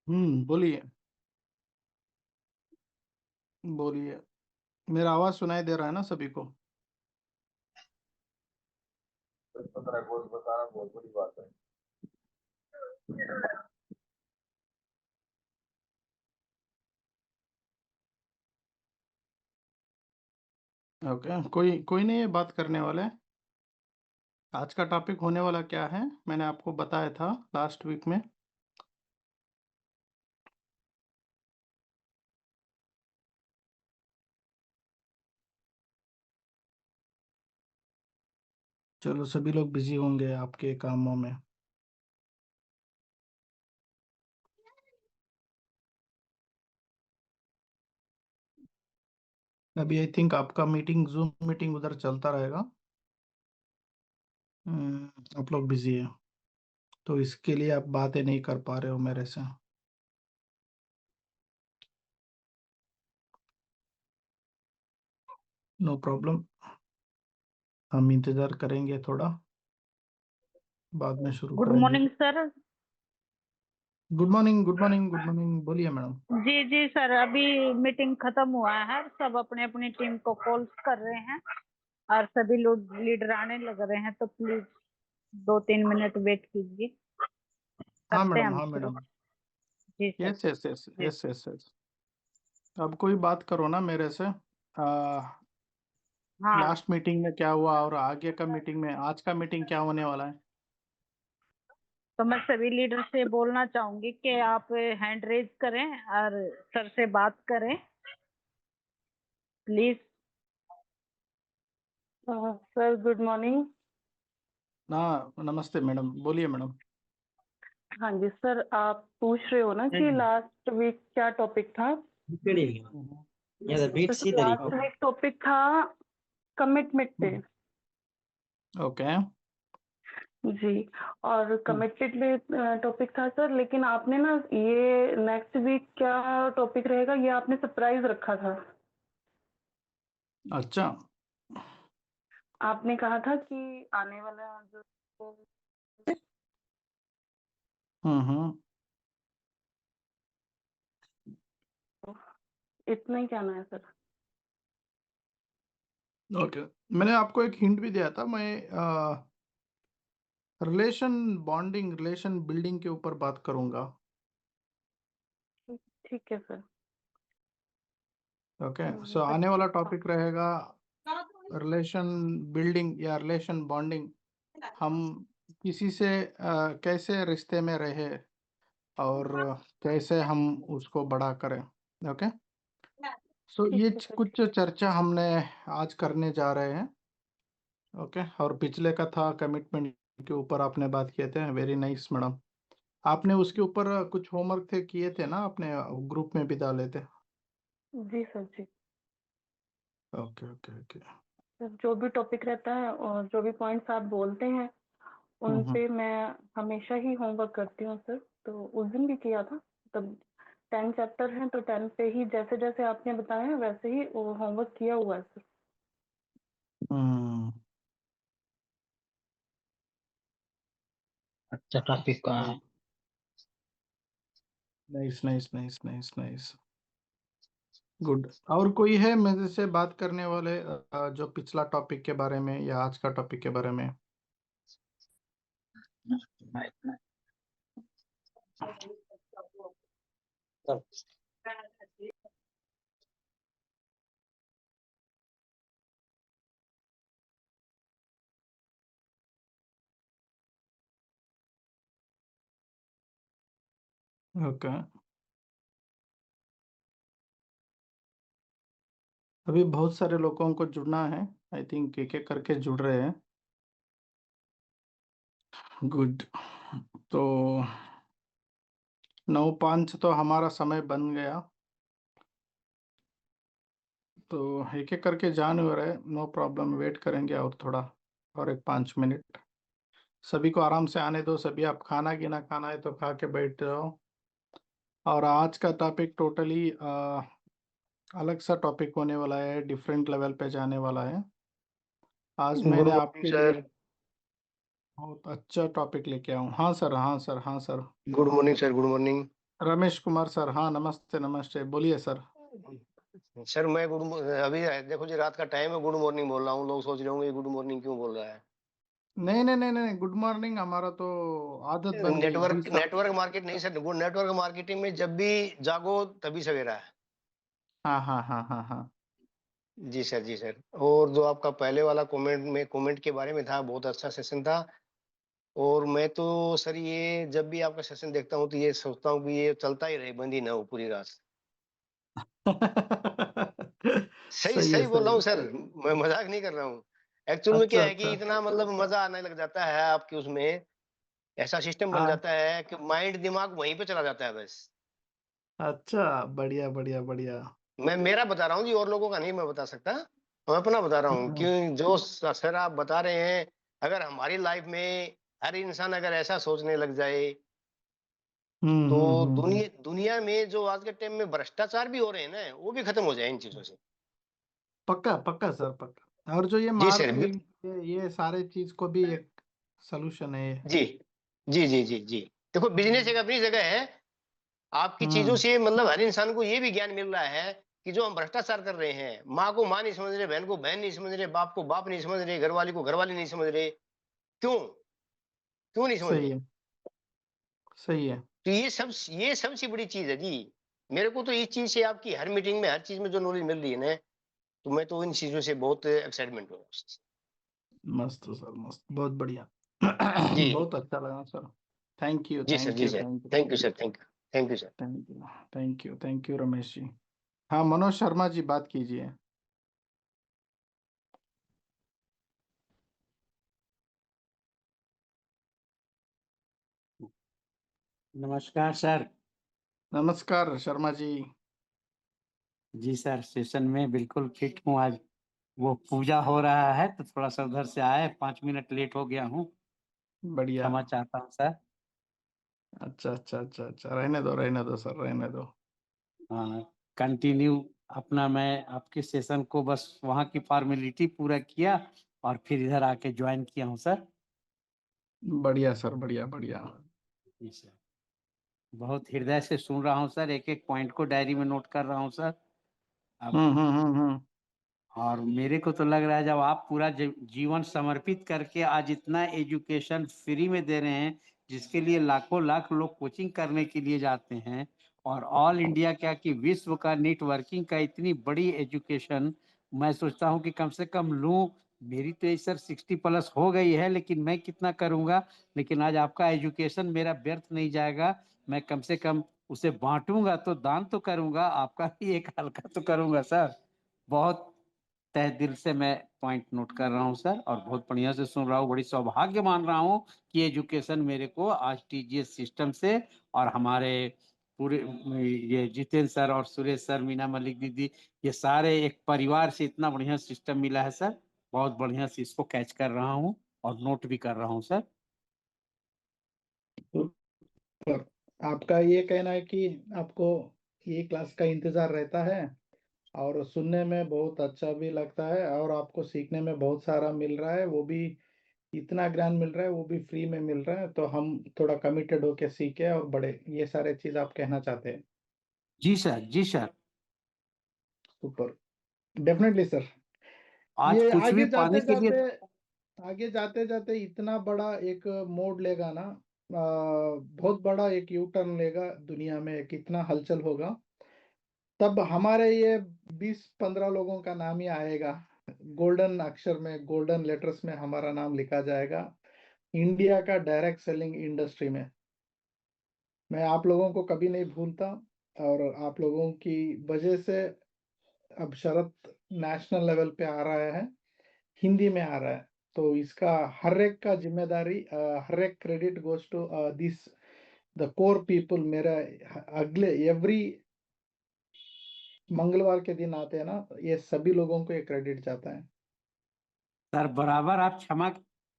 बोलिए। बोलिए। मेरा आवाज सुनाई दे रहा है ना सभी को? तो 15 गोल बताना बहुत बड़ी बात है। ओके, कोई कोई नहीं है बात करने वाले। आज का टॉपिक होने वाला क्या है, मैंने आपको बताया था लास्ट वीक में। चलो, सभी लोग बिजी होंगे आपके कामों में। अभी आई थिंक आपका मीटिंग, जूम मीटिंग उधर चलता रहेगा। आप लोग बिजी है तो इसके लिए आप बातें नहीं कर पा रहे हो मेरे से। नो प्रॉब्लम, हम इंतजार करेंगे थोड़ा, बाद में शुरू गुड करेंगे। Morning sir. Good morning, good morning, good morning. बोलिए मैडम। जी जी सर, अभी मीटिंग खत्म हुआ है, सब अपने अपनी टीम को कॉल कर रहे हैं और सभी लोग लीडर आने लग रहे हैं, तो प्लीज 2-3 मिनट वेट कीजिए। हाँ करते हैं मैडम, हम हाँ शुरू। मैडम। जी सर। यस यस यस जी यस यस यस। अब कोई बात करो ना मेरे से। हाँ, लास्ट मीटिंग में क्या हुआ और आगे का मीटिंग में, आज का मीटिंग क्या होने वाला है? तो मैं सभी लीडर से बोलना चाहूंगी कि आप हैंड रेज करें और सर से बात करें प्लीज। Sir good morning. ना, नमस्ते मैडम, बोलिए मैडम। हाँ जी सर, आप पूछ रहे हो ना कि लास्ट वीक क्या टॉपिक था। लास्ट वीक टॉपिक था कमिटमेंट पे। ओके। जी, और कमिटमेंट में टॉपिक था सर, लेकिन आपने ना ये नेक्स्ट वीक क्या टॉपिक रहेगा ये आपने सरप्राइज रखा था। अच्छा। आपने कहा था कि आने वाला जो हम्म। इतना ही कहना है सर। ओके, मैंने आपको एक हिंट भी दिया था। मैं रिलेशन बॉन्डिंग, रिलेशन बिल्डिंग के ऊपर बात करूंगा। ठीक है सर। ओके, सो आने वाला टॉपिक रहेगा रिलेशन बिल्डिंग या रिलेशन बॉन्डिंग। हम किसी से कैसे रिश्ते में रहे और कैसे हम उसको बड़ा करें। ओके, सो ठीक ये है सर। कुछ चर्चा हमने आज करने जा रहे हैं। ओके, और पिछले का था कमिटमेंट के ऊपर आपने बात किए थे। Very nice madam. आपने उसके ऊपर कुछ होमवर्क थे किए थे ना, अपने ग्रुप में भी डाले थे। जी सर जी। Okay okay okay. सर जो भी टॉपिक रहता है और जो भी पॉइंट्स आप बोलते हैं उन हम्म। पे मैं हमेशा ही होमवर्क करती हूँ सर। तो उस दिन भी किया था। तब 10 चैप्टर हैं तो 10 पे ही जैसे जैसे आपने बताया है वैसे ही वो होमवर्क किया हुआ है सर। हम्म। अच्छा टॉपिक का है। Nice nice nice nice nice. Good. और कोई है मेरे से बात करने वाले, जो पिछला टॉपिक के बारे में या आज का टॉपिक के बारे में? ओके, अभी बहुत सारे लोगों को जुड़ना है। आई थिंक एक एक करके जुड़ रहे हैं। गुड। तो 9:05 तो हमारा समय बन गया, तो एक एक करके जान हो रहे। नो प्रॉब्लम, वेट करेंगे और थोड़ा, और एक 5 मिनट। सभी को आराम से आने दो। सभी आप खाना गिना खाना है तो खा के बैठ जाओ। और आज का टॉपिक टोटली अलग सा टॉपिक होने वाला है, डिफरेंट लेवल पे जाने वाला है। आज गुड मैंने मॉर्निंग आपके लिए सर। बहुत अच्छा टॉपिक लेके आऊँ। हाँ सर, हाँ सर, हाँ sir. Good morning sir, good morning. Ramesh Kumar sir, हाँ नमस्ते नमस्ते, बोलिए सर। सर मैं अभी देखो जी रात का टाइम है, गुड मॉर्निंग बोल रहा हूँ। लोग सोच रहे होंगे गुड मॉर्निंग क्यों बोल रहा है। नहीं नहीं नहीं नहीं, गुड मॉर्निंग हमारा तो आदत बन गई जी नेटवर्क सब। नेटवर्क मार्केट नहीं सर, गुड नेटवर्क मार्केटिंग में जब भी जागो तभी सवेरा है। हाँ हाँ हाँ हाँ हाँ। जी सर, जी सर। और जो आपका पहले वाला कमेंट के बारे में था, बहुत अच्छा सेशन था। और मैं तो सर ये जब भी आपका सेशन देखता हूँ तो ये सोचता हूँ कि ये चलता ही रहे, बंद ही ना हो पूरी रात। सही सही है सही बोल रहा सही हूँ है। सर, मैं मजाक नहीं कर रहा हूँ। एक्चुअल में क्या अच्छा है कि अच्छा। इतना मतलब मजा आने लग जाता है आपके उसमें, ऐसा सिस्टम बन हाँ। जाता है कि माइंड दिमाग वहीं पे चला जाता है बस। अच्छा, बढ़िया बढ़िया बढ़िया। मैं मेरा बता रहा हूँ जी, और लोगों का नहीं मैं बता सकता। मैं अपना बता रहा हूँ हम्म कि जो सर आप बता रहे हैं, अगर हमारी लाइफ में हर इंसान अगर ऐसा सोचने लग जाए तो हम्म। दुनिया में जो आज के टाइम में भ्रष्टाचार भी हो रहे हैं ना, वो भी खत्म हो जाए इन चीजों से। पक्का पक्का सर, पक्का। और जो ये जी सर। मार्केटिंग, ये सारे चीज को भी एक सलूशन है ये। जी जी जी जी जी। देखो बिजनेस एक अपनी जगह है। आपकी चीजों हम्म। से मतलब हर इंसान को ये भी ज्ञान मिल रहा है कि जो हम भ्रष्टाचार कर रहे हैं, माँ को माँ नहीं समझ रहे, बहन को बहन नहीं समझ रहे, बाप को बाप नहीं समझ रहे, घरवाली को घरवाली नहीं समझ रहे। क्यों क्यों नहीं समझ सही रहे। है सही है। तो ये सबसे बड़ी चीज है जी। मेरे को तो इस चीज से आपकी हर मीटिंग में हर चीज में जो नॉलेज मिल रही है ना, तो मैं तो इन चीजों से बहुत एक्साइटमेंट हो रहा हूँ। मस्त सर, मस्त, बहुत बढ़िया। जी बहुत अच्छा लगा सर। थैंक यू जी सर, थैंक जी you sir. Thank you thank you sir, thank you, thank you sir. Thank you thank you Ramesh ji. हाँ, मनोज शर्मा जी बात कीजिए। नमस्कार सर। नमस्कार शर्मा जी। जी सर, सेशन में बिल्कुल फिट हूँ आज। वो पूजा हो रहा है तो थोड़ा सा उधर से आए, 5 मिनट लेट हो गया हूँ। बढ़िया। क्षमा चाहता हूँ सर। अच्छा अच्छा अच्छा अच्छा, रहने दो सर, रहने दो। हाँ, कंटिन्यू अपना मैं आपके सेशन को बस वहाँ की फॉर्मेलिटी पूरा किया और फिर इधर आके ज्वाइन किया हूँ सर। बढ़िया सर, बढ़िया बढ़िया। जी सर, बहुत हृदय से सुन रहा हूँ सर, एक एक पॉइंट को डायरी में नोट कर रहा हूँ सर। अब हम्म। और मेरे को तो लग रहा है जब आप पूरा जीवन समर्पित करके आज इतना एजुकेशन फ्री में दे रहे हैं, जिसके लिए लाखों लाख लोग कोचिंग करने के लिए जाते हैं, और ऑल इंडिया क्या कि विश्व का नेटवर्किंग का इतनी बड़ी एजुकेशन, मैं सोचता हूँ कि कम से कम लूँ। मेरी तो ये सर 60+ हो गई है, लेकिन मैं कितना करूँगा। लेकिन आज आपका एजुकेशन मेरा व्यर्थ नहीं जाएगा। मैं कम से कम उसे बांटूंगा तो दान तो करूंगा, आपका भी एक हल्का तो करूंगा सर। बहुत तहे दिल से मैं पॉइंट नोट कर रहा हूँ सर, और बहुत बढ़िया से सुन रहा हूँ। बड़ी सौभाग्य मान रहा हूँ कि एजुकेशन मेरे को आज टीजीएस सिस्टम से और हमारे पूरे ये जितेंद्र सर और सुरेश सर, मीना मलिक दीदी, ये सारे एक परिवार से इतना बढ़िया सिस्टम मिला है सर। बहुत बढ़िया से इसको कैच कर रहा हूँ और नोट भी कर रहा हूँ सर। पर आपका ये कहना है कि आपको ये क्लास का इंतजार रहता है, और सुनने में बहुत अच्छा भी लगता है, और आपको सीखने में बहुत सारा मिल रहा है, वो भी इतना ज्ञान मिल रहा है, वो भी फ्री में मिल रहा है, तो हम थोड़ा कमिटेड होके सीखे और बढ़े, ये सारे चीज आप कहना चाहते हैं। जी सर, जी सर। सुपर। Definitely sir. आज ये कुछ भी पाने के लिए। आगे जाते जाते इतना बड़ा एक मोड़ लेगा ना, बहुत बड़ा एक यू टर्न लेगा दुनिया में, कितना हलचल होगा। तब हमारे ये 20-15 लोगों का नाम ही आएगा, गोल्डन अक्षर में, गोल्डन लेटर्स में हमारा नाम लिखा जाएगा इंडिया का डायरेक्ट सेलिंग इंडस्ट्री में। मैं आप लोगों को कभी नहीं भूलता, और आप लोगों की वजह से अब शरत नेशनल लेवल पे आ रहा है, हिंदी में आ रहा है। तो इसका हर एक का जिम्मेदारी, हर एक credit goes to this the core people. मेरा अगले एवरी मंगलवार के दिन आते हैं ना, ये सभी लोगों को ये क्रेडिट जाता है। सर बराबर आप क्षमा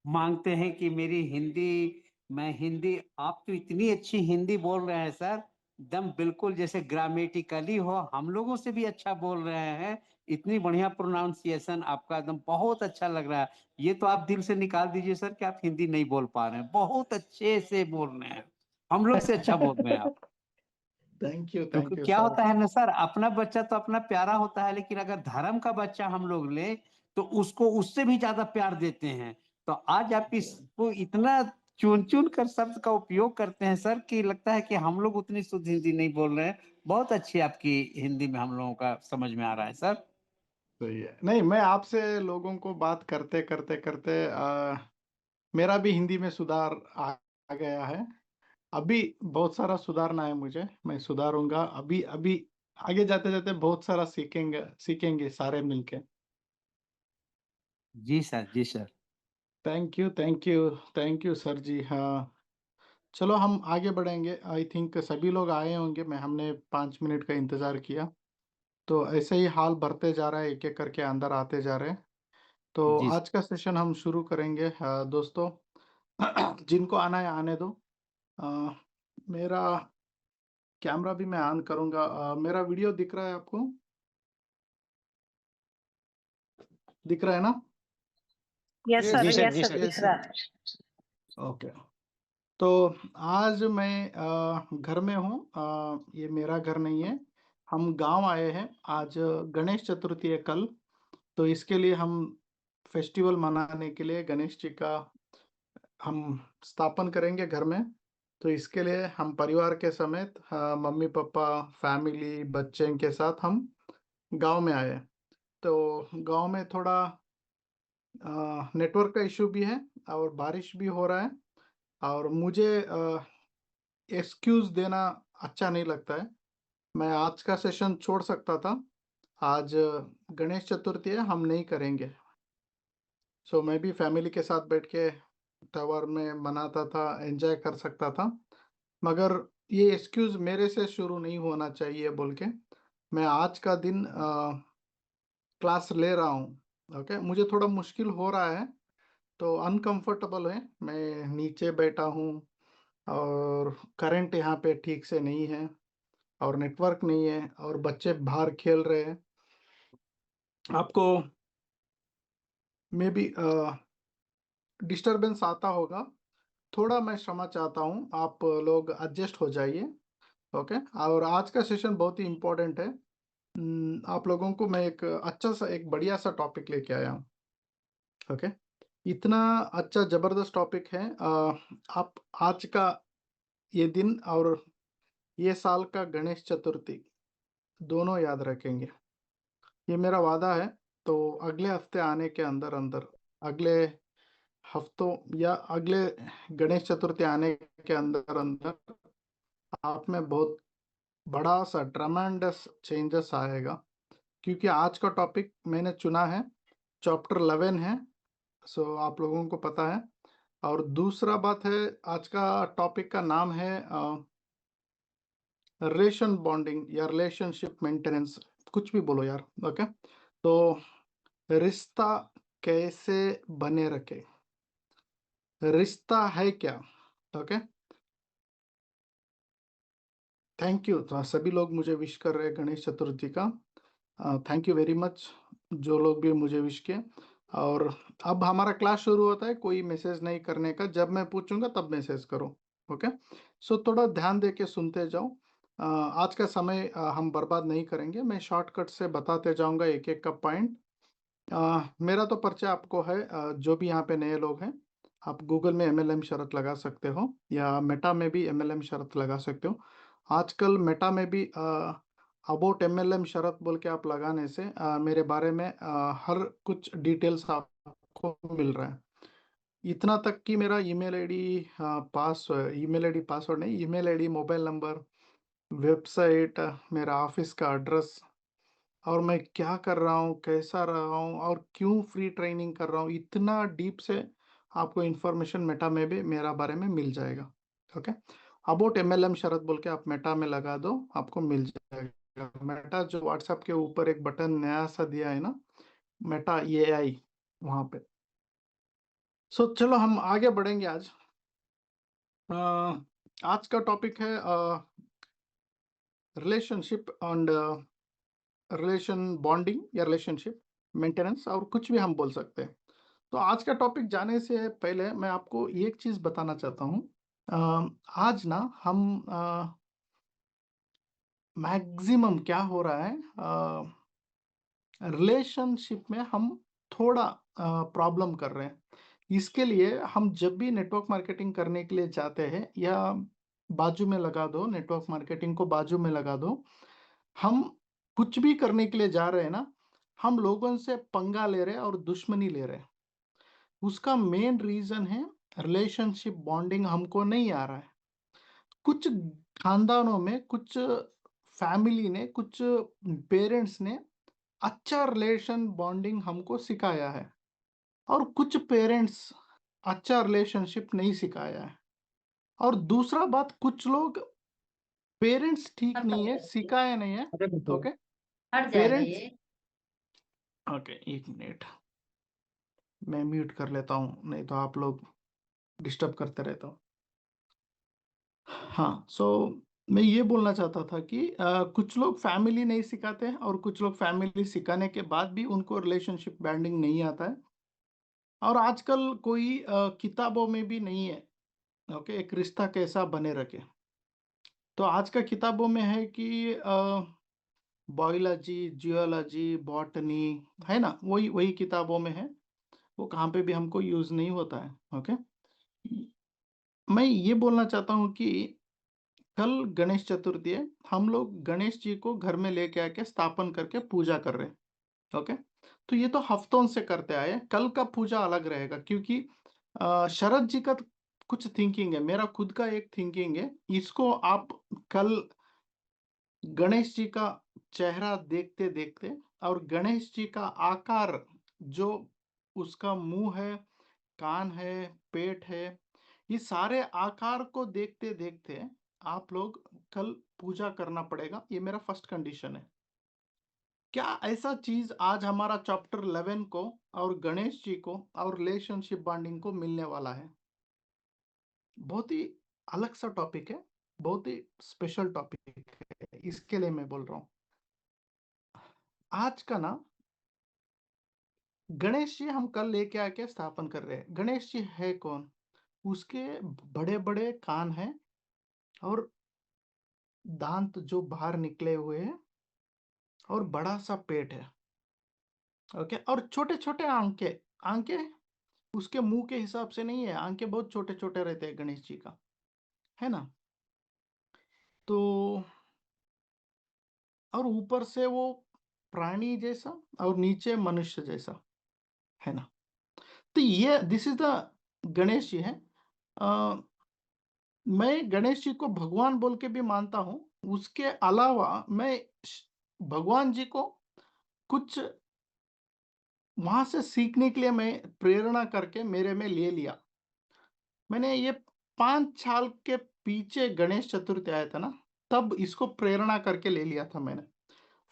मांगते हैं कि मेरी हिंदी, मैं हिंदी, आप तो इतनी अच्छी हिंदी बोल रहे हैं सर, एकदम बिल्कुल जैसे ग्रामेटिकली हो, हम लोगों से भी अच्छा बोल रहे हैं। इतनी बढ़िया प्रोनाउंसिएशन आपका, एकदम बहुत अच्छा लग रहा है। ये तो आप दिल से निकाल दीजिए सर कि आप हिंदी नहीं बोल पा रहे हैं, बहुत अच्छे से बोल रहे हैं, हम लोग से अच्छा बोल रहे हैं आप। क्योंकि यू क्या सर। होता है ना सर, अपना बच्चा तो अपना प्यारा होता है, लेकिन अगर धर्म का बच्चा हम लोग ले तो उसको उससे भी ज्यादा प्यार देते हैं। तो आज आप इसको इतना चुन चुन कर शब्द का उपयोग करते हैं सर कि लगता है कि हम लोग उतनी शुद्ध हिंदी नहीं बोल रहे हैं। बहुत अच्छी आपकी हिंदी में हम लोगों का समझ में आ रहा है सर। सही है। नहीं, मैं आपसे लोगों को बात करते करते करते मेरा भी हिंदी में सुधार आ गया है। अभी बहुत सारा सुधारना है मुझे, मैं सुधारूंगा। अभी अभी आगे जाते जाते बहुत सारा सीखेंगे सीखेंगे सारे मिलके। जी सर, जी sir. Thank you, thank you, thank you sir जी। हाँ, चलो हम आगे बढ़ेंगे। आई थिंक सभी लोग आए होंगे, मैं हमने 5 मिनट का इंतजार किया। तो ऐसे ही हाल बढ़ते जा रहा है, एक एक करके अंदर आते जा रहे हैं। तो जी आज का सेशन हम शुरू करेंगे। दोस्तों, जिनको आना है आने दो। अ, मेरा कैमरा भी मैं ऑन करूंगा। मेरा वीडियो दिख रहा है आपको? दिख रहा है ना? यस यस सर, जी सर, यस जी सर, सर। दिख रहा है। ओके। तो आज मैं घर में हूँ। ये मेरा घर नहीं है, हम गांव आए हैं। आज गणेश चतुर्थी है कल, तो इसके लिए हम फेस्टिवल मनाने के लिए गणेश जी का हम स्थापन करेंगे घर में। तो इसके लिए हम परिवार के समेत, मम्मी पापा, फैमिली, बच्चे के साथ हम गांव में आए। तो गांव में थोड़ा नेटवर्क का इशू भी है और बारिश भी हो रहा है, और मुझे एक्सक्यूज देना अच्छा नहीं लगता है। मैं आज का सेशन छोड़ सकता था, आज गणेश चतुर्थी है, हम नहीं करेंगे। सो मैं भी फैमिली के साथ बैठ के टावर में मनाता था, एंजॉय कर सकता था। मगर ये एक्सक्यूज मेरे से शुरू नहीं होना चाहिए बोल के मैं आज का दिन क्लास ले रहा हूँ। ओके, मुझे थोड़ा मुश्किल हो रहा है, तो अनकंफर्टेबल है। मैं नीचे बैठा हूँ और करंट यहाँ पे ठीक से नहीं है और नेटवर्क नहीं है और बच्चे बाहर खेल रहे हैं। आपको मे बी डिस्टरबेंस आता होगा, थोड़ा मैं क्षमा चाहता हूँ, आप लोग एडजस्ट हो जाइए। ओके, और आज का सेशन बहुत ही इम्पोर्टेंट है। आप लोगों को मैं एक अच्छा सा, एक बढ़िया सा टॉपिक लेके आया हूँ। ओके, इतना अच्छा जबरदस्त टॉपिक है। आप आज का ये दिन और ये साल का गणेश चतुर्थी दोनों याद रखेंगे, ये मेरा वादा है। तो अगले हफ्ते आने के अंदर अंदर, अगले हफ्तों या अगले गणेश चतुर्थी आने के अंदर अंदर आप में बहुत बड़ा सा ट्रमेंडस चेंजेस आएगा, क्योंकि आज का टॉपिक मैंने चुना है, चैप्टर 11 है। सो आप लोगों को पता है। और दूसरा बात है, आज का टॉपिक का नाम है रिलेशन बॉन्डिंग या रिलेशनशिप मेंटेनेंस, कुछ भी बोलो यार। ओके, तो रिश्ता कैसे बने रखे, रिश्ता है क्या। Okay, thank you. तो सभी लोग मुझे विश कर रहे हैं गणेश चतुर्थी का, थैंक यू वेरी मच जो लोग भी मुझे विश किए। और अब हमारा क्लास शुरू होता है, कोई मैसेज नहीं करने का, जब मैं पूछूंगा तब मैसेज करो। ओके, सो थोड़ा ध्यान दे के सुनते जाओ। आज का समय हम बर्बाद नहीं करेंगे, मैं शॉर्टकट से बताते जाऊंगा एक एक का पॉइंट। मेरा तो परिचय आपको है। जो भी यहाँ पे नए लोग हैं, आप गूगल में MLM शरत लगा सकते हो या मेटा में भी MLM शरत लगा सकते हो। आजकल मेटा में भी अबाउट MLM शरत बोल के आप लगाने से मेरे बारे में हर कुछ डिटेल्स आपको मिल रहा है। इतना तक कि मेरा email ID email ID password नहीं, email ID, mobile number, website, मेरा ऑफिस का एड्रेस, और मैं क्या कर रहा हूँ, कैसा रहा हूँ और क्यों फ्री ट्रेनिंग कर रहा हूँ, इतना डीप से आपको इन्फॉर्मेशन मेटा में भी मेरा बारे में मिल जाएगा। ओके, अबाउट MLM शरत बोल के आप मेटा में लगा दो, आपको मिल जाएगा। मेटा जो व्हाट्सएप के ऊपर एक बटन नया सा दिया है ना, मेटा AI, वहाँ पे। सो चलो हम आगे बढ़ेंगे आज। आज का टॉपिक है रिलेशनशिप एंड रिलेशन बॉन्डिंग या रिलेशनशिप मेंटेनेंस, और कुछ भी हम बोल सकते हैं। तो आज का टॉपिक जाने से पहले मैं आपको एक चीज बताना चाहता हूँ। आज ना हम मैक्सिमम क्या हो रहा है, रिलेशनशिप में हम थोड़ा प्रॉब्लम कर रहे हैं। इसके लिए हम जब भी नेटवर्क मार्केटिंग करने के लिए जाते हैं, या बाजू में लगा दो, नेटवर्क मार्केटिंग को बाजू में लगा दो, हम कुछ भी करने के लिए जा रहे हैं ना, हम लोगों से पंगा ले रहे हैं और दुश्मनी ले रहे हैं। उसका मेन रीजन है रिलेशनशिप बॉन्डिंग हमको नहीं आ रहा है। कुछ खानदानों में, कुछ फैमिली ने, कुछ पेरेंट्स ने अच्छा रिलेशन बॉन्डिंग हमको सिखाया है, और कुछ पेरेंट्स अच्छा रिलेशनशिप नहीं सिखाया है। और दूसरा बात, कुछ लोग पेरेंट्स ठीक नहीं है, सिखाया नहीं है। ओके, हट जाएगा पेरेंट्स, ये। ओके, एक मिनट मैं म्यूट कर लेता हूँ, नहीं तो आप लोग डिस्टर्ब करते रहते हो। हाँ, सो मैं ये बोलना चाहता था कि कुछ लोग फैमिली नहीं सिखाते हैं, और कुछ लोग फैमिली सिखाने के बाद भी उनको रिलेशनशिप बॉन्डिंग नहीं आता है। और आजकल कोई किताबों में भी नहीं है, ओके, एक रिश्ता कैसा बने रखे। तो आज का किताबों में है कि बायोलॉजी, जियोलॉजी, बॉटनी, है ना, वही वही किताबों में है। वो कहाँ पे भी हमको यूज नहीं होता है। ओके, मैं ये बोलना चाहता हूँ कि कल गणेश चतुर्थी है, हम लोग गणेश जी को घर में लेके आके स्थापन करके पूजा कर रहे हैं। ओके, तो ये तो हफ्तों से करते आए हैं। कल का पूजा अलग रहेगा, क्योंकि शरद जी का कुछ थिंकिंग है, मेरा खुद का एक थिंकिंग है। इसको आप कल गणेश जी का चेहरा देखते देखते, और गणेश जी का आकार, जो उसका मुंह है, कान है, पेट है, ये सारे आकार को देखते देखते आप लोग कल पूजा करना पड़ेगा। ये मेरा फर्स्ट कंडीशन है। क्या ऐसा चीज आज हमारा चैप्टर 11 को और गणेश जी को और रिलेशनशिप बॉन्डिंग को मिलने वाला है? बहुत ही अलग सा टॉपिक है, बहुत ही स्पेशल टॉपिक है, इसके लिए मैं बोल रहा हूँ। आज का ना, गणेश जी हम कल लेके आके स्थापन कर रहे हैं। गणेश जी है कौन? उसके बड़े बड़े कान हैं, और दांत जो बाहर निकले हुए हैं, और बड़ा सा पेट है। ओके, और छोटे छोटे आंखें। आंखें उसके मुंह के हिसाब से नहीं है, आंखें बहुत छोटे छोटे रहते हैं गणेश जी का, है ना। तो और ऊपर से वो प्राणी जैसा, और नीचे मनुष्य जैसा, है ना। तो ये this is the Ganesh ji है। मैं गणेश जी को भगवान बोल के भी मानता हूँ। उसके अलावा मैं भगवान जी को कुछ वहां से सीखने के लिए मैं प्रेरणा करके मेरे में ले लिया। मैंने ये 5 साल के पीछे गणेश चतुर्थी आया था ना, तब इसको प्रेरणा करके ले लिया था मैंने।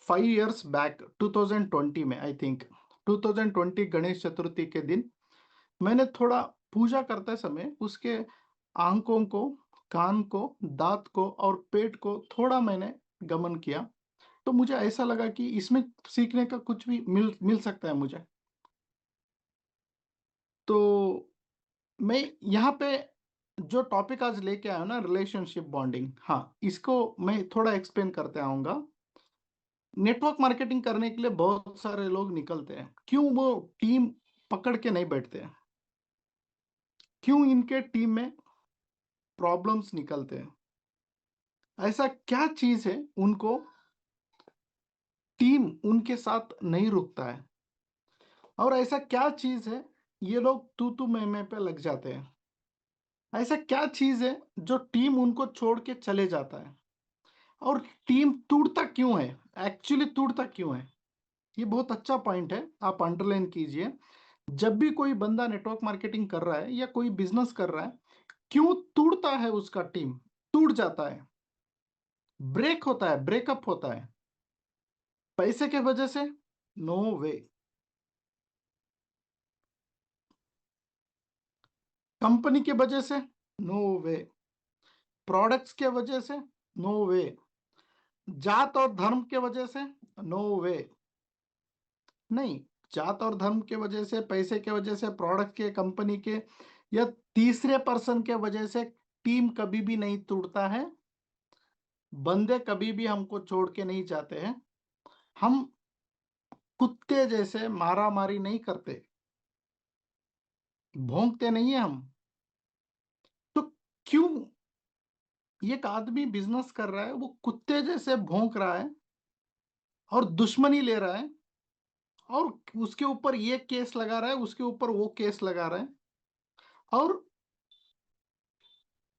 5 years बैक, 2020 में, आई थिंक 2020 गणेश चतुर्थी के दिन मैंने थोड़ा पूजा करते समय उसके आंखों को, कान को, दांत को और पेट को थोड़ा मैंने गमन किया। तो मुझे ऐसा लगा कि इसमें सीखने का कुछ भी मिल सकता है मुझे। तो मैं यहाँ पे जो टॉपिक आज लेके आया हूँ ना, रिलेशनशिप बॉन्डिंग, हाँ, इसको मैं थोड़ा एक्सप्लेन करते आऊंगा। नेटवर्क मार्केटिंग करने के लिए बहुत सारे लोग निकलते हैं, क्यों वो टीम पकड़ के नहीं बैठते हैं? क्यों इनके टीम में प्रॉब्लम्स निकलते हैं? ऐसा क्या चीज है उनको टीम उनके साथ नहीं रुकता है? और ऐसा क्या चीज है ये लोग तू मैं पे लग जाते हैं? ऐसा क्या चीज है जो टीम उनको छोड़ के चले जाता है? और टीम टूटता क्यों है? एक्चुअली टूटता क्यों है? ये बहुत अच्छा पॉइंट है, आप अंडरलाइन कीजिए। जब भी कोई बंदा नेटवर्क मार्केटिंग कर रहा है या कोई बिजनेस कर रहा है, क्यों टूटता है उसका टीम? टूट जाता है, ब्रेक होता है, ब्रेकअप होता है। पैसे के वजह से? नो वे। कंपनी के वजह से? नो वे। प्रोडक्ट्स के वजह से? नो वे। जात और धर्म के वजह से? नो वे। नहीं, जात और धर्म के वजह से, पैसे के वजह से, प्रोडक्ट के, कंपनी के, या तीसरे पर्सन के वजह से टीम कभी भी नहीं टूटता है। बंदे कभी भी हमको छोड़ के नहीं जाते हैं। हम कुत्ते जैसे मारा मारी नहीं करते, भौंकते नहीं है हम। तो क्यों एक आदमी बिजनेस कर रहा है, वो कुत्ते जैसे भौंक रहा है और दुश्मनी ले रहा है, और उसके ऊपर ये केस लगा रहा है, उसके ऊपर वो केस लगा रहा है, और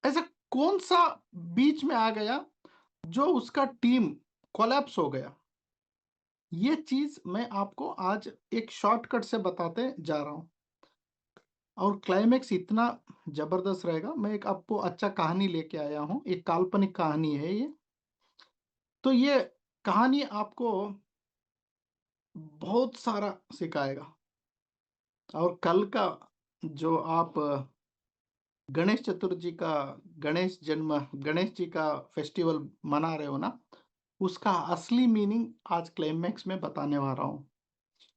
ऐसा कौन सा बीच में आ गया जो उसका टीम कोलैप्स हो गया? ये चीज मैं आपको आज एक शॉर्टकट से बताते जा रहा हूं, और क्लाइमेक्स इतना जबरदस्त रहेगा। मैं एक आपको अच्छा कहानी लेके आया हूं, एक काल्पनिक कहानी है ये। तो ये कहानी आपको बहुत सारा सिखाएगा। और कल का जो आप गणेश चतुर्थी का, गणेश जी का फेस्टिवल मना रहे हो ना, उसका असली मीनिंग आज क्लाइमैक्स में बताने वाला हूँ।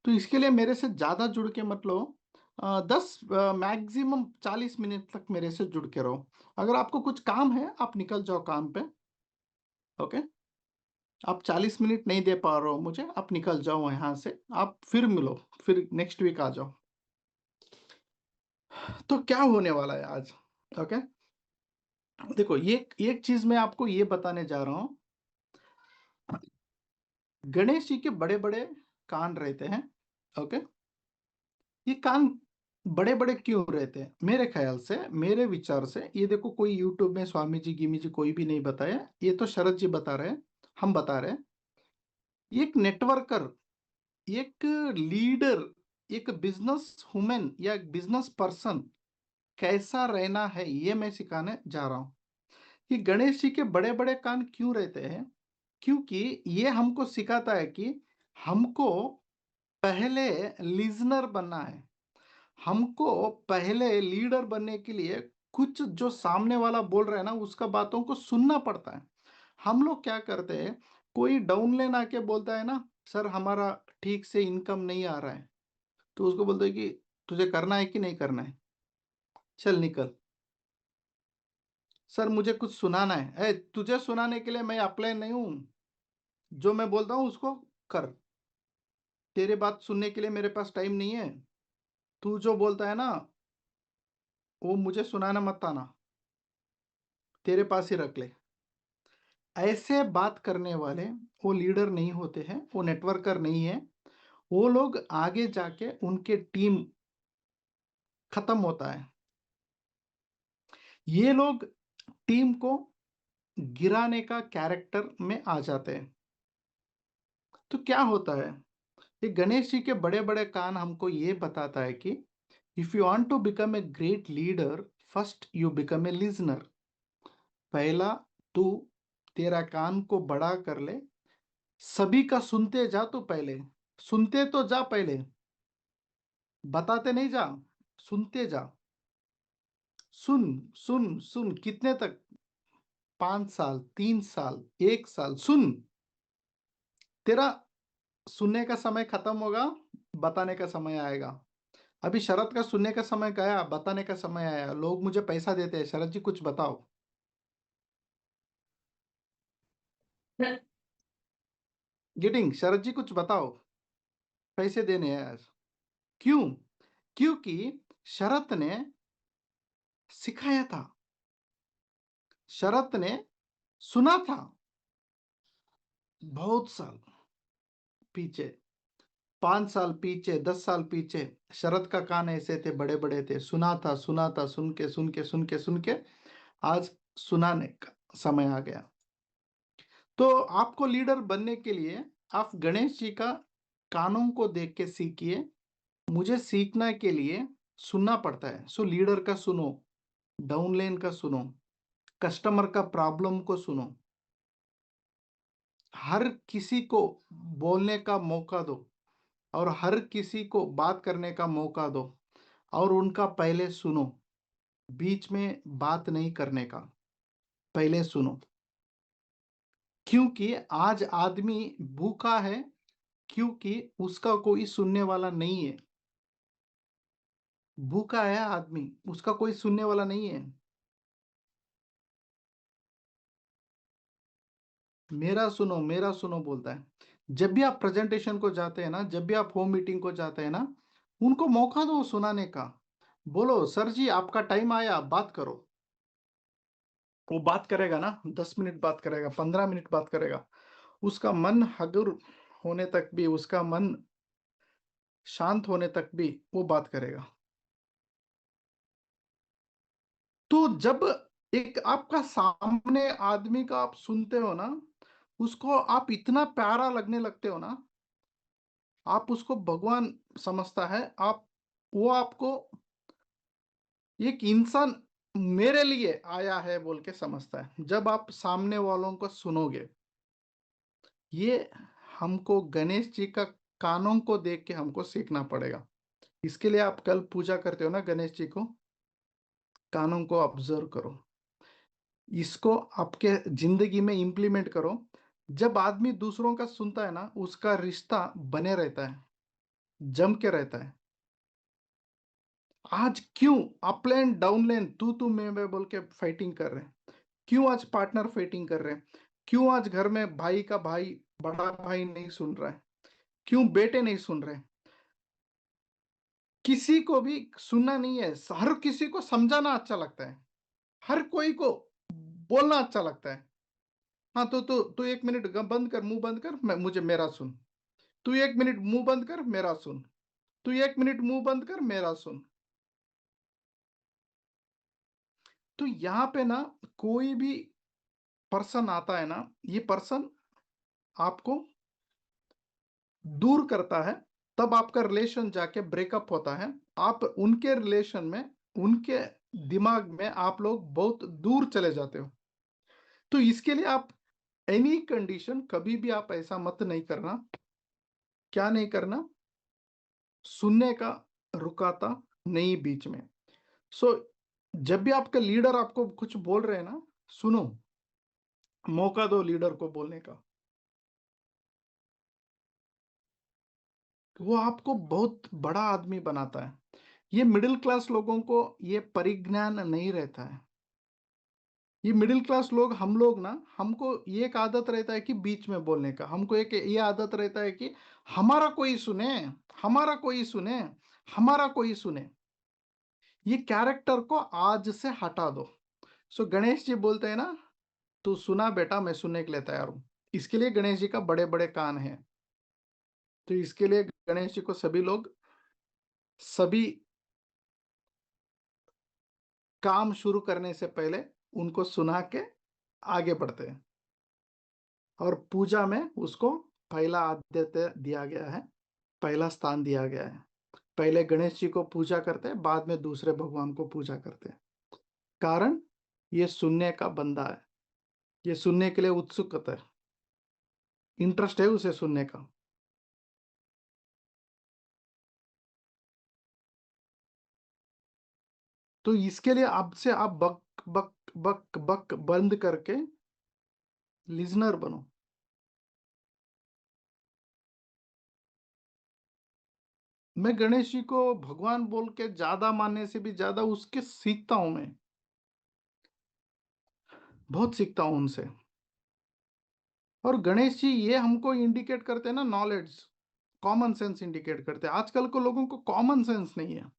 तो इसके लिए मेरे से ज़्यादा जुड़ के मत लो, 10 मैक्सिमम 40 मिनट तक मेरे से जुड़ के रहो। अगर आपको कुछ काम है आप निकल जाओ काम पे, ओके? आप 40 मिनट नहीं दे पा रहे हो मुझे, आप निकल जाओ यहाँ से, आप फिर मिलो, फिर नेक्स्ट वीक आ जाओ। तो क्या होने वाला है आज, ओके? देखो, ये एक चीज मैं आपको ये बताने जा रहा हूँ। गणेश जी के बड़े बड़े कान रहते हैं, ओके? ये कान बड़े बड़े क्यों रहते हैं? मेरे ख्याल से, मेरे विचार से, ये देखो, कोई यूट्यूब में स्वामी जी गिमी जी कोई भी नहीं बताया, ये तो शरद जी बता रहे हैं, हम बता रहे हैं। एक नेटवर्कर, एक लीडर, एक बिजनेस वुमेन या बिजनेस पर्सन कैसा रहना है, ये मैं सिखाने जा रहा हूँ। कि गणेश जी के बड़े बड़े कान क्यों रहते हैं? क्योंकि ये हमको सिखाता है कि हमको पहले लिजनर बनना है। हमको पहले लीडर बनने के लिए कुछ जो सामने वाला बोल रहा है ना, उसका बातों को सुनना पड़ता है। हम लोग क्या करते हैं, कोई डाउन लाइन आके बोलता है ना, सर हमारा ठीक से इनकम नहीं आ रहा है, तो उसको बोलते हैं कि तुझे करना है कि नहीं करना है, चल निकल। सर मुझे कुछ सुनाना है, तुझे सुनाने के लिए मैं अप्लाई नहीं हूं, जो मैं बोलता हूँ उसको कर। तेरे बात सुनने के लिए मेरे पास टाइम नहीं है। तू जो बोलता है ना, वो मुझे सुनाना मत आना, तेरे पास ही रख ले। ऐसे बात करने वाले वो लीडर नहीं होते हैं, वो नेटवर्कर नहीं है। वो लोग आगे जाके उनके टीम खत्म होता है। ये लोग टीम को गिराने का कैरेक्टर में आ जाते हैं। तो क्या होता है, ये गणेश जी के बड़े बड़े कान हमको ये बताता है कि if you want to become a great leader, first you become a listener. पहला, तू तेरा कान को बड़ा कर ले, सभी का सुनते जा। तू पहले सुनते तो जा, पहले बताते नहीं जा, सुनते जा। सुन सुन सुन, कितने तक? 5 साल, 3 साल, 1 साल सुन। तेरा सुनने का समय खत्म होगा, बताने का समय आएगा। अभी शरद का सुनने का समय गया, बताने का समय आया। लोग मुझे पैसा देते हैं, शरद जी कुछ बताओ। गेटिंग, शरद जी कुछ बताओ, पैसे देने हैं आज। क्यों? क्योंकि शरद ने सिखाया था, शरद ने सुना था। बहुत साल पीछे, 5 साल पीछे, 10 साल पीछे, शरद का कान ऐसे थे, बड़े बड़े थे, सुना था सुना था, सुन के सुन के सुन के सुन के आज सुनाने का समय आ गया। तो आपको लीडर बनने के लिए आप गणेश जी का कानों को देख के सीखिए। मुझे सीखने के लिए सुनना पड़ता है। सो लीडर का सुनो, डाउनलाइन का सुनो, कस्टमर का प्रॉब्लम को सुनो, हर किसी को बोलने का मौका दो, और हर किसी को बात करने का मौका दो, और उनका पहले सुनो। बीच में बात नहीं करने का, पहले सुनो। क्योंकि आज आदमी भूखा है, क्योंकि उसका कोई सुनने वाला नहीं है। भूखा है आदमी, उसका कोई सुनने वाला नहीं है। मेरा सुनो बोलता है। जब भी आप प्रेजेंटेशन को जाते हैं ना, जब भी आप होम मीटिंग को जाते हैं ना, उनको मौका दो सुनाने का। बोलो सर जी आपका टाइम आया, बात करो। वो बात करेगा ना, 10 मिनट बात करेगा, 15 मिनट बात करेगा। उसका मन हगुर होने तक भी, उसका मन शांत होने तक भी वो बात करेगा। तो जब एक आपका सामने आदमी का आप सुनते हो ना, उसको आप इतना प्यारा लगने लगते हो ना, आप उसको भगवान समझता है। आप वो आपको एक इंसान मेरे लिए आया है बोल के समझता है, जब आप सामने वालों को सुनोगे। ये हमको गणेश जी का कानों को देख के हमको सीखना पड़ेगा। इसके लिए आप कल पूजा करते हो ना गणेश जी को, कानों को ऑब्जर्व करो, इसको आपके जिंदगी में इंप्लीमेंट करो। जब आदमी दूसरों का सुनता है ना, उसका रिश्ता बने रहता है, जम के रहता है। आज क्यों अपलेन डाउनलेन तू मैं बोल के फाइटिंग कर रहे हैं? क्यों आज पार्टनर फाइटिंग कर रहे हैं? क्यों आज घर में भाई का भाई, बड़ा भाई नहीं सुन रहा है? क्यों बेटे नहीं सुन रहे? किसी को भी सुनना नहीं है, हर किसी को समझाना अच्छा लगता है, हर कोई को बोलना अच्छा लगता है। हाँ तो 1 मिनट बंद कर, मुंह बंद कर, मुझे मेरा सुन। तू 1 मिनट मुंह बंद कर, मेरा सुन। तू 1 मिनट मुंह बंद कर, मेरा सुन। तो यहाँ पे ना कोई भी पर्सन आता है ना, ये पर्सन आपको दूर करता है, तब आपका रिलेशन जाके ब्रेकअप होता है। आप उनके रिलेशन में, उनके दिमाग में आप लोग बहुत दूर चले जाते हो। तो इसके लिए आप एनी कंडीशन कभी भी आप ऐसा मत नहीं करना। क्या नहीं करना? सुनने का रुकाता नहीं बीच में। सो जब भी आपका लीडर आपको कुछ बोल रहे हैं ना, सुनो, मौका दो लीडर को बोलने का। वो आपको बहुत बड़ा आदमी बनाता है। ये मिडिल क्लास लोगों को ये परिज्ञान नहीं रहता है। ये मिडिल क्लास लोग, हम लोग ना, हमको ये एक आदत रहता है कि बीच में बोलने का, हमको एक ये आदत रहता है कि हमारा कोई सुने, हमारा कोई सुने, हमारा कोई सुने। ये कैरेक्टर को आज से हटा दो। सो गणेश जी बोलते हैं ना, तू सुना बेटा, मैं सुनने के लिए तैयार हूं। इसके लिए गणेश जी का बड़े बड़े कान हैं। तो इसके लिए गणेश जी को सभी लोग, सभी काम शुरू करने से पहले उनको सुना के आगे बढ़ते हैं। और पूजा में उसको पहला आद्यता दिया गया है, पहला स्थान दिया गया है। पहले गणेश जी को पूजा करते हैं, बाद में दूसरे भगवान को पूजा करते हैं। कारण ये सुनने का बंदा है, ये सुनने के लिए उत्सुकता है, इंटरेस्ट है उसे सुनने का। तो इसके लिए अब से आप बक बक बक बक बंद करके लिजनर बनो। मैं गणेश जी को भगवान बोल के ज्यादा मानने से भी ज्यादा उसके सीखता हूं। मैं बहुत सीखता हूं उनसे। और गणेश जी ये हमको इंडिकेट करते हैं ना, नॉलेज, कॉमन सेंस इंडिकेट करते हैं। आजकल को लोगों को कॉमन सेंस नहीं है।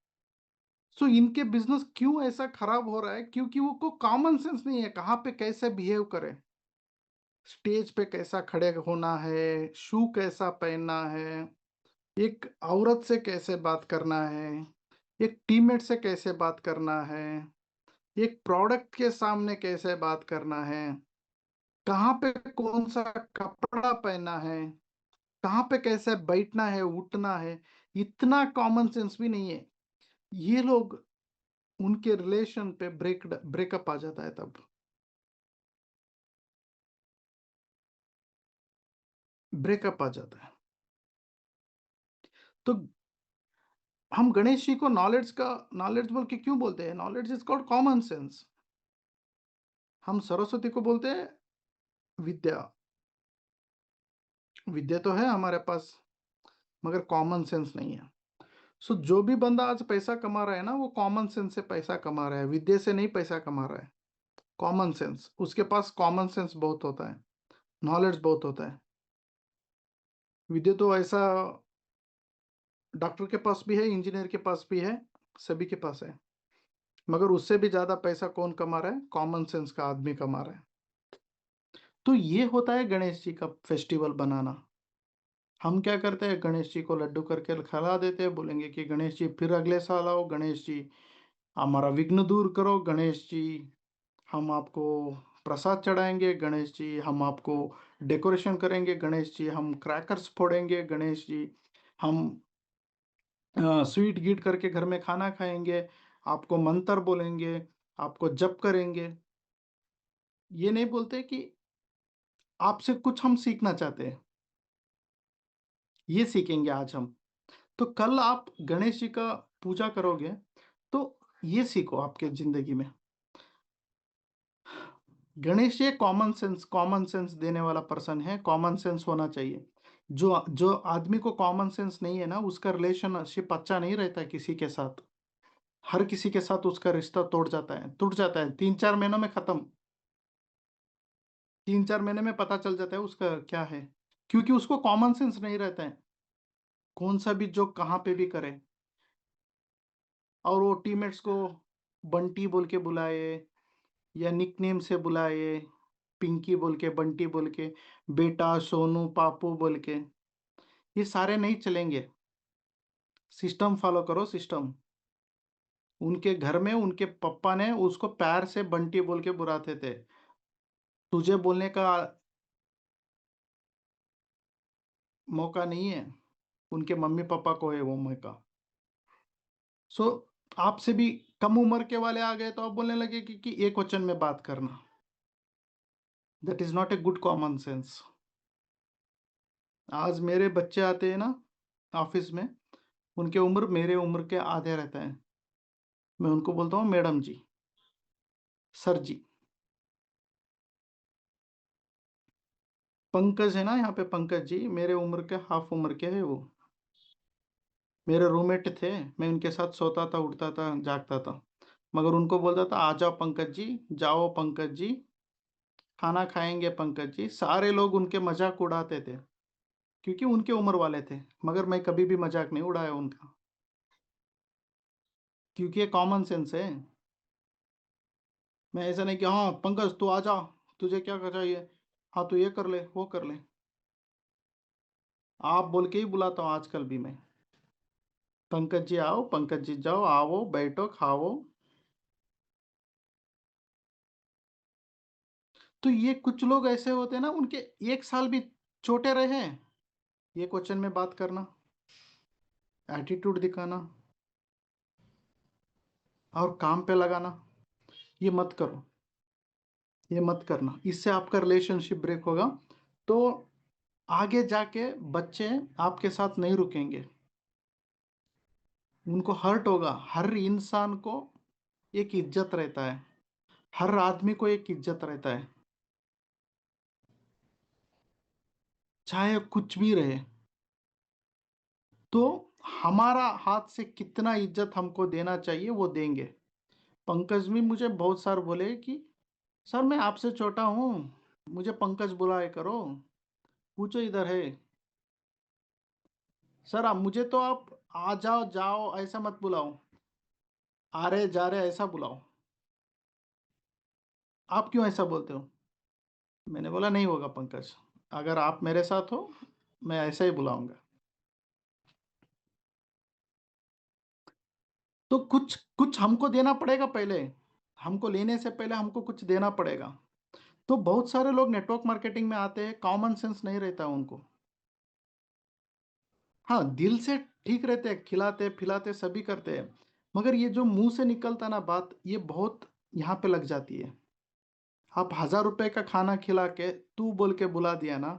सो इनके बिजनेस क्यों ऐसा खराब हो रहा है? क्योंकि वो को कॉमन सेंस नहीं है, कहाँ पे कैसे बिहेव करे, स्टेज पे कैसा खड़े होना है, शू कैसा पहनना है, एक औरत से कैसे बात करना है, एक टीममेट से कैसे बात करना है, एक प्रोडक्ट के सामने कैसे बात करना है, कहाँ पे कौन सा कपड़ा पहनना है, कहाँ पे कैसे बैठना है, उठना है। इतना कॉमन सेंस भी नहीं है। ये लोग, उनके रिलेशन पे ब्रेकअप आ जाता है, तब ब्रेकअप आ जाता है। तो हम गणेश जी को नॉलेज बोल के क्यों बोलते हैं? Knowledge is called common sense. हम सरस्वती को बोलते हैं विद्या। विद्या तो है हमारे पास, मगर कॉमन सेंस नहीं है। सो जो भी बंदा आज पैसा कमा रहा है ना, वो कॉमन सेंस से पैसा कमा रहा है, विद्या से नहीं पैसा कमा रहा है। कॉमन सेंस, उसके पास कॉमन सेंस बहुत होता है। नॉलेज बहुत होता है। विद्या तो ऐसा डॉक्टर के पास भी है, इंजीनियर के पास भी है, सभी के पास है, मगर उससे भी ज्यादा पैसा कौन कमा रहा है? कॉमन सेंस का आदमी कमा रहा है। तो ये होता है गणेश जी का फेस्टिवल बनाना। हम क्या करते हैं, गणेश जी को लड्डू करके खिला देते हैं, बोलेंगे कि गणेश जी फिर अगले साल आओ, गणेश जी हमारा विघ्न दूर करो, गणेश जी हम आपको प्रसाद चढ़ाएंगे, गणेश जी हम आपको डेकोरेशन करेंगे, गणेश जी हम क्रैकर्स फोड़ेंगे, गणेश जी हम स्वीट गीट करके घर में खाना खाएंगे, आपको मंत्र बोलेंगे, आपको जप करेंगे। ये नहीं बोलते कि आपसे कुछ हम सीखना चाहते हैं, ये सीखेंगे आज हम। तो कल आप गणेश जी का पूजा करोगे तो ये सीखो आपके जिंदगी में। गणेश जी कॉमन सेंस देने वाला पर्सन है, कॉमन सेंस होना चाहिए। जो जो आदमी को कॉमन सेंस नहीं है ना, उसका रिलेशनशिप अच्छा नहीं रहता है किसी के साथ। हर किसी के साथ उसका रिश्ता टूट जाता है 3-4 महीनों में खत्म। 3-4 महीने में पता चल जाता है उसका क्या है, क्योंकि उसको कॉमन सेंस नहीं रहता है, कौन सा भी जो कहाँ पे भी करे। और वो टीममेट्स को बंटी बोल के बुलाए या निकनेम से बुलाए, पिंकी बोल के, बंटी बोल के, बेटा, सोनू, पापू बोल के, ये सारे नहीं चलेंगे। सिस्टम फॉलो करो, सिस्टम। उनके घर में उनके पप्पा ने उसको प्यार से बंटी बोल के बुलाते थे, तुझे बोलने का मौका नहीं है, उनके मम्मी पापा को है वो मौका। सो आपसे भी कम उम्र के वाले आ गए तो आप बोलने लगे कि एक क्वेश्चन में बात करना। That is not a good common sense. आज मेरे बच्चे आते हैं ना ऑफिस में, उनके उम्र मेरे उम्र के आधे रहता है। मैं उनको बोलता हूँ मैडम जी, सर जी। पंकज है ना यहाँ पे, पंकज जी मेरे उम्र के हाफ उम्र के है वो, मेरे रूममेट थे, मैं उनके साथ सोता था, उठता था, जागता था। मगर उनको बोलता था आ जाओ पंकज जी, जाओ पंकज जी, खाना खाएंगे पंकज जी। सारे लोग उनके मजाक उड़ाते थे क्योंकि उनके उम्र वाले थे, मगर मैं कभी भी मजाक नहीं उड़ाया उनका, क्योंकि ये कॉमन सेंस है। मैं ऐसा नहीं कि हाँ पंकज तू आ जा, तुझे क्या चाहिए, हाँ तू ये कर ले वो कर ले, आप बोल के ही बुलाता हूँ आजकल भी मैं। पंकज जी आओ, पंकज जी जाओ, आओ बैठो खाओ। तो ये कुछ लोग ऐसे होते हैं ना, उनके 1 साल भी छोटे रहे हैं, ये क्वेश्चन में बात करना, एटीट्यूड दिखाना और काम पे लगाना, ये मत करो, ये मत करना। इससे आपका रिलेशनशिप ब्रेक होगा। तो आगे जाके बच्चे आपके साथ नहीं रुकेंगे, उनको हर्ट होगा। हर इंसान को एक इज्जत रहता है, हर आदमी को एक इज्जत रहता है, चाहे कुछ भी रहे। तो हमारा हाथ से कितना इज्जत हमको देना चाहिए वो देंगे। पंकज भी मुझे बहुत सार बोले कि सर मैं आपसे छोटा हूँ, मुझे पंकज बुलाए करो, पूछो इधर है। सर आप मुझे तो आप आ जाओ जाओ ऐसा मत बुलाओ, आ रहे जा रहे ऐसा बुलाओ। आप क्यों ऐसा बोलते हो? मैंने बोला नहीं होगा पंकज, अगर आप मेरे साथ हो मैं ऐसा ही बुलाऊंगा। तो कुछ कुछ हमको देना पड़ेगा पहले, हमको लेने से पहले हमको कुछ देना पड़ेगा। तो बहुत सारे लोग नेटवर्क मार्केटिंग में आते हैं, कॉमन सेंस नहीं रहता उनको। हाँ दिल से ठीक रहते हैं, खिलाते पिलाते सभी करते हैं, मगर ये जो मुंह से निकलता ना बात, ये बहुत यहाँ पे लग जाती है। आप 1000 रुपए का खाना खिला के तू बोल के बुला दिया ना,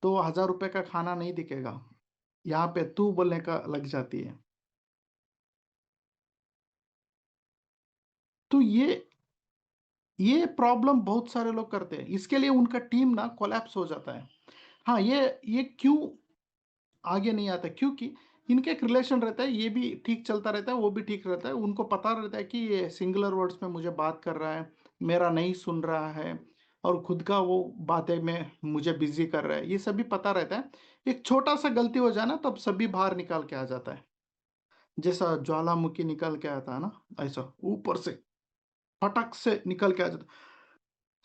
तो 1000 रुपए का खाना नहीं दिखेगा, यहाँ पे तू बोलने का लग जाती है। तो ये प्रॉब्लम बहुत सारे लोग करते हैं, इसके लिए उनका टीम ना कोलैप्स हो जाता है। हाँ ये क्यों आगे नहीं आता, क्योंकि इनके एक रिलेशन रहता है, ये भी ठीक चलता रहता है, वो भी ठीक रहता है, उनको पता रहता है कि ये सिंगुलर वर्ड्स में मुझे बात कर रहा है, मेरा नहीं सुन रहा है, और खुद का वो बातें में मुझे बिजी कर रहा है, ये सभी पता रहता है। एक छोटा सा गलती हो जाए ना तब सभी बाहर निकाल के आ जाता है, जैसा ज्वालामुखी निकल के आता है ना, ऐसा ऊपर से फटक से निकल के आ जाता।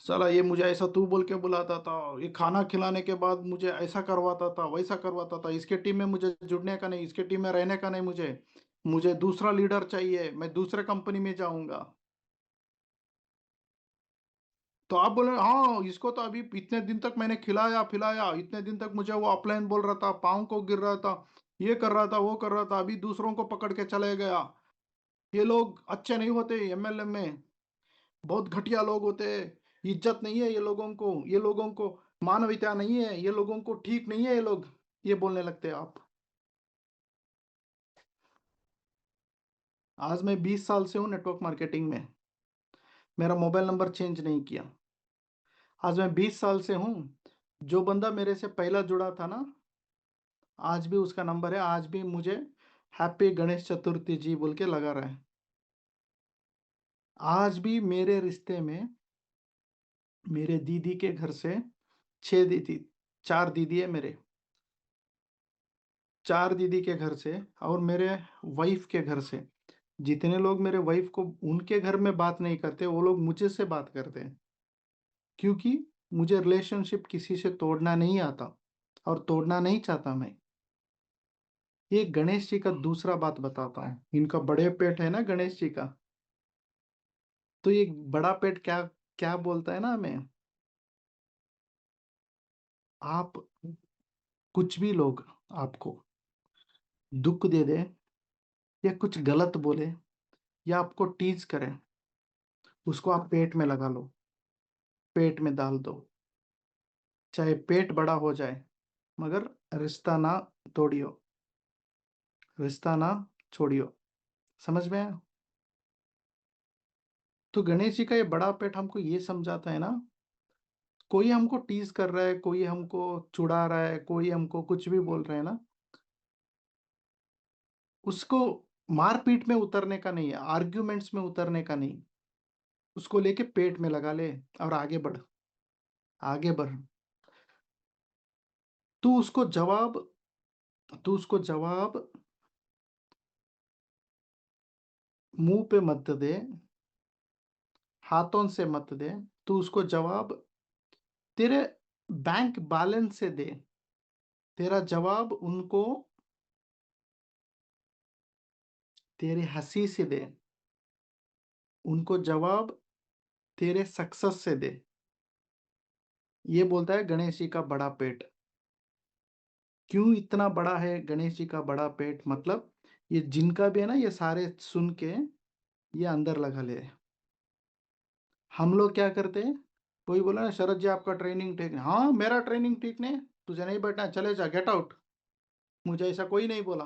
साला ये मुझे ऐसा तू बोल के बुलाता था, ये खाना खिलाने के बाद मुझे ऐसा करवाता था, वैसा करवाता था, इसके टीम में मुझे जुड़ने का नहीं, इसके टीम में रहने का नहीं, मुझे मुझे दूसरा लीडर चाहिए, मैं दूसरे कंपनी में जाऊंगा। तो आप बोले हाँ इसको तो अभी इतने दिन तक मैंने खिलाया पिलाया, इतने दिन तक मुझे वो अपलाइन बोल रहा था, पाँव को गिर रहा था, ये कर रहा था, वो कर रहा था, अभी दूसरों को पकड़ के चले गया। ये लोग अच्छे नहीं होते, एमएलए में बहुत घटिया लोग होते हैं, इज्जत नहीं है ये लोगों को, ये लोगों को मानवता नहीं है, ये लोगों को ठीक नहीं है, ये लोग ये बोलने लगते हैं आप। आज मैं 20 साल से हूँ नेटवर्क मार्केटिंग में, मेरा मोबाइल नंबर चेंज नहीं किया। आज मैं 20 साल से हूँ, जो बंदा मेरे से पहला जुड़ा था ना, आज भी उसका नंबर है, आज भी मुझे हैप्पी गणेश चतुर्थी जी बोल के लगा रहा है। आज भी मेरे रिश्ते में मेरे दीदी के घर से 6 दीदी, 4 दीदी है मेरे, 4 दीदी के घर से और मेरे वाइफ के घर से, जितने लोग मेरे वाइफ को उनके घर में बात नहीं करते वो लोग मुझे से बात करते हैं, क्योंकि मुझे रिलेशनशिप किसी से तोड़ना नहीं आता और तोड़ना नहीं चाहता मैं। ये गणेश जी का दूसरा बात बताता हूँ, इनका बड़े पेट है ना गणेश जी का, तो ये बड़ा पेट क्या क्या बोलता है ना हमें, आप कुछ भी लोग आपको दुख दे दे या कुछ गलत बोले या आपको टीज करें, उसको आप पेट में लगा लो, पेट में डाल दो, चाहे पेट बड़ा हो जाए, मगर रिश्ता ना तोड़ियो, रिश्ता ना छोड़ियो। समझ में आया? तो गणेश जी का ये बड़ा पेट हमको ये समझाता है ना, कोई हमको टीज कर रहा है, कोई हमको चुड़ा रहा है, कोई हमको कुछ भी बोल रहा है ना, उसको मारपीट में उतरने का नहीं है, आर्ग्यूमेंट्स में उतरने का नहीं, उसको लेके पेट में लगा ले और आगे बढ़, आगे बढ़। तू उसको जवाब तू उसको जवाब मुंह पे मत दे, हाथों से मत दे, तू उसको जवाब तेरे बैंक बैलेंस से दे, तेरा जवाब उनको तेरे हंसी से दे, उनको जवाब तेरे सक्सेस से दे। ये बोलता है गणेश जी का बड़ा पेट। क्यों इतना बड़ा है गणेश जी का बड़ा पेट, मतलब ये जिनका भी है ना, ये सारे सुन के ये अंदर लगा ले। हम लोग क्या करते हैं, कोई बोला ना शरद जी आपका ट्रेनिंग ठीक है, हाँ मेरा ट्रेनिंग ठीक नहीं, तुझे नहीं बैठना है चले जा, गेट आउट। मुझे ऐसा कोई नहीं बोला,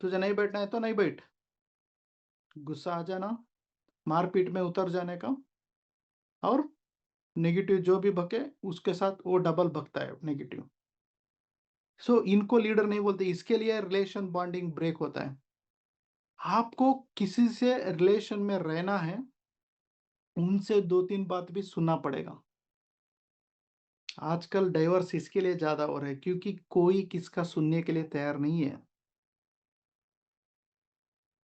तुझे नहीं बैठना है तो नहीं बैठ। गुस्सा आ जाना, मारपीट में उतर जाने का, और नेगेटिव जो भी बके उसके साथ वो डबल बकता है नेगेटिव। सो इनको लीडर नहीं बोलते, इसके लिए रिलेशन बॉन्डिंग ब्रेक होता है। आपको किसी से रिलेशन में रहना है, उनसे 2-3 बात भी सुनना पड़ेगा। आजकल डाइवर्स इसके लिए ज्यादा हो रहा है क्योंकि कोई किसका सुनने के लिए तैयार नहीं है,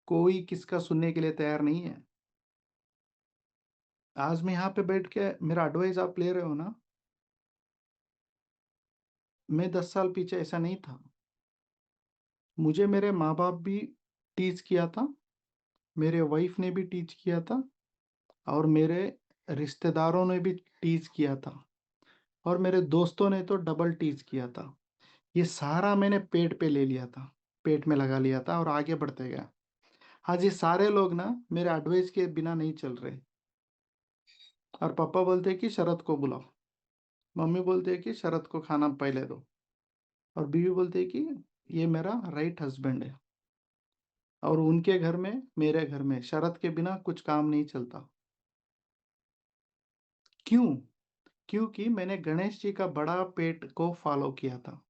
कोई किसका सुनने के लिए तैयार नहीं है। आज मैं यहाँ पे बैठ के मेरा एडवाइस आप ले रहे हो ना, मैं 10 साल पीछे ऐसा नहीं था। मुझे मेरे माँ बाप भी टीच किया था, मेरे वाइफ ने भी टीच किया था, और मेरे रिश्तेदारों ने भी टीच किया था, और मेरे दोस्तों ने तो डबल टीच किया था। ये सारा मैंने पेट पे ले लिया था, पेट में लगा लिया था और आगे बढ़ते गया। आज ये सारे लोग ना मेरे एडवाइस के बिना नहीं चल रहे, और पापा बोलते हैं कि शरद को बुलाओ, मम्मी बोलते हैं कि शरद को खाना पहले दो, और बीवी बोलती है कि ये मेरा राइट हस्बैंड है। और उनके घर में मेरे घर में शरद के बिना कुछ काम नहीं चलता। क्यों? क्योंकि मैंने गणेश जी का बड़ा पेट को फॉलो किया था।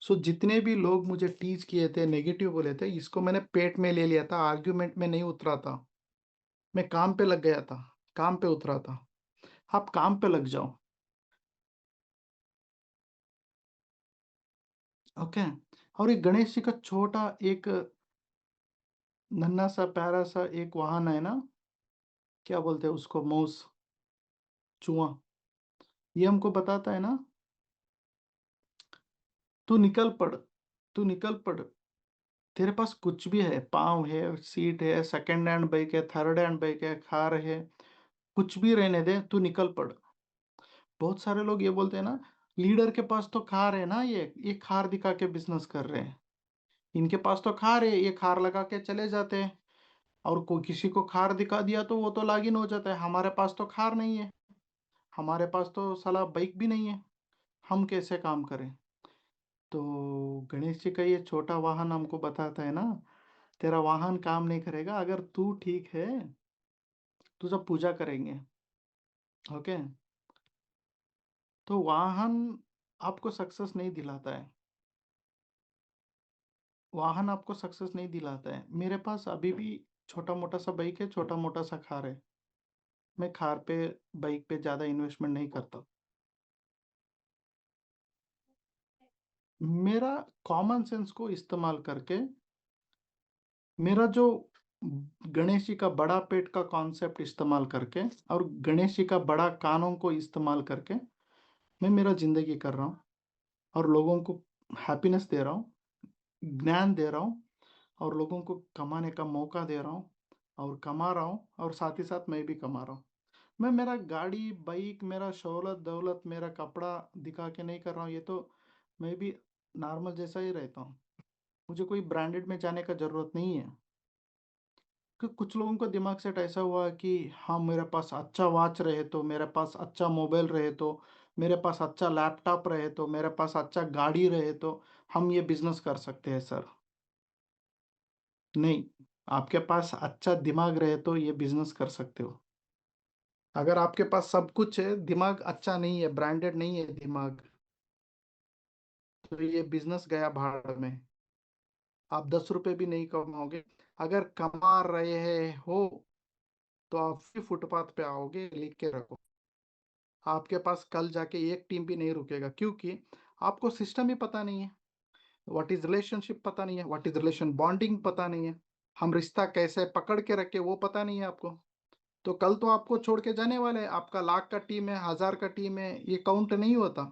सो जितने भी लोग मुझे टीच किए थे, नेगेटिव बोले थे, इसको मैंने पेट में ले लिया था, आर्ग्यूमेंट में नहीं उतरा था, मैं काम पे लग गया था, काम पे उतरा था। आप काम पे लग जाओ। ओके। और एक गणेश जी का छोटा एक नन्हा सा प्यारा सा एक वाहन है ना, क्या बोलते हैं उसको, मौस, चूहा, ये हमको बताता है ना, तू निकल पड़, तू निकल पड़, तेरे पास कुछ भी है, पाँव है, सीट है, सेकंड हैंड बाइक है, थर्ड हैंड बाइक है, कार है, कुछ भी रहने दे, तू निकल पड़। बहुत सारे लोग ये बोलते हैं ना, लीडर के पास तो कार है ना, ये कार दिखा के बिजनेस कर रहे हैं, इनके पास तो कार है, ये कार लगा के चले जाते हैं। और कोई किसी को कार दिखा दिया तो वो तो लॉगिन हो जाता है, हमारे पास तो कार नहीं है, हमारे पास तो साला बाइक भी नहीं है, हम कैसे काम करें। तो गणेश जी का ये छोटा वाहन हमको बताता है ना, तेरा वाहन काम नहीं करेगा अगर तू ठीक है, तू जब पूजा करेंगे। ओके। तो वाहन आपको सक्सेस नहीं दिलाता है, वाहन आपको सक्सेस नहीं दिलाता है। मेरे पास अभी भी छोटा मोटा सा बाइक है, छोटा मोटा सा कार है, मैं कार पे, बाइक पे ज़्यादा इन्वेस्टमेंट नहीं करता। मेरा कॉमन सेंस को इस्तेमाल करके, मेरा जो गणेश जी का बड़ा पेट का कॉन्सेप्ट इस्तेमाल करके और गणेश जी का बड़ा कानों को इस्तेमाल करके मैं मेरा जिंदगी कर रहा हूँ और लोगों को हैप्पीनेस दे रहा हूँ, ज्ञान दे रहा हूँ, और लोगों को कमाने का मौका दे रहा हूँ और कमा रहा हूँ, और साथ ही साथ मैं भी कमा रहा हूँ। मैं मेरा गाड़ी बाइक, मेरा शौलत दौलत, मेरा कपड़ा दिखा के नहीं कर रहा हूँ, ये तो मैं भी नॉर्मल जैसा ही रहता हूँ, मुझे कोई ब्रांडेड में जाने का ज़रूरत नहीं है। कि कुछ लोगों का दिमाग सेट ऐसा हुआ कि हाँ, मेरे पास अच्छा वॉच रहे तो, मेरे पास अच्छा मोबाइल रहे तो, मेरे पास अच्छा लैपटॉप रहे तो, मेरे पास अच्छा गाड़ी रहे तो हम ये बिजनेस कर सकते हैं सर। नहीं, आपके पास अच्छा दिमाग रहे तो ये बिजनेस कर सकते हो। अगर आपके पास सब कुछ है, दिमाग अच्छा नहीं है, ब्रांडेड नहीं है दिमाग, तो ये बिजनेस गया भाड़ में, आप 10 रुपए भी नहीं कमाओगे। अगर कमा रहे हो तो आप भी फुटपाथ पे आओगे, लिख के रखो। आपके पास कल जाके एक टीम भी नहीं रुकेगा, क्योंकि आपको सिस्टम ही पता नहीं है, व्हाट इज रिलेशनशिप पता नहीं है, व्हाट इज रिलेशन बॉन्डिंग पता नहीं है, हम रिश्ता कैसे पकड़ के रखे वो पता नहीं है आपको। तो कल तो आपको छोड़ के जाने वाले हैं, आपका लाख का टीम है, 1000 का टीम है, ये काउंट नहीं होता।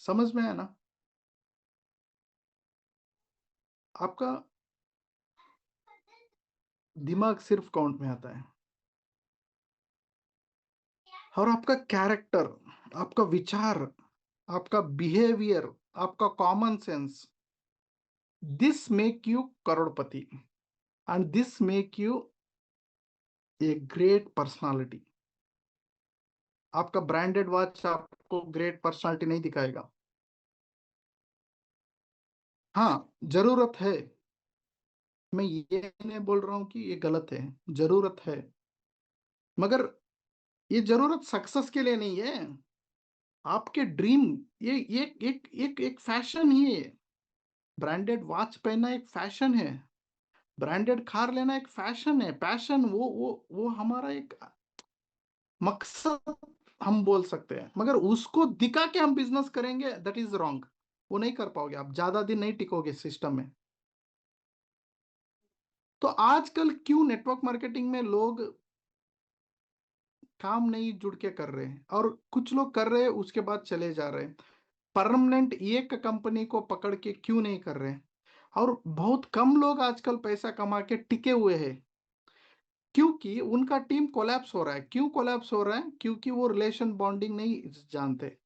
समझ में है ना? आपका दिमाग सिर्फ काउंट में आता है, और आपका कैरेक्टर, आपका विचार, आपका बिहेवियर, आपका common sense, this make you Crorepati, and this make U a great personality. आपका ब्रांडेड वॉच आपको ग्रेट पर्सनालिटी नहीं दिखाएगा। हाँ, जरूरत है, मैं ये नहीं बोल रहा हूं कि ये गलत है, जरूरत है, मगर ये जरूरत सक्सेस के लिए नहीं है, आपके ड्रीम, ये एक फैशन ही है। ब्रांडेड वॉच पहनना एक फैशन है, ब्रांडेड कार लेना एक फैशन है, पैशन, वो हमारा एक मकसद हम बोल सकते हैं, मगर उसको दिखा के हम बिजनेस करेंगे, दैट इज रॉन्ग। वो नहीं कर पाओगे, आप ज्यादा दिन नहीं टिकोगे सिस्टम में। तो आजकल क्यों नेटवर्क मार्केटिंग में लोग काम नहीं जुड़ के कर रहे हैं, और कुछ लोग कर रहे हैं उसके बाद चले जा रहे हैं, परमानेंट एक कंपनी को पकड़ के क्यों नहीं कर रहे हैं? और बहुत कम लोग आजकल पैसा कमा के टिके हुए हैं, क्योंकि उनका टीम कोलैप्स हो रहा है। क्यों कोलैप्स हो रहा है? क्योंकि वो रिलेशन बॉन्डिंग नहीं जानते।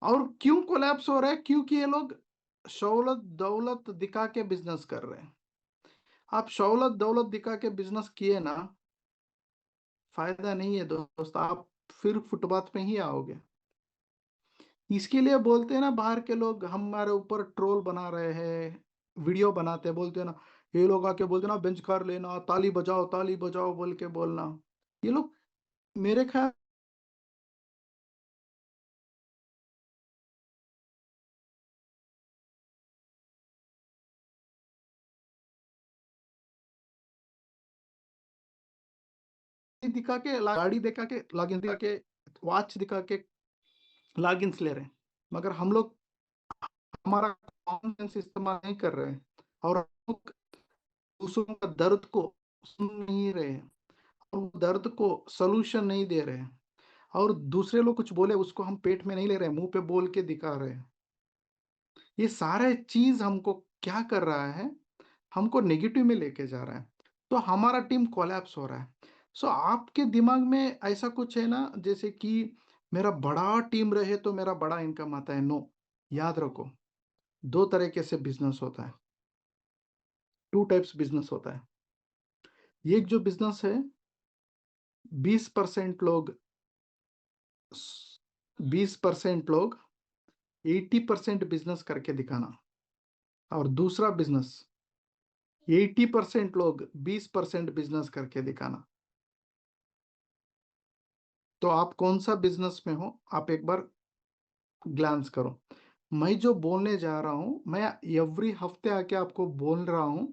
और क्यों कोलैप्स हो रहा है? क्योंकि ये लोग शौलत दौलत दिखा के बिजनेस कर रहे हैं। आप शौलत दौलत दिखा के बिजनेस किए ना, फायदा नहीं है दोस्त, आप फिर फुटपाथ पे ही आओगे। इसके लिए बोलते हैं ना, बाहर के लोग हमारे ऊपर ट्रोल बना रहे हैं, वीडियो बनाते हैं, बोलते हैं ना, ये लोग आके बोलते हैं ना, बेंच कार लेना, ताली बजाओ बोल के बोलना, ये लोग मेरे ख्याल दिखा के गाड़ी दिखा के लॉगिन दिखा के वॉच दिखा के लॉगिन्स ले रहे हैं, मगर हम लोग हमारा कॉमन सेंस इस्तेमाल नहीं कर रहे हैं और हम लोग दूसरों का दर्द को सुन नहीं रहे हैं और दर्द को सलूशन नहीं दे रहे हैं और दूसरे लोग कुछ बोले उसको हम पेट में नहीं ले रहे हैं, मुंह पे बोल के दिखा रहे हैं। ये सारे चीज हमको क्या कर रहा है, हमको नेगेटिव में लेके जा रहा है, तो हमारा टीम कोलैप्स हो रहा है। सो आपके दिमाग में ऐसा कुछ है ना, जैसे कि मेरा बड़ा टीम रहे तो मेरा बड़ा इनकम आता है। नो, याद रखो, दो तरीके से बिजनेस होता है, टू टाइप्स बिजनेस होता है। एक जो बिजनेस है 20% लोग 80% बिजनेस करके दिखाना, और दूसरा बिजनेस 80% लोग 20% बिजनेस करके दिखाना। तो आप कौन सा बिजनेस में हो, आप एक बार ग्लांस करो। मैं जो बोलने जा रहा हूं, मैं एवरी हफ्ते आके आपको बोल रहा हूं।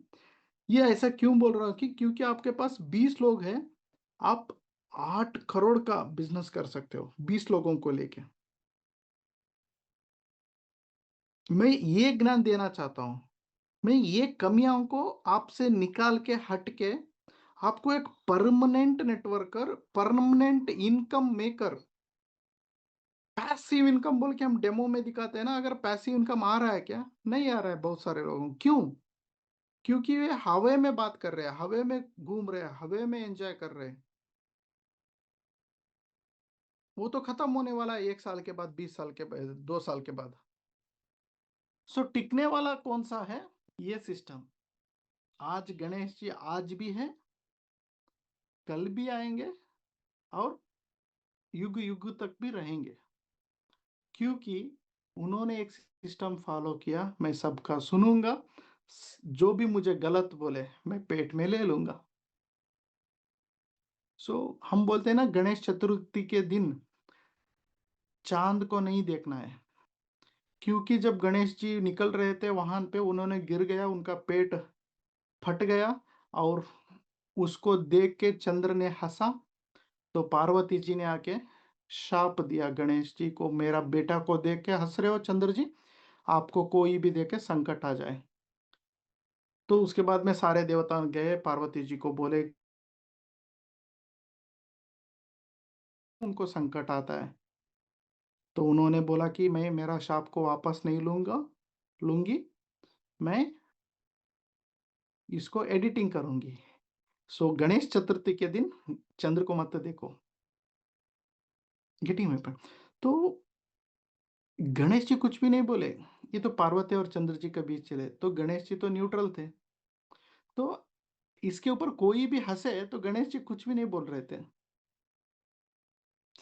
ये ऐसा क्यों बोल रहा हूं कि क्योंकि आपके पास 20 लोग हैं, आप 8 करोड़ का बिजनेस कर सकते हो 20 लोगों को लेके। मैं ये ज्ञान देना चाहता हूं, मैं ये कमियों को आपसे निकाल के हट के आपको एक permanent networker, permanent income maker, passive income बोल के हम डेमो में दिखाते हैं ना। अगर पैसिव इनकम आ रहा है क्या? नहीं आ रहा है बहुत सारे लोगों को। क्यों? क्योंकि वे हवा में बात कर रहे हैं, हवा में घूम रहे हैं, हवा में एंजॉय कर रहे हैं। वो तो खत्म होने वाला है 1 साल के बाद, 20 साल के बाद, 2 साल के बाद। सो टिकने वाला कौन सा है? ये सिस्टम। आज गणेश जी आज भी है, कल भी आएंगे और युग युग तक भी रहेंगे, क्योंकि उन्होंने एक सिस्टम फॉलो किया। मैं सबका सुनूंगा, जो भी मुझे गलत बोले मैं पेट में ले लूंगा। सो हम बोलते हैं ना, गणेश चतुर्थी के दिन चांद को नहीं देखना है, क्योंकि जब गणेश जी निकल रहे थे वहां पे उन्होंने गिर गया, उनका पेट फट गया और उसको देख के चंद्र ने हंसा, तो पार्वती जी ने आके शाप दिया गणेश जी को, मेरा बेटा को देख के हंस रहे हो चंद्र जी, आपको कोई भी देखे संकट आ जाए। तो उसके बाद में सारे देवता गए पार्वती जी को बोले उनको संकट आता है, तो उन्होंने बोला कि मैं मेरा शाप को वापस नहीं लूंगी, मैं इसको एडिटिंग करूंगी। सो गणेश चतुर्थी के दिन चंद्र को मत देखो। गेटिंग में पर तो गणेश जी कुछ भी नहीं बोले, ये तो पार्वती और चंद्र जी के बीच चले, तो गणेश जी तो न्यूट्रल थे। तो इसके ऊपर कोई भी हंसे तो गणेश जी कुछ भी नहीं बोल रहे थे।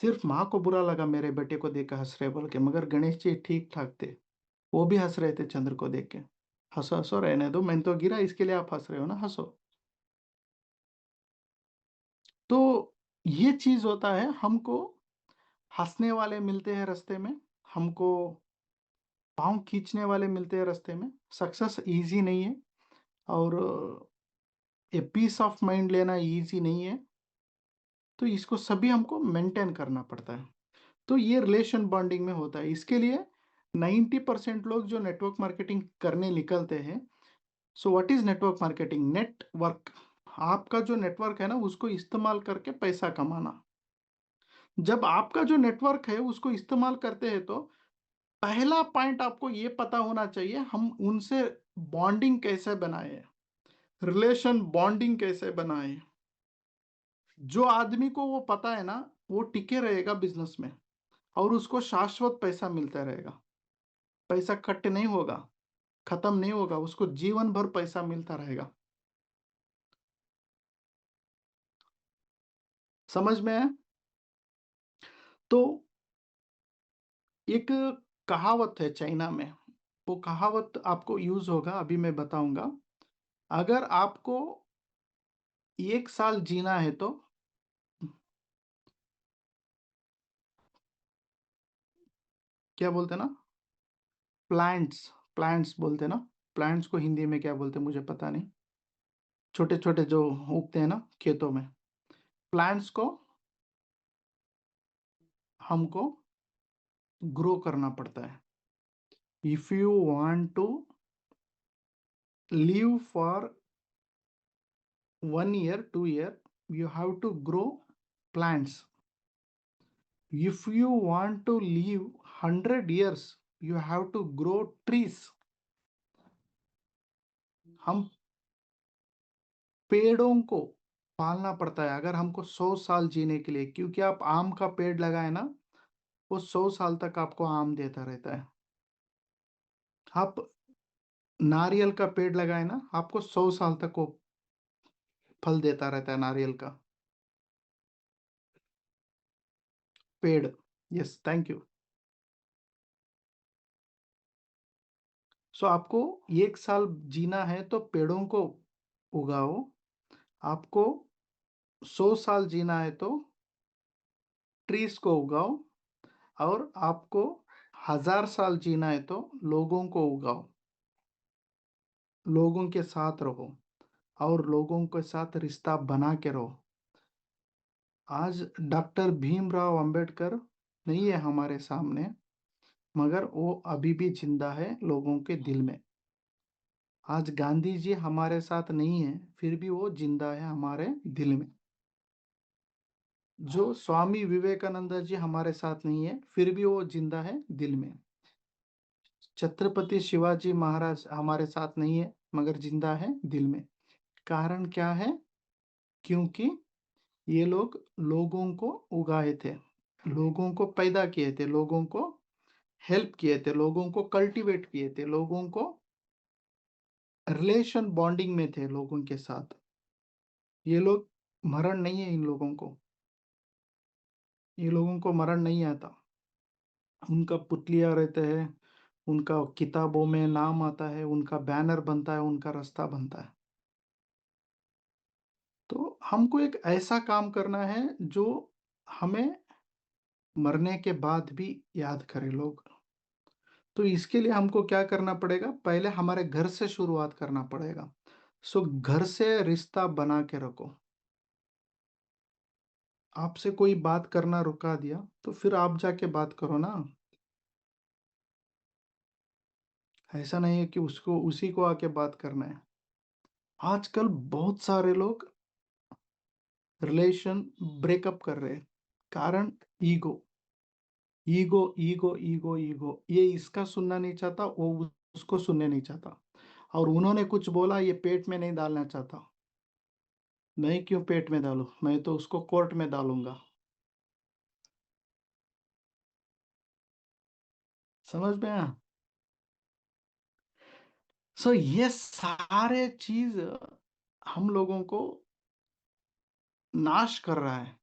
सिर्फ माँ को बुरा लगा मेरे बेटे को देख कर हंस रहे बोल के, मगर गणेश जी ठीक ठाक थे, वो भी हंस रहे थे चंद्र को देख के। हंसो हंसो, रहने दो, मैंने तो गिरा इसके लिए आप हंस रहे हो ना, हंसो। तो ये चीज होता है, हमको हंसने वाले मिलते हैं रास्ते में, हमको पाँव खींचने वाले मिलते हैं रास्ते में। सक्सेस इजी नहीं है और ये पीस ऑफ माइंड लेना इजी नहीं है, तो इसको सभी हमको मेंटेन करना पड़ता है। तो ये रिलेशन बॉन्डिंग में होता है। इसके लिए 90% लोग जो नेटवर्क मार्केटिंग करने निकलते हैं। So what is network marketing? Network, आपका जो नेटवर्क है ना उसको इस्तेमाल करके पैसा कमाना। जब आपका जो नेटवर्क है उसको इस्तेमाल करते हैं, तो पहला पॉइंट आपको ये पता होना चाहिए हम उनसे बॉन्डिंग कैसे बनाए, रिलेशन बॉन्डिंग कैसे बनाए। जो आदमी को वो पता है ना, वो टिके रहेगा बिजनेस में और उसको शाश्वत पैसा मिलता रहेगा। पैसा कट नहीं होगा, खत्म नहीं होगा, उसको जीवन भर पैसा मिलता रहेगा। समझ में है? तो एक कहावत है चाइना में, वो कहावत आपको यूज होगा, अभी मैं बताऊंगा। अगर आपको 1 साल जीना है तो क्या बोलते हैं ना, प्लांट्स, प्लांट्स बोलते हैं ना, प्लांट्स को हिंदी में क्या बोलते हैं मुझे पता नहीं, छोटे छोटे जो उगते हैं ना खेतों में, प्लांट्स को हमको ग्रो करना पड़ता है. If you want to live for 1 year, 2 year, you have to grow plants. If you want to live 100 years, you have to grow trees. हम पेड़ों को पालना पड़ता है अगर हमको 100 साल जीने के लिए, क्योंकि आप आम का पेड़ लगाए ना, वो 100 साल तक आपको आम देता रहता है. आप नारियल का पेड़ लगाए ना, आपको 100 साल तक वो फल देता रहता है नारियल का पेड़. Yes, thank you. सो आपको 1 साल जीना है तो पेड़ों को उगाओ. आपको 100 साल जीना है तो ट्रीज को उगाओ. और आपको 1000 साल जीना है तो लोगों को उगाओ. लोगों के साथ रहो और लोगों के साथ रिश्ता बना के रहो. आज डॉक्टर भीमराव अंबेडकर नहीं है हमारे सामने, मगर वो अभी भी जिंदा है लोगों के दिल में. आज गांधी जी हमारे साथ नहीं है, फिर भी वो जिंदा है हमारे दिल में. जो स्वामी विवेकानंद जी हमारे साथ नहीं है, फिर भी वो जिंदा है दिल में. छत्रपति शिवाजी महाराज हमारे साथ नहीं है, मगर जिंदा है दिल में. कारण क्या है? क्योंकि ये लोग लोगों को उगाए थे, लोगों को पैदा किए थे, लोगों को हेल्प किए थे, लोगों को कल्टीवेट किए थे, लोगों को रिलेशन बॉन्डिंग में थे लोगों के साथ. ये लोग मरण नहीं है, इन लोगों को, ये लोगों को मरण नहीं आता. उनका पुतलिया रहते हैं, उनका किताबों में नाम आता है, उनका बैनर बनता है, उनका रास्ता बनता है. तो हमको एक ऐसा काम करना है जो हमें मरने के बाद भी याद करे लोग. तो इसके लिए हमको क्या करना पड़ेगा? पहले हमारे घर से शुरुआत करना पड़ेगा. सो घर से रिश्ता बना के रखो. आपसे कोई बात करना रुका दिया तो फिर आप जाके बात करो ना. ऐसा नहीं है कि उसको उसी को आके बात करना है. आजकल बहुत सारे लोग रिलेशन ब्रेकअप कर रहे हैं. कारण ego, ego, ego, ego, ego. ये इसका सुनना नहीं चाहता, वो उसको सुनने नहीं चाहता. और उन्होंने कुछ बोला, ये पेट में नहीं डालना चाहता. मैं क्यों पेट में डालूं? मैं तो उसको कोर्ट में डालूंगा. समझ में आया? सो ये सारे चीज हम लोगों को नाश कर रहा है.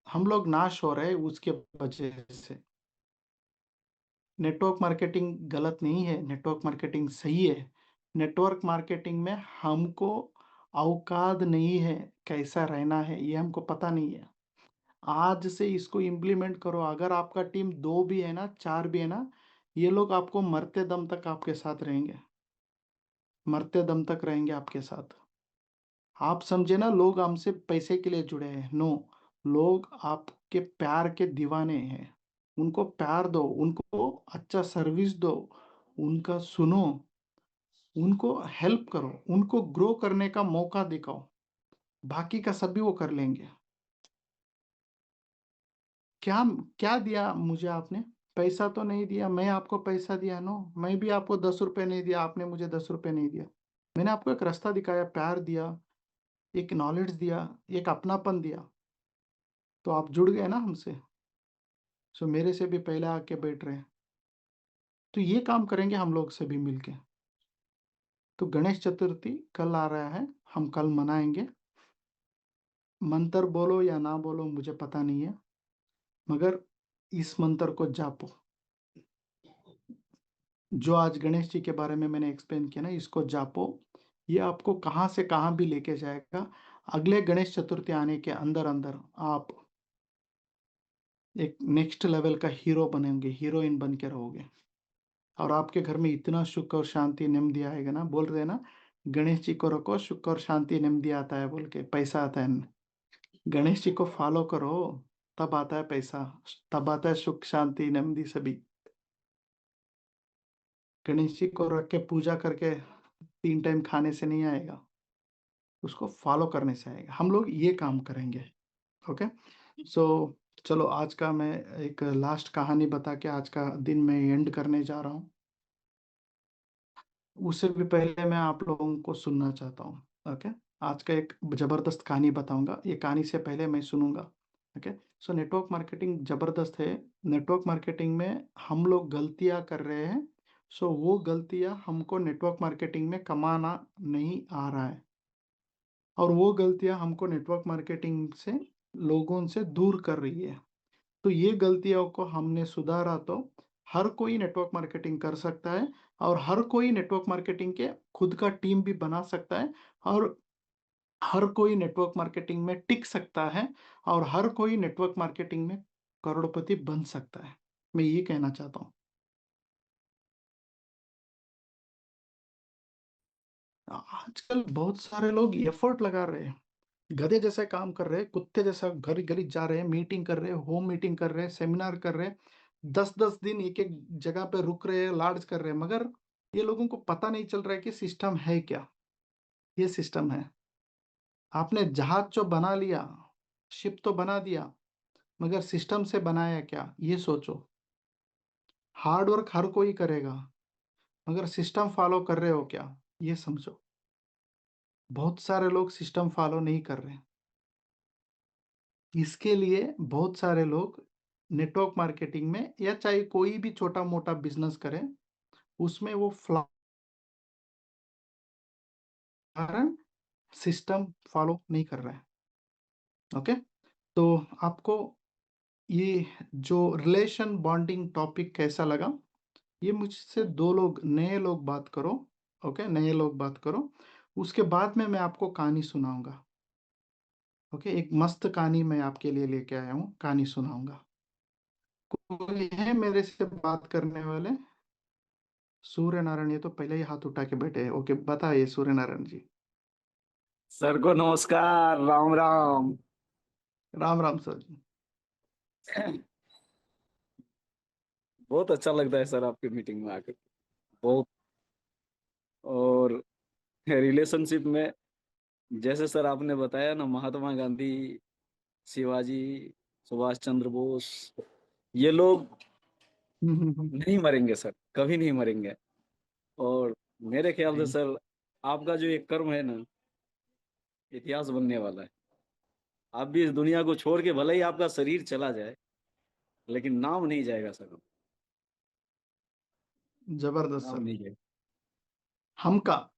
हम लोग नाश हो रहे हैं उसके वजह से. नेटवर्क मार्केटिंग गलत नहीं है, नेटवर्क मार्केटिंग सही है. नेटवर्क मार्केटिंग में हमको औकात नहीं है, कैसा रहना है ये हमको पता नहीं है. आज से इसको इम्प्लीमेंट करो. अगर आपका टीम 2 भी है ना, 4 भी है ना, ये लोग आपको मरते दम तक आपके साथ रहेंगे, मरते दम तक रहेंगे आपके साथ. आप समझे ना, लोग हमसे पैसे के लिए जुड़े हैं? नो, लोग आपके प्यार के दीवाने हैं. उनको प्यार दो, उनको अच्छा सर्विस दो, उनका सुनो, उनको हेल्प करो, उनको ग्रो करने का मौका दिखाओ. बाकी का सभी वो कर लेंगे. क्या क्या दिया मुझे आपने? पैसा तो नहीं दिया. मैं आपको पैसा दिया? नो, मैं भी आपको 10 रुपए नहीं दिया, आपने मुझे 10 रुपए नहीं दिया. मैंने आपको एक रास्ता दिखाया, प्यार दिया, एक नॉलेज दिया, एक अपनापन दिया. तो आप जुड़ गए ना हमसे. सो मेरे से भी पहले आके बैठ रहे हैं. तो ये काम करेंगे हम लोग सभी मिलके. तो गणेश चतुर्थी कल आ रहा है, हम कल मनाएंगे. मंत्र बोलो या ना बोलो मुझे पता नहीं है, मगर इस मंत्र को जापो. जो आज गणेश जी के बारे में मैंने एक्सप्लेन किया ना, इसको जापो. ये आपको कहाँ से कहाँ भी लेके जाएगा. अगले गणेश चतुर्थी आने के अंदर अंदर आप एक नेक्स्ट लेवल का हीरो बनेंगे, हीरोइन बन के रहोगे. और आपके घर में इतना सुख और शांति नेमदी आएगा ना. बोल रहे हैं ना, गणेश जी को रखो, सुख और शांति नेमदी आता है बोल के, पैसा आता है. गणेश जी को फॉलो करो, तब आता है पैसा, तब आता है सुख शांति नेಮ್ಮदी सभी। गणेश जी को रख के पूजा करके 3 टाइम खाने से नहीं आएगा, उसको फॉलो करने से आएगा। हम लोग ये काम करेंगे। ओके, सो चलो आज का मैं एक लास्ट कहानी बता के आज का दिन मैं एंड करने जा रहा हूँ। उससे भी पहले मैं आप लोगों को सुनना चाहता हूँ। ओके, आज का एक जबरदस्त कहानी बताऊंगा, ये कहानी से पहले मैं सुनूंगा। ओके, सो नेटवर्क मार्केटिंग जबरदस्त है। नेटवर्क मार्केटिंग में हम लोग गलतियां कर रहे हैं, सो वो गलतियां हमको नेटवर्क मार्केटिंग में कमाना नहीं आ रहा है, और वो गलतियां हमको नेटवर्क मार्केटिंग से लोगों से दूर कर रही है। तो ये गलतियों को हमने सुधारा तो हर कोई नेटवर्क मार्केटिंग कर सकता है, और हर कोई नेटवर्क मार्केटिंग के खुद का टीम भी बना सकता है, और हर कोई नेटवर्क मार्केटिंग में टिक सकता है, और हर कोई नेटवर्क मार्केटिंग में करोड़पति बन सकता है। मैं ये कहना चाहता हूँ। आजकल बहुत सारे लोग एफर्ट लगा रहे हैं, गधे जैसे काम कर रहे हैं, कुत्ते जैसा घर गली जा रहे हैं, मीटिंग कर रहे हैं, होम मीटिंग कर रहे हैं, सेमिनार कर रहे हैं, 10-10 दिन एक एक जगह पे रुक रहे हैं, लार्ज कर रहे हैं, मगर ये लोगों को पता नहीं चल रहा है कि सिस्टम है क्या। ये सिस्टम है। आपने जहाज जो बना लिया, शिप तो बना दिया, मगर सिस्टम से बनाया क्या, ये सोचो। हार्ड वर्क हर कोई करेगा, मगर सिस्टम फॉलो कर रहे हो क्या, ये समझो। बहुत सारे लोग सिस्टम फॉलो नहीं कर रहे हैं। इसके लिए बहुत सारे लोग नेटवर्क मार्केटिंग में या चाहे कोई भी छोटा मोटा बिजनेस करें, उसमें वो कारण सिस्टम फॉलो नहीं कर रहा है। ओके, तो आपको ये जो रिलेशन बॉन्डिंग टॉपिक कैसा लगा, ये मुझसे 2 लोग नए लोग बात करो। ओके, नए लोग बात करो, उसके बाद में मैं आपको कहानी सुनाऊंगा। ओके, एक मस्त कहानी मैं आपके लिए लेके आया हूँ, कहानी सुनाऊंगा। कोई है मेरे से बात करने वाले? सूर्य नारायण, ये तो पहले ही हाथ उठा के बैठे हैं। ओके, बताइए सूर्य नारायण जी। सर को नमस्कार, राम राम। राम राम सर जी। बहुत अच्छा लगता है सर आपकी मीटिंग में आकर, बहुत। और रिलेशनशिप में जैसे सर आपने बताया ना, महात्मा गांधी, शिवाजी, सुभाष चंद्र बोस, ये लोग हम्म। नहीं मरेंगे सर, कभी नहीं मरेंगे। और मेरे ख्याल से सही। सर आपका जो ये कर्म है ना, इतिहास बनने वाला है। आप भी इस दुनिया को छोड़ के भले ही आपका शरीर चला जाए, लेकिन नाम नहीं जाएगा सर, जबरदस्त नाम सर। नहीं जाएगा। हमका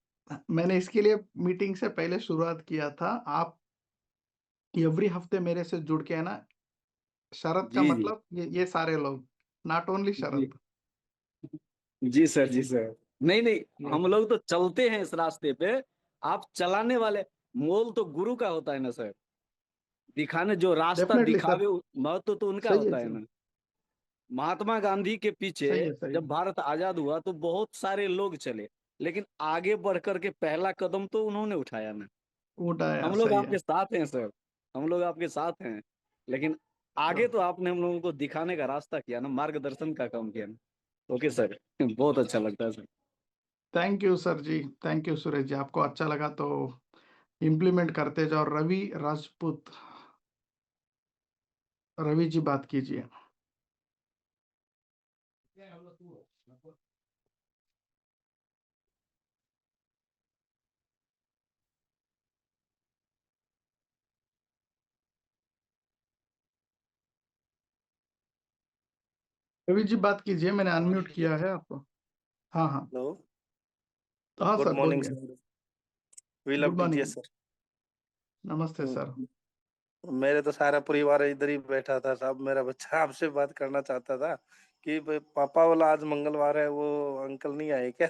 मैंने इसके लिए मीटिंग से पहले शुरुआत किया था। आप एवरी हफ्ते मेरे से जुड़ के है ना, शरद का जी जी मतलब ये सारे लोग, नॉट ओनली जी। शरद। जी सर, जी सर। नहीं नहीं, यस, हम लोग तो चलते हैं इस रास्ते पे, आप चलाने वाले। मोल तो गुरु का होता है ना सर, दिखाने जो रास्ता डेफिनेटली सर। दिखावे, महत्व तो उनका सही है होता है सर। ना। महात्मा गांधी के पीछे सही है, सही जब है। भारत आजाद हुआ तो बहुत सारे लोग चले, लेकिन आगे बढ़ करके पहला कदम तो उन्होंने उठाया ना। उठाया, हम लोग सही आपके है। साथ हैं सर, हम लोग आपके साथ हैं, लेकिन तो आगे तो आपने हम लोगों को दिखाने का रास्ता किया ना, मार्गदर्शन का काम किया ना। ओके सर, बहुत अच्छा लगता है sir. Thank you sir ji, thank you Suresh ji. आपको अच्छा लगा तो इम्प्लीमेंट करते जाओ। रवि राजपूत, रवि जी बात कीजिए। रवि जी बात कीजिए, मैंने अनम्यूट किया है आपको। हाँ हाँ। हेलो, तो हाँ गुड सर, मॉर्निंग बोलिए। Sir. We love good teachers morning. Sir. नमस्ते सर। मेरे तो सारा परिवार इधर ही बैठा था साहब। मेरा बच्चा आपसे बात करना चाहता था कि पापा वाला आज मंगलवार है, वो अंकल नहीं आए क्या?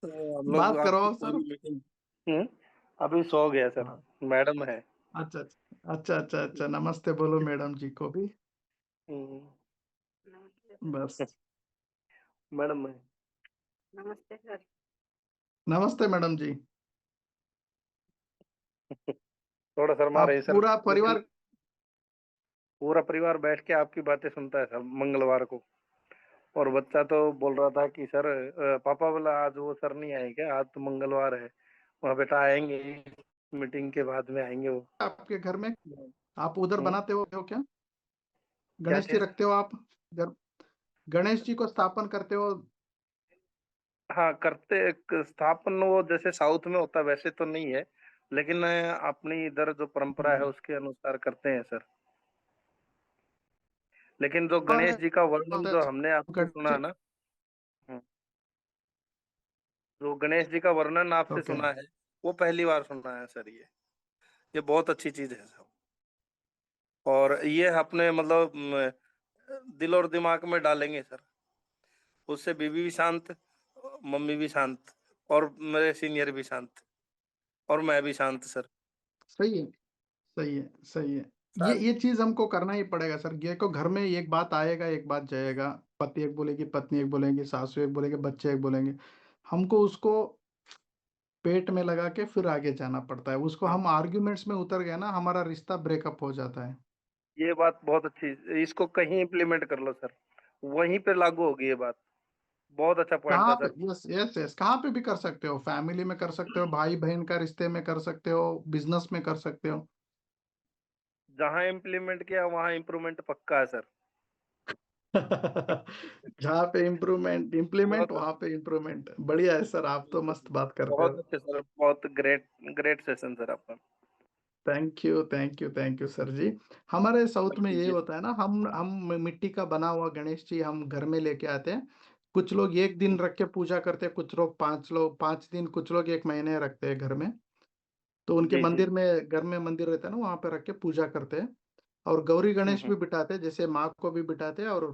तो हम लोग बात आपकी करो सर। पूरी मीटिंग। अभी सो गया सर, हाँ, मैडम है। अच्छा अच्छा अच्छा अच्छा अच्छा, नमस्ते बोलो मैडम जी को भी। हम्म, बस। मैडम है। नमस्ते सर। नमस्ते मैडम जी। थोड़ा शर्मा आप रहे हैं सर, पूरा लेकिन परिवार पूरा परिवार बैठ के आपकी बातें सुनता है सर मंगलवार को। और बच्चा तो बोल रहा था कि सर पापा बोला आज वो सर नहीं आए क्या, आज तो मंगलवार है। वहाँ बेटा आएंगे, मीटिंग के बाद में आएंगे वो। आपके घर में आप उधर हम्म, बनाते हो क्या? क्या गणेश जी चीज? रखते हो आप घर? गणेश जी को स्थापन करते हो? हाँ करते, एक स्थापन वो जैसे साउथ में होता है वैसे तो नहीं है, लेकिन अपनी इधर जो परंपरा है उसके अनुसार करते हैं सर। लेकिन जो और गणेश जी का वर्णन होता है जो हमने आपसे गणेश सुना ना, हम्म, जो गणेश जी का वर्णन आपसे ओके। सुना है वो पहली बार सुना है सर। ये बहुत अच्छी चीज है सर। और ये अपने मतलब दिल और दिमाग में डालेंगे सर। उससे बीवी भी शांत, मम्मी भी शांत, और मेरे सीनियर भी शांत, और मैं भी शांत सर। सही है, सही है, सही है। ये सारे ये चीज हमको करना ही पड़ेगा सर। ये को घर में एक बात आएगा, एक बात जाएगा। पति एक बोलेगी, पत्नी एक बोलेंगी, सासू एक बोलेगी, बच्चे एक बोलेंगे। हमको उसको पेट में लगा के फिर आगे जाना पड़ता है। उसको हाँ, हम आर्ग्यूमेंट्स में उतर गए ना, हमारा रिश्ता ब्रेकअप हो जाता है। ये बात बहुत अच्छी, इसको कहीं इम्प्लीमेंट कर लो सर, वहीं पे लागू होगी ये बात। बहुत अच्छा पॉइंट था कहाँ पे? सर। यस यस यस, कहाँ पे भी कर सकते हो। फैमिली में कर सकते हो, भाई बहन का रिश्ते में कर सकते हो, बिजनेस में कर सकते हो। जहां इम्प्लीमेंट किया वहां इम्प्रूवमेंट पक्का है सर। जहाँ पे इम्प्रूवमेंट इम्प्लीमेंट, बहुत वहां पे इम्प्रूवमेंट। बढ़िया है सर, आप तो मस्त बात करते बहुत हो। अच्छे सर, बहुत ग्रेट ग्रेट सेशन सर आपका। Thank you, thank you, thank you sir ji. हमारे साउथ सब में ये कीजिए होता है ना, हम मिट्टी का बना हुआ गणेश जी हम घर में लेके आते हैं। कुछ लोग एक दिन रख के पूजा करते हैं, कुछ लोग 5 दिन, कुछ लोग 1 महीने रखते हैं घर में। तो उनके जी जी। मंदिर में, घर में मंदिर रहता है ना, वहां पे रख के पूजा करते हैं। और गौरी गणेश हम्म। भी बिठाते हैं, जैसे माँ को भी बिठाते हैं और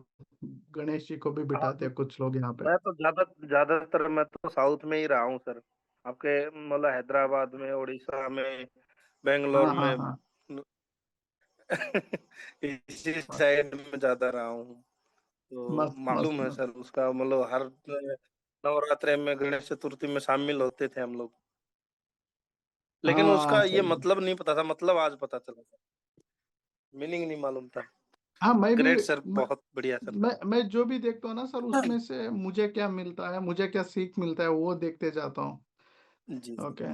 गणेश जी को भी हाँ, बिठाते हैं कुछ लोग यहाँ पे। मैं तो ज्यादातर मैं तो साउथ में ही रहा हूँ सर। आपके मतलब हैदराबाद में, उड़ीसा में, बेंगलोर हाँ हाँ में, हाँ। इसी साइड में ज्यादा रहा हूँ। तो मस्त मस्त मालूम है मस्त। सर उसका, मतलब हर नवरात्रे में, गणेश चतुर्थी में शामिल होते थे हम लोग। लेकिन हाँ उसका ये सही है। मतलब नहीं पता था, मतलब आज पता चला सर। मीनिंग नहीं मालूम था। हाँ मैं भी, ग्रेट सर, मैं बहुत बढ़िया सर। मैं जो भी देखता हूँ ना सर, उसमें से मुझे क्या मिलता है, मुझे क्या सीख मिलता है, वो देखते जाता हूँ। जी सर। ओके।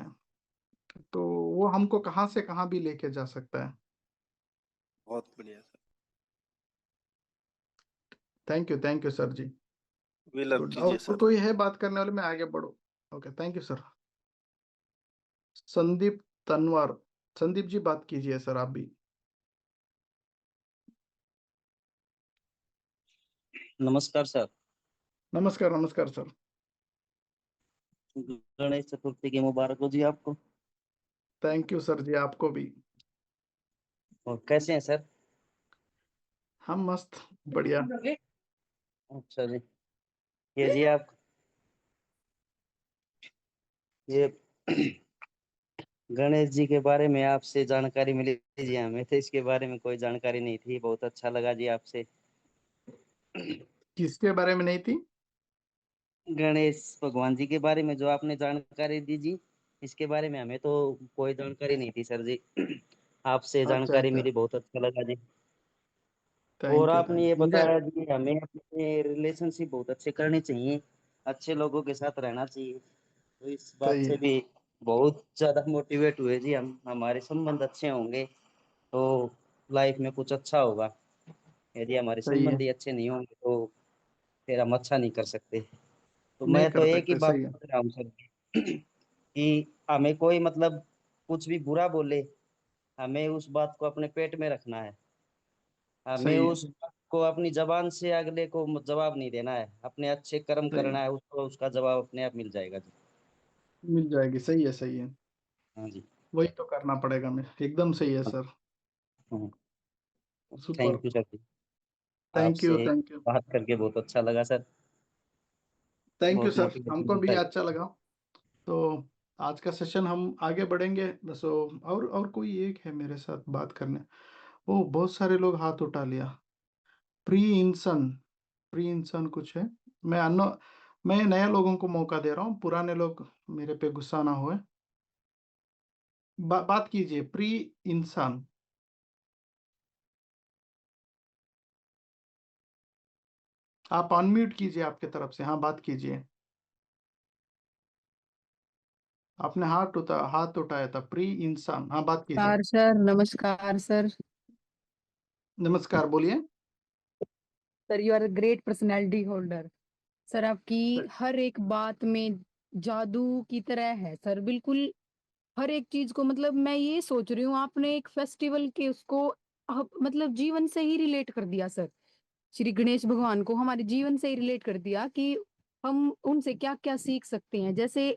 तो वो हमको कहाँ से कहाँ भी लेके जा सकता है। बहुत बढ़िया sir. Thank you sir ji. We love good. कीजिए और सर। कोई है बात करने वाले? मैं आगे बढ़ू? Okay, thank you sir. Sandeep Tanwar, Sandeep ji बात कीजिए सर आप भी। नमस्कार सर। नमस्कार, नमस्कार सर। गणेश चतुर्थी की मुबारक हो जी आपको। थैंक यू सर जी, आपको भी। और कैसे हैं सर? हम मस्त, बढ़िया। अच्छा जी। ये जी आप, ये गणेश जी के बारे में आपसे जानकारी मिली जी, हमें तो इसके बारे में कोई जानकारी नहीं थी। बहुत अच्छा लगा जी आपसे। किसके बारे में नहीं थी? गणेश भगवान जी के बारे में जो आपने जानकारी दी जी, इसके बारे में हमें तो कोई जानकारी नहीं थी सर जी। आपसे अच्छा जानकारी अच्छा। मिली, बहुत अच्छा लगा जी। और थैंक यू, आपने थैंक ये यू। मुझे बताया जी हमें अपने रिलेशनशिप बहुत अच्छे करने चाहिए, अच्छे लोगों के साथ रहना चाहिए। तो इस बात सही से है, भी बहुत ज्यादा मोटिवेट हुए जी हम। हमारे संबंध अच्छे होंगे तो लाइफ में कुछ अच्छा होगा। यदि हमारे सही है। संबंध ही अच्छे नहीं होंगे तो फिर हम अच्छा नहीं कर सकते। तो नहीं मैं तो कर एक ही सकते, बात सही है। समझ रहा हूँ सर कि हमें कोई मतलब कुछ भी बुरा बोले, हमें उस बात को अपने पेट में रखना है। हमें सही है, उस बात को अपनी जबान से अगले को जवाब नहीं देना है, अपने अच्छे कर्म सही है। करना है, उसको उसका जवाब अपने आप मिल जाएगा जी। मिल जाएगी, सही है, सही है। हाँ जी। वही तो करना पड़ेगा। मैं एकदम सही है sir. Super. Thank you sir ji. Thank you, आपसे थैंक यू। बात करके बहुत अच्छा लगा सर। थैंक यू बहुत सर, मोटिवेशन हमको भी मिलता है। अच्छा लगा। तो आज का सेशन हम आगे बढ़ेंगे बस। और कोई एक है मेरे साथ बात करने। ओ, बहुत सारे लोग हाथ उठा लिया। प्री इंसन, प्री इंसन कुछ है। मैं अन्नो मैं नए लोगों को मौका दे रहा हूँ, पुराने लोग मेरे पे गुस्सा ना होए। बात कीजिए। प्री इंसान। आप अनम्यूट कीजिए आपके तरफ से। हाँ, बात कीजिए। आपने हाथ उठाया था। प्री इंसान। हाँ, बात कीजिए। नमस्कार सर, नमस्कार सर। नमस्कार, बोलिए। Sir you are a great personality holder. Sir आपकी हर एक बात में जादू की तरह है सर, बिल्कुल हर एक चीज को, मतलब मैं ये सोच रही हूँ आपने एक फेस्टिवल के उसको मतलब जीवन से ही रिलेट कर दिया सर। श्री गणेश भगवान को हमारे जीवन से ही रिलेट कर दिया कि हम उनसे क्या क्या सीख सकते हैं। जैसे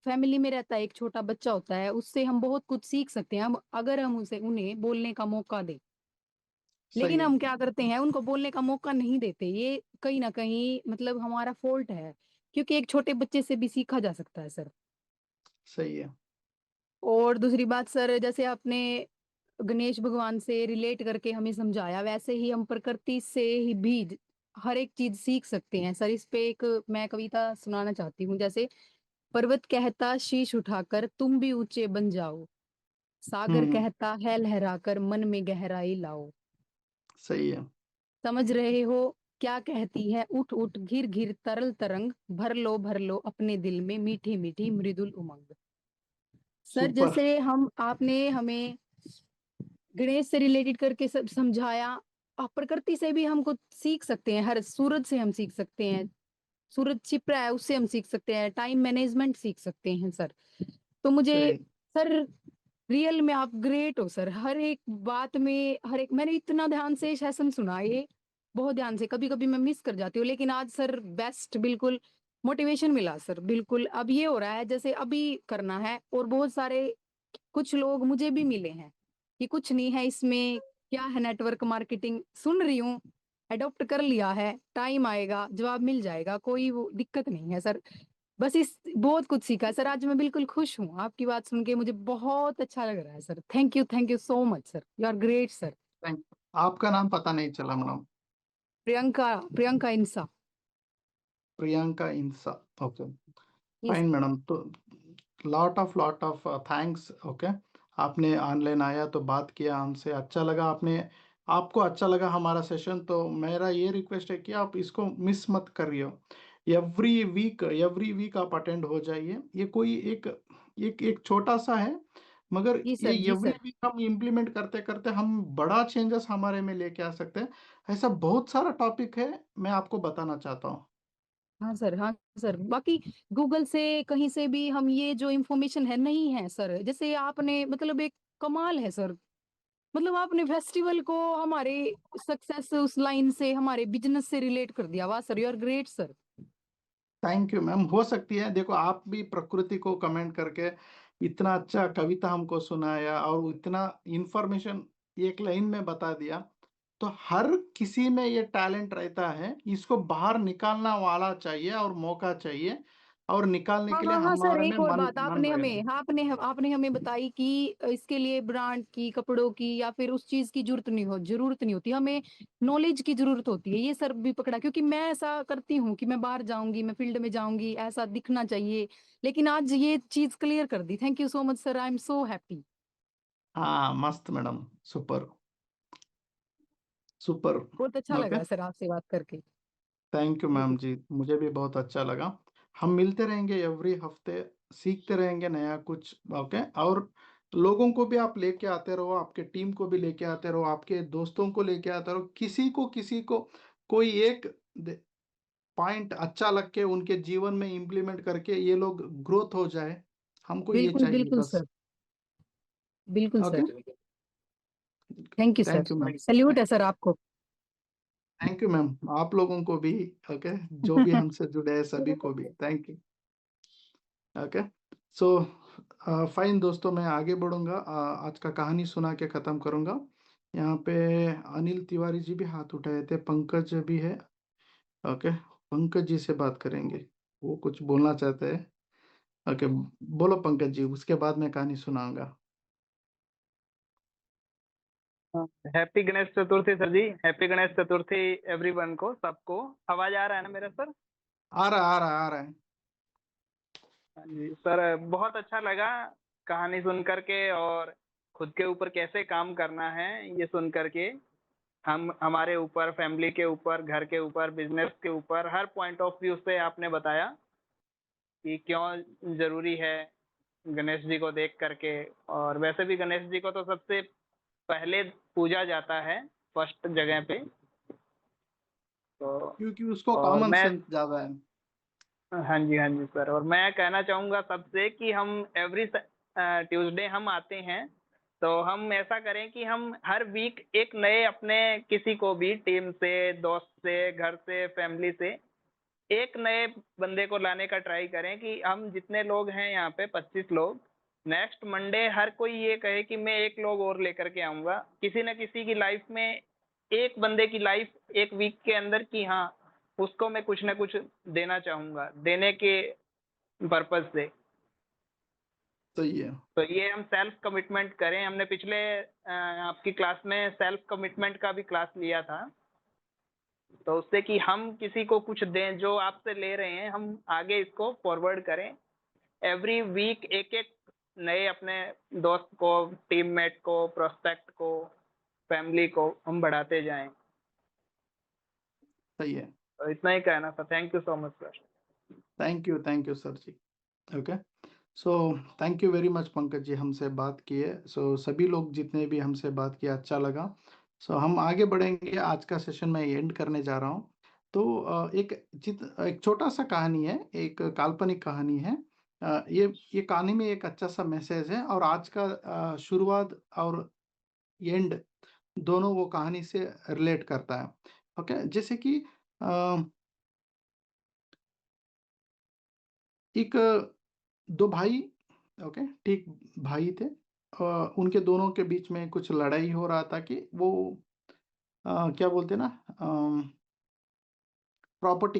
फैमिली में रहता है एक छोटा बच्चा होता है, उससे हम बहुत कुछ सीख सकते हैं हम अगर हम उसे उन्हें बोलने का मौका दें। सही लेकिन है। हम क्या करते हैं, उनको बोलने का मौका नहीं देते। ये कहीं ना कहीं मतलब हमारा फॉल्ट है, क्योंकि एक छोटे बच्चे से भी सीखा जा सकता है सर। सही है। और दूसरी बात सर, जैसे आपने गणेश भगवान से रिलेट करके हमें समझाया, वैसे ही हम प्रकृति से ही भी हर एक चीज सीख सकते हैं सर। इस पे एक मैं कविता सुनाना चाहती हूँ। जैसे पर्वत कहता शीश उठाकर तुम भी ऊंचे बन जाओ, सागर हम्म। कहता है लहराकर मन में गहराई लाओ। सही है। समझ रहे हो क्या कहती है, उठ उठ घिर घिर तरल तरंग, भर लो अपने दिल में मीठी मीठी मृदुल उमंग। Sir super. जैसे हम आपने हमें गणेश से रिलेटेड करके सब समझाया, आप प्रकृति से भी हम कुछ सीख सकते हैं। हर सूरज से हम सीख सकते हैं, सूरज छिप रहा है उससे हम सीख सकते हैं, टाइम मैनेजमेंट सीख सकते हैं सर। तो मुझे सही। सर रियल में आप ग्रेट हो सर। हर एक बात में, हर एक मैंने इतना ध्यान से सेशन सुना ये, बहुत ध्यान से। कभी कभी मैं मिस कर जाती हूँ, लेकिन आज सर बेस्ट, बिल्कुल मोटिवेशन मिला सर। बिल्कुल अब ये हो रहा है जैसे अभी करना है। और बहुत सारे कुछ लोग मुझे भी मिले हैं कि कुछ नहीं है इसमें, क्या है नेटवर्क मार्केटिंग, सुन रही हूँ, अडॉप्ट कर लिया है, टाइम आएगा जवाब मिल जाएगा, कोई वो दिक्कत नहीं है सर। बस इस बहुत कुछ सीखा है सर। आज मैं बिल्कुल खुश हूँ, आपकी बात सुन के मुझे बहुत अच्छा लग रहा है sir. Thank you so much sir, you are great sir. Thank. आपका नाम पता नहीं चला madam. Priyanka, Priyanka Insa. Priyanka Insa. Okay. Yes. Fine madam. तो लॉट ऑफ थैंक्स। ओके। आपने ऑनलाइन आया तो बात किया हमसे, अच्छा लगा। आपको अच्छा लगा हमारा सेशन, तो मेरा ये रिक्वेस्ट है कि आप इसको मिस मत करिए। एवरी वीक आप अटेंड हो जाइए। ये कोई एक एक एक छोटा सा है, मगर जी ये सर, जी एवरी सर। वीक हम इम्प्लीमेंट करते करते हम बड़ा चेंजेस हमारे में लेके आ सकते हैं। ऐसा बहुत सारा टॉपिक है, मैं आपको बताना चाहता हूँ। हाँ सर, हाँ सर। बाकी गूगल से कहीं से भी हम ये जो इंफॉर्मेशन है नहीं है सर, जैसे आपने मतलब एक कमाल है सर। मतलब आपने फेस्टिवल को हमारे सक्सेस उस लाइन से, हमारे बिजनेस से रिलेट कर दिया। वाह sir, you are great sir. Thank you ma'am. हो सकती है, देखो आप भी प्रकृति को कमेंट करके इतना अच्छा कविता हमको सुनाया और इतना इंफॉर्मेशन एक लाइन में बता दिया। तो हर किसी में ये टैलेंट रहता है, इसको बाहर निकालना वाला चाहिए और मौका चाहिए, और निकालने हाँ के लिए हाँ हाँ सर, हमारे में एक और मन बात मन आपने रहना। हमें, आपने हमें बताई कि इसके लिए ब्रांड की, कपड़ों की या फिर उस चीज की जरूरत नहीं होती, हमें नॉलेज की जरूरत होती है। ये सर भी पकड़ा, क्योंकि मैं ऐसा करती हूँ कि मैं बाहर जाऊंगी, मैं फील्ड में जाऊंगी, ऐसा दिखना चाहिए। लेकिन आज ये चीज क्लियर कर दी। Thank you so much sir, I am so happy. हाँ, मस्त मैडम। Super super. बहुत अच्छा ओके। लगा सर आपसे बात करके। थैंक यू मैम जी, मुझे भी बहुत अच्छा लगा। हम मिलते रहेंगे एवरी हफ्ते, सीखते रहेंगे नया कुछ। ओके। और लोगों को भी आप लेके आते रहो, आपके टीम को भी लेके आते रहो, आपके दोस्तों को लेके आते रहो। किसी को कोई एक पॉइंट अच्छा लग के उनके जीवन में इम्प्लीमेंट करके ये लोग ग्रोथ हो जाए, हमको ये बिल्कुल चाहिए बिल्कुल बस। सर, बिल्कुल okay. Sir. Thank you sir, thank you ma'am. Salute है सर आपको। थैंक यू मैम, आप लोगों को भी। ओके। जो भी हमसे जुड़े हैं सभी को भी thank you. Okay. So fine दोस्तों, मैं आगे बढ़ूंगा। आज का कहानी सुना के ख़त्म करूंगा। यहाँ पे अनिल तिवारी जी भी हाथ उठाए थे, पंकज भी है। ओके। पंकज जी से बात करेंगे, वो कुछ बोलना चाहते हैं। ओके। बोलो पंकज जी, उसके बाद मैं कहानी सुनाऊंगा। हैप्पी गणेश चतुर्थी सर जी। हैप्पी गणेश चतुर्थी एवरीवन को, सबको। आवाज आ रहा है ना मेरा सर? आ रहा है। हाँ जी सर, बहुत अच्छा लगा। कहानी सुन करके और खुद के ऊपर कैसे काम करना है ये सुन करके हम हमारे ऊपर, फैमिली के ऊपर, घर के ऊपर, बिजनेस के ऊपर, हर पॉइंट ऑफ व्यू से आपने बताया कि क्यों जरूरी है गणेश जी को देख करके। और वैसे भी गणेश जी को तो सबसे पहले पूजा जाता है फर्स्ट जगह पे। तो क्योंकि उसको और कॉमन मैं, सेंस ज्यादा है। हाँ जी सर, और मैं कहना चाहूंगा सबसे कि हम एवरी ट्यूसडे हम आते हैं, तो हम ऐसा करें कि हम हर वीक एक नए अपने किसी को भी टीम से, दोस्त से, घर से, फैमिली से एक नए बंदे को लाने का ट्राई करें कि हम जितने लोग हैं यहाँ पे 25 लोग, नेक्स्ट मंडे हर कोई ये कहे कि मैं एक लोग और लेकर के आऊंगा, किसी न किसी की लाइफ में एक बंदे की लाइफ एक वीक के अंदर की, हाँ उसको मैं कुछ ना कुछ देना चाहूंगा, देने के पर्पज से। सही है। तो ये हम सेल्फ कमिटमेंट करें। हमने पिछले आपकी क्लास में सेल्फ कमिटमेंट का भी क्लास लिया था, तो उससे कि हम किसी को कुछ दें, जो आपसे ले रहे हैं हम आगे इसको फॉरवर्ड करें। एवरी वीक एक एक नए अपने दोस्त को, टीममेट को, प्रोस्पेक्ट को, फैमिली को हम बढ़ाते जाएं। सही है। तो इतना ही कहना था। Thank you so much sir. Thank you sir ji. Okay, so thank you very much Pankaj ji, हमसे बात किए। सो सभी लोग जितने भी हमसे बात किया, अच्छा लगा। सो हम आगे बढ़ेंगे। आज का सेशन मैं एंड करने जा रहा हूँ। तो एक छोटा सा कहानी है, एक काल्पनिक कहानी है। ये कहानी में एक अच्छा सा मैसेज है, और आज का शुरुआत और एंड दोनों वो कहानी से रिलेट करता है। ओके, जैसे कि एक दो भाई, ओके ठीक, भाई थे। उनके दोनों के बीच में कुछ लड़ाई हो रहा था कि वो क्या बोलते ना, प्रॉपर्टी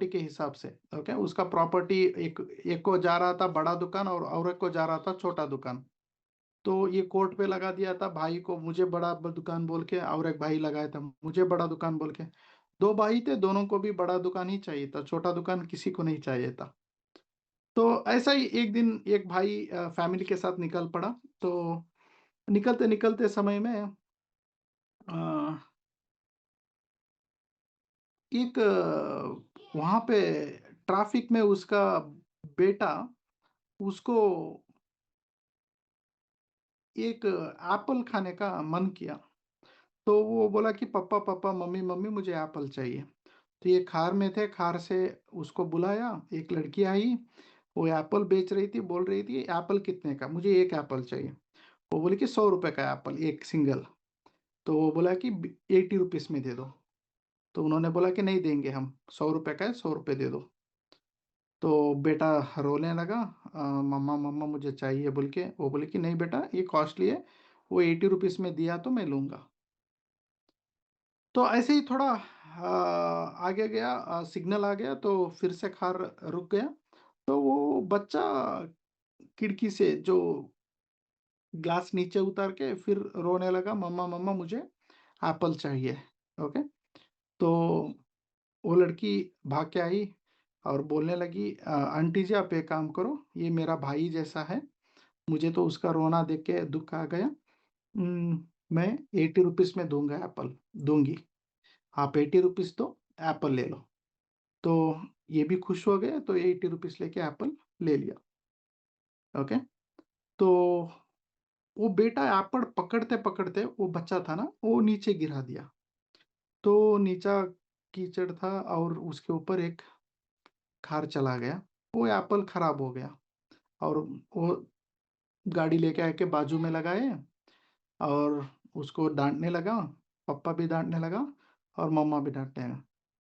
के हिसाब से। ओके, उसका प्रॉपर्टी एक को जा रहा था बड़ा दुकान, और एक को जा रहा था छोटा दुकान। तो ये कोर्ट पे लगा दिया था भाई को, मुझे बड़ा दुकान बोल के, और एक भाई लगाया था मुझे बड़ा दुकान बोल के। दो भाई थे, दोनों को भी बड़ा दुकान ही चाहिए था, छोटा दुकान किसी को नहीं चाहिए था। तो ऐसा ही एक दिन एक भाई फैमिली के साथ निकल पड़ा। तो निकलते निकलते समय में अ, एक वहाँ पे ट्रैफिक में उसका बेटा उसको एक एप्पल खाने का मन किया। तो वो बोला कि पापा पापा, मम्मी मम्मी, मुझे एप्पल चाहिए। तो ये खार में थे, खार से उसको बुलाया। एक लड़की आई, वो एप्पल बेच रही थी, बोल रही थी एप्पल कितने का, मुझे एक एप्पल चाहिए। वो बोले कि 100 रुपए का एप्पल, एक सिंगल। तो वो बोला कि 80 रुपीज़ में दे दो। तो उन्होंने बोला कि नहीं देंगे हम, 100 रुपए का है, 100 रुपए दे दो। तो बेटा रोने लगा, मम्मा मम्मा मुझे चाहिए बोल के। वो बोले कि नहीं बेटा, ये कॉस्टली है, वो 80 रुपीज़ में दिया तो मैं लूँगा। तो ऐसे ही थोड़ा आगे गया, सिग्नल आ गया, तो फिर से कार रुक गया। तो वो बच्चा खिड़की से जो ग्लास नीचे उतार के फिर रोने लगा, मम्मा मम्मा मुझे एप्पल चाहिए। ओके, तो वो लड़की भाग के आई और बोलने लगी, आंटी जी आप एक काम करो, ये मेरा भाई जैसा है, मुझे तो उसका रोना देख के दुख आ गया। मैं 80 रुपीज़ में दूंगा, एप्पल दूंगी, आप 80 रुपीज़ दो, एप्पल ले लो। तो ये भी खुश हो गए, तो 80 रुपीज़ लेके एप्पल ले लिया। ओके, तो वो बेटा एप्पल पकड़ते पकड़ते, वो बच्चा था ना, वो नीचे गिरा दिया। तो नीचा कीचड़ था, और उसके ऊपर एक खार चला गया, वो एप्पल खराब हो गया। और वो गाड़ी लेके आके बाजू में लगाए, और उसको डांटने लगा, पापा भी डांटने लगा और मम्मा भी डांटने लगा।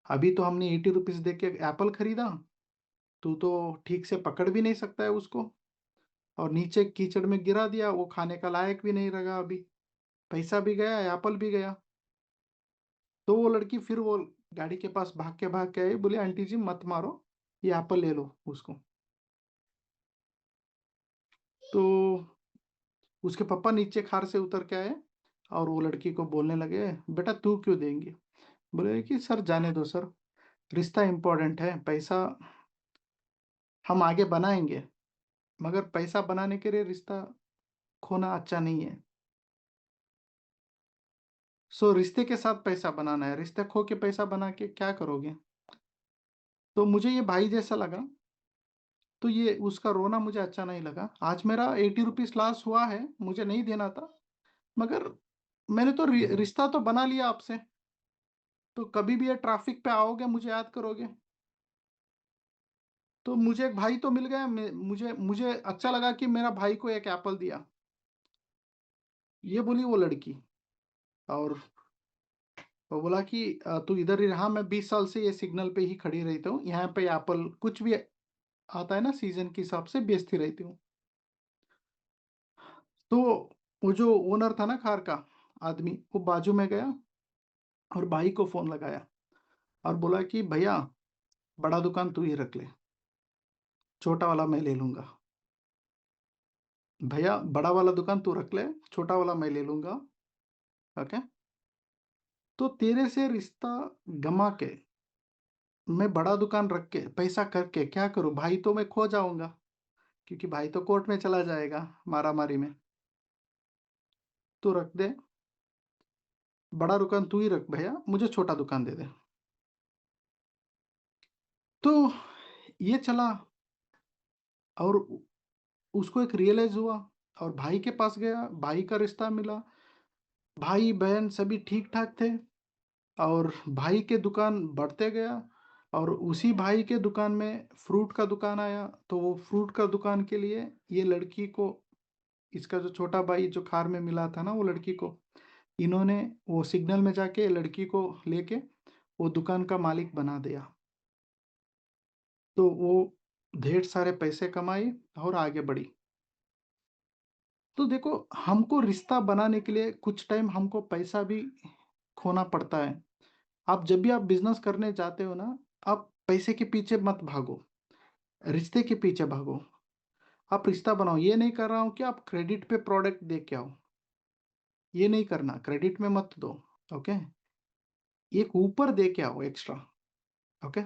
अभी तो हमने 80 रुपीज़ दे के एप्पल खरीदा, तू तो ठीक से पकड़ भी नहीं सकता है उसको, और नीचे कीचड़ में गिरा दिया, वो खाने का लायक भी नहीं रहा। अभी पैसा भी गया, एप्पल भी गया। तो वो लड़की फिर वो गाड़ी के पास भाग के आई, बोली आंटी जी मत मारो, ये एप्पल ले लो उसको। तो उसके पापा नीचे खार से उतर के आए, और वो लड़की को बोलने लगे, बेटा तू क्यों देंगी? बोले कि सर जाने दो सर, रिश्ता इम्पोर्टेंट है, पैसा हम आगे बनाएंगे, मगर पैसा बनाने के लिए रिश्ता खोना अच्छा नहीं है। सो रिश्ते के साथ पैसा बनाना है, रिश्ते खो के पैसा बना के क्या करोगे? तो मुझे ये भाई जैसा लगा, तो ये उसका रोना मुझे अच्छा नहीं लगा। आज मेरा 80 रुपीज़ लॉस हुआ है, मुझे नहीं देना था, मगर मैंने तो रिश्ता तो बना लिया आपसे, तो कभी भी ये ट्रैफिक पे आओगे मुझे याद करोगे। तो मुझे एक भाई तो मिल गया, मुझे मुझे अच्छा लगा कि मेरा भाई को एक एप्पल दिया। ये बोली वो लड़की, और वो बोला कि तू इधर ही रहा, मैं 20 साल से ये सिग्नल पे ही खड़ी रहती हूँ, यहाँ पे एप्पल कुछ भी आता है ना सीजन के हिसाब से बेचती रहती हूँ। तो वो जो ओनर था ना कार का आदमी, वो बाजू में गया और भाई को फोन लगाया और बोला कि भैया बड़ा दुकान तू ही रख ले, छोटा वाला मैं ले लूंगा। भैया बड़ा वाला दुकान तू रख ले, छोटा वाला मैं ले लूंगा। ओके, तो तेरे से रिश्ता गमा के मैं बड़ा दुकान रख के पैसा करके क्या करूं? भाई तो मैं खो जाऊंगा, क्योंकि भाई तो कोर्ट में चला जाएगा मारा मारी में। तो रख दे, बड़ा दुकान तू ही रख भैया, मुझे छोटा दुकान दे दे। तो ये चला और उसको एक रियलाइज हुआ और भाई के पास गया, भाई का रिश्ता मिला, भाई बहन सभी ठीक ठाक थे और भाई के दुकान बढ़ते गया। और उसी भाई के दुकान में फ्रूट का दुकान आया, तो वो फ्रूट का दुकान के लिए ये लड़की को, इसका जो छोटा भाई जो खार में मिला था ना वो लड़की को, इन्होंने वो सिग्नल में जाके लड़की को लेके वो दुकान का मालिक बना दिया। तो वो ढेर सारे पैसे कमाई और आगे बढ़ी। तो देखो, हमको रिश्ता बनाने के लिए कुछ टाइम हमको पैसा भी खोना पड़ता है। आप जब भी आप बिजनेस करने जाते हो ना, आप पैसे के पीछे मत भागो, रिश्ते के पीछे भागो। आप रिश्ता बनाओ। ये नहीं कर रहा हूँ कि आप क्रेडिट पे प्रोडक्ट दे के आओ, ये नहीं करना, क्रेडिट में मत दो। ओके, एक ऊपर दे के आओ extra. Okay,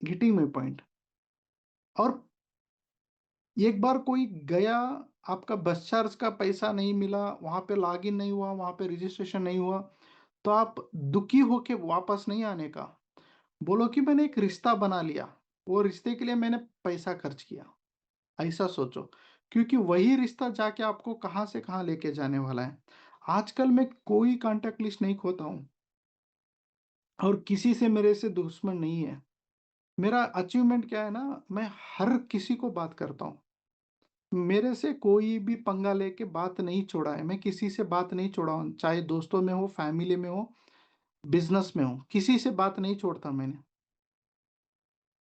getting my point. और एक बार कोई गया, आपका बस चार्ज का पैसा नहीं मिला, वहां पे लॉगिन नहीं हुआ, वहां पे रजिस्ट्रेशन नहीं हुआ, तो आप दुखी होके वापस नहीं आने का। बोलो कि मैंने एक रिश्ता बना लिया, वो रिश्ते के लिए मैंने पैसा खर्च किया, ऐसा सोचो। क्योंकि वही रिश्ता जाके आपको कहाँ से कहाँ लेके जाने वाला है। आजकल मैं कोई कांटेक्ट लिस्ट नहीं खोता हूँ और किसी से मेरे से दुश्मन नहीं है। मेरा अचीवमेंट क्या है ना, मैं हर किसी को बात करता हूँ। मेरे से कोई भी पंगा लेके बात नहीं छोड़ा है, मैं किसी से बात नहीं छोड़ा हूँ, चाहे दोस्तों में हो, फैमिली में हो, बिजनेस में हो, किसी से बात नहीं छोड़ता मैंने।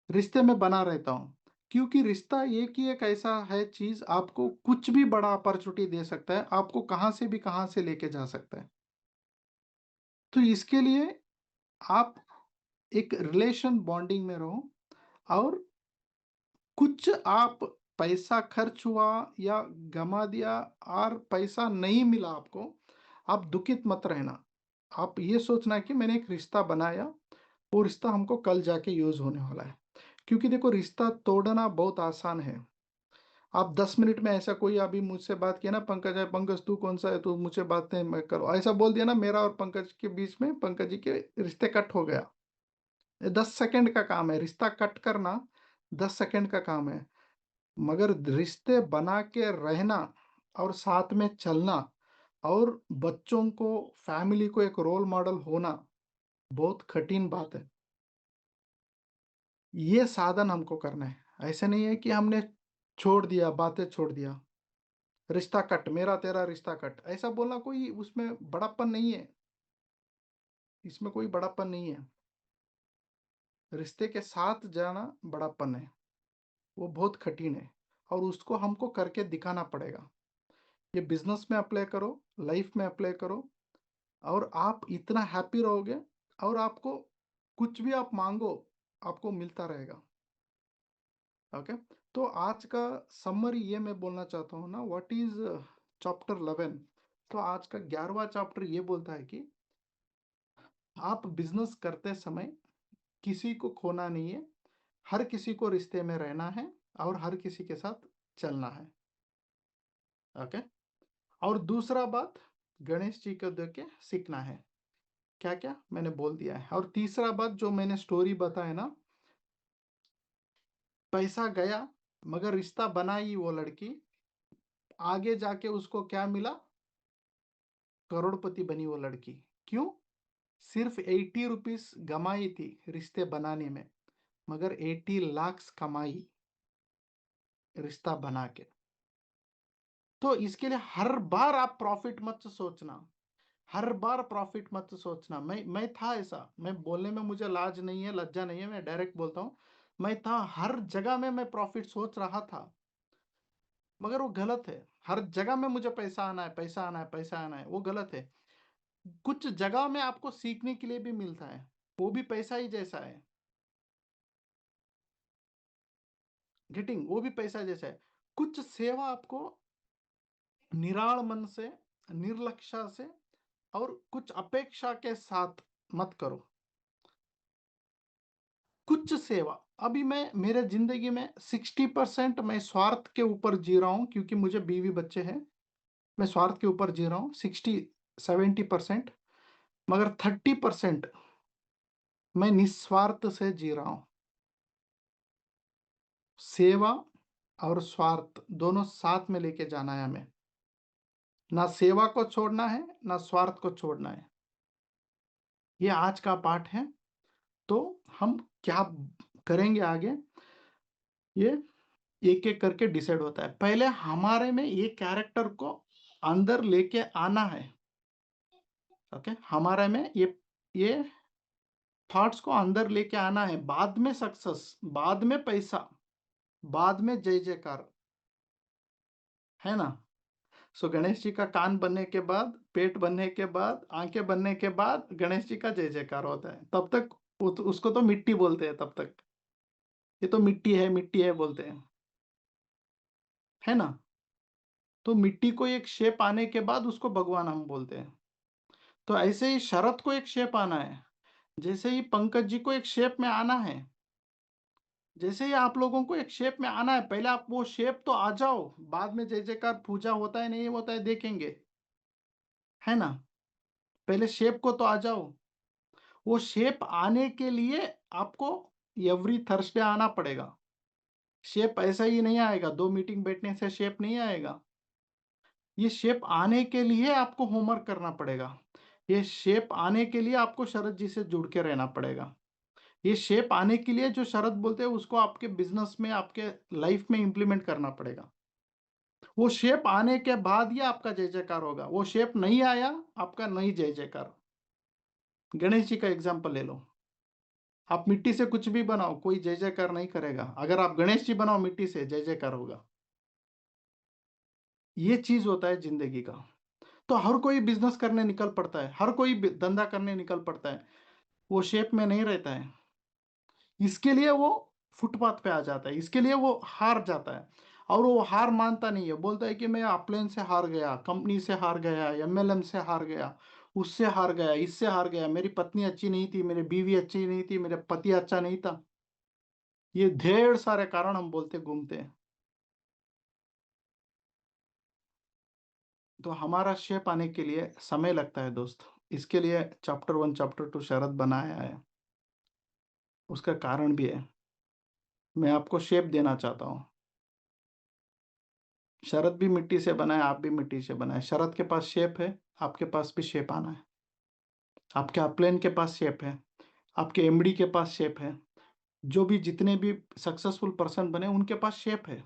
रिश्ते में बना रहता हूँ, क्योंकि रिश्ता एक ही एक ऐसा है चीज, आपको कुछ भी बड़ा अपॉर्चुनिटी दे सकता है, आपको कहाँ से भी कहाँ से लेके जा सकता है। तो इसके लिए आप एक रिलेशन बॉन्डिंग में रहो। और कुछ आप पैसा खर्च हुआ या गमा दिया और पैसा नहीं मिला आपको, आप दुखित मत रहना। आप ये सोचना कि मैंने एक रिश्ता बनाया, वो रिश्ता हमको कल जाके यूज होने वाला है। क्योंकि देखो, रिश्ता तोड़ना बहुत आसान है। आप 10 मिनट में ऐसा, कोई अभी मुझसे बात किया ना, पंकज है, पंकज तू कौन सा है, तू मुझे बात नहीं मैं करो, ऐसा बोल दिया ना, मेरा और पंकज के बीच में, पंकज जी के रिश्ते कट हो गया। 10 सेकंड का काम है रिश्ता कट करना, 10 सेकंड का काम है। मगर रिश्ते बना के रहना और साथ में चलना और बच्चों को, फैमिली को एक रोल मॉडल होना बहुत कठिन बात है। ये साधन हमको करना है। ऐसा नहीं है कि हमने छोड़ दिया, बातें छोड़ दिया, रिश्ता कट, मेरा तेरा रिश्ता कट, ऐसा बोलना कोई उसमें बड़ापन नहीं है, इसमें कोई बड़ापन नहीं है। रिश्ते के साथ जाना बड़ापन है, वो बहुत कठिन है और उसको हमको करके दिखाना पड़ेगा। ये बिजनेस में अप्लाई करो, लाइफ में अप्लाई करो, और आप इतना हैप्पी रहोगे और आपको कुछ भी आप मांगो आपको मिलता रहेगा। ओके, तो आज का समरी ये मैं बोलना चाहता हूँ ना, व्हाट इज चैप्टर 11। तो आज का 11वां चैप्टर ये बोलता है कि आप बिजनेस करते समय किसी को खोना नहीं है, हर किसी को रिश्ते में रहना है और हर किसी के साथ चलना है। ओके। और दूसरा बात, गणेश जी को देख के सीखना है। क्या क्या मैंने बोल दिया है। और तीसरा बात जो मैंने स्टोरी बताया ना, पैसा गया मगर रिश्ता बनाई वो लड़की, आगे जाके उसको क्या मिला? करोड़पति बनी वो लड़की। क्यों? सिर्फ 80 रुपीस कमाई थी रिश्ते बनाने में, मगर 80 लाख कमाई रिश्ता बना के। तो इसके लिए हर बार आप प्रॉफिट मत सोचना, हर बार प्रॉफिट मत सोचना। मैं था ऐसा, मैं बोलने में मुझे लाज नहीं है, लज्जा नहीं है, मैं डायरेक्ट बोलता हूँ। मैं था, हर जगह में मैं प्रॉफिट सोच रहा था, मगर वो गलत है। हर जगह में मुझे पैसा आना है, पैसा आना है, पैसा आना है, वो गलत है। कुछ जगह में आपको सीखने के लिए भी मिलता है, वो भी पैसा ही जैसा है। गेटिंग? वो भी पैसा जैसा है। कुछ सेवा आपको निराड़ मन से, निर्लक्षा से और कुछ अपेक्षा के साथ मत करो। कुछ सेवा, अभी मैं मेरे जिंदगी में 60% मैं स्वार्थ के ऊपर जी रहा हूं, क्योंकि मुझे बीवी बच्चे हैं। मैं स्वार्थ के ऊपर जी रहा हूं 60-70%, मगर 30% मैं निस्वार्थ से जी रहा हूं। सेवा और स्वार्थ दोनों साथ में लेके जाना है हमें। ना सेवा को छोड़ना है, ना स्वार्थ को छोड़ना है। ये आज का पाठ है। तो हम क्या करेंगे आगे, ये एक एक करके डिसाइड होता है। पहले हमारे में ये कैरेक्टर को अंदर लेके आना है। ओके, हमारे में ये थॉट्स को अंदर लेके आना है। बाद में सक्सेस, बाद में पैसा, बाद में जय जयकार, है ना? सो गणेश जी का कान बनने के बाद, पेट बनने के बाद, आंखें बनने के बाद गणेश जी का जय जयकार होता है। तब तक उसको तो मिट्टी बोलते हैं। तब तक ये तो मिट्टी है बोलते हैं, है ना? तो मिट्टी को एक शेप आने के बाद उसको भगवान हम बोलते हैं। तो ऐसे ही शरद को एक शेप आना है, जैसे ही पंकज जी को एक शेप में आना है, जैसे ही आप लोगों को एक शेप में आना है। पहले आप वो शेप तो आ जाओ, बाद में जय जयकार पूजा होता है नहीं होता है देखेंगे, है ना? पहले शेप को तो आ जाओ। वो शेप आने के लिए आपको एवरी थर्सडे आना पड़ेगा। शेप ऐसा ही नहीं आएगा, 2 मीटिंग बैठने से शेप नहीं आएगा। ये शेप आने के लिए आपको होमवर्क करना पड़ेगा। ये शेप आने के लिए आपको शरद जी से जुड़ के रहना पड़ेगा। ये शेप आने के लिए जो शरद बोलते हैं उसको आपके बिजनेस में, आपके लाइफ में इंप्लीमेंट करना पड़ेगा। वो शेप आने के बाद ही आपका जय जयकार होगा। वो शेप नहीं आया, आपका नहीं जय जयकार। गणेश जी का एग्जाम्पल ले लो। आप मिट्टी से कुछ भी बनाओ, कोई जय जयकार नहीं करेगा। अगर आप गणेश जी बनाओ मिट्टी से, जय जयकार होगा। ये चीज होता है जिंदगी का। तो हर कोई बिजनेस करने निकल पड़ता है, हर कोई धंधा करने निकल पड़ता है, वो शेप में नहीं रहता है। इसके लिए वो फुटपाथ पे आ जाता है, इसके लिए वो हार जाता है। और वो हार मानता नहीं है, बोलता है कि मैं अपलेन से हार गया, कंपनी से हार गया, एमएलएम से हार गया, उससे हार गया, इससे हार गया, मेरी पत्नी अच्छी नहीं थी, मेरी बीवी अच्छी नहीं थी, मेरा पति अच्छा नहीं था। ये ढेर सारे कारण हम बोलते घूमते हैं। तो हमारा शेप आने के लिए समय लगता है दोस्त। इसके लिए चैप्टर 1 चैप्टर 2 शरद बनाया है, उसका कारण भी है। मैं आपको शेप देना चाहता हूँ। शरद भी मिट्टी से बना है, आप भी मिट्टी से बना है। शरद के पास शेप है, आपके पास भी शेप आना है। आपके अपलेन के पास शेप है, आपके एमडी के पास शेप है, जो भी जितने भी सक्सेसफुल पर्सन बने उनके पास शेप है।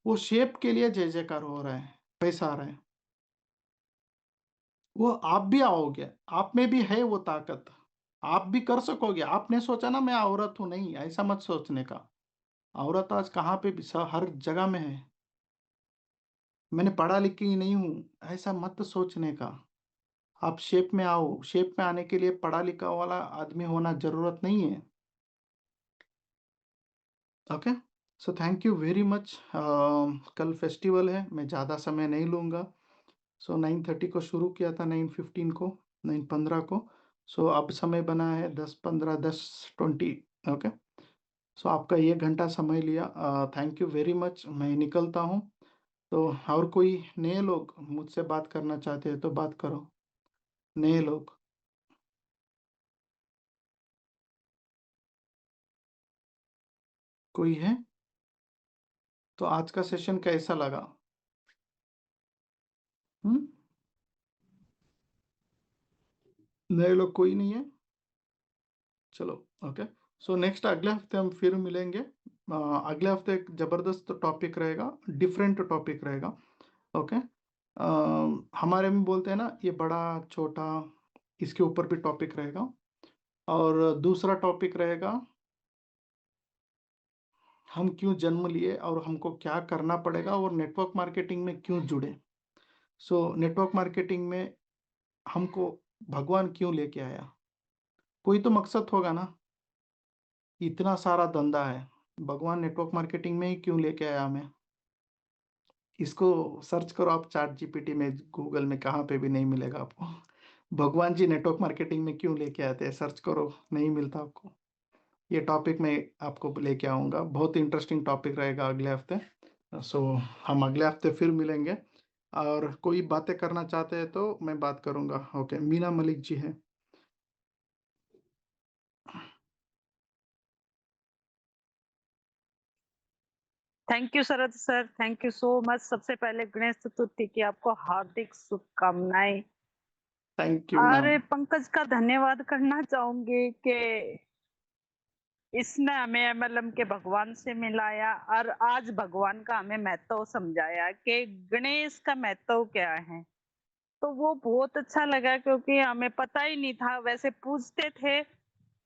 वो शेप के लिए जय जयकार हो रहा है, पैसा आ रहा है। वो आप भी आओगे, आप में भी है वो ताकत, आप भी कर सकोगे। आपने सोचा ना मैं औरत हूं, नहीं, ऐसा मत सोचने का। औरत आज कहाँ पे भी, हर जगह में है। मैंने पढ़ा लिखी नहीं हूं, ऐसा मत सोचने का। आप शेप में आओ। शेप में आने के लिए पढ़ा लिखा वाला आदमी होना जरूरत नहीं है। Okay, so thank you very much. कल फेस्टिवल है, मैं ज़्यादा समय नहीं लूँगा। सो 9:30 को शुरू किया था, 9:15 को, 9:15 को। सो अब समय बना है 10:15, 10:20। ओके, सो आपका 1 घंटा समय लिया, थैंक यू वेरी मच। मैं निकलता हूँ। तो और कोई नए लोग मुझसे बात करना चाहते हैं तो बात करो, नए लोग। कोई है? तो आज का सेशन कैसा लगा? नए लोग कोई नहीं है? चलो ओके। सो नेक्स्ट अगले हफ्ते हम फिर मिलेंगे। अगले हफ्ते एक ज़बरदस्त टॉपिक रहेगा, डिफरेंट टॉपिक रहेगा। ओके। हमारे में बोलते हैं ना, ये बड़ा छोटा, इसके ऊपर भी टॉपिक रहेगा। और दूसरा टॉपिक रहेगा, हम क्यों जन्म लिए और हमको क्या करना पड़ेगा और नेटवर्क मार्केटिंग में क्यों जुड़े। सो नेटवर्क मार्केटिंग में हमको भगवान क्यों लेके आया? कोई तो मकसद होगा ना। इतना सारा धंधा है, भगवान नेटवर्क मार्केटिंग में ही क्यों लेके आया हमें? इसको सर्च करो आप चैट जीपीटी में, गूगल में, कहाँ पे भी नहीं मिलेगा आपको। भगवान जी नेटवर्क मार्केटिंग में क्यों लेके आते हैं, सर्च करो, नहीं मिलता आपको। ये टॉपिक मैं आपको लेके आऊँगा, बहुत इंटरेस्टिंग टॉपिक रहेगा अगले हफ्ते। सो हम अगले हफ्ते फिर मिलेंगे। और कोई बातें करना चाहते हैं तो मैं बात करूँगा। ओके, मीना मलिक जी है। Thank you Sharad sir, thank you so much. सबसे पहले गणेश चतुर्थी की आपको हार्दिक शुभकामनाएं। थैंक यू और मैम। पंकज का धन्यवाद करना चाहूंगी कि इसने हमें एमएलएम के भगवान से मिलाया और आज भगवान का हमें महत्व समझाया कि गणेश का महत्व क्या है। तो वो बहुत अच्छा लगा, क्योंकि हमें पता ही नहीं था। वैसे पूजते थे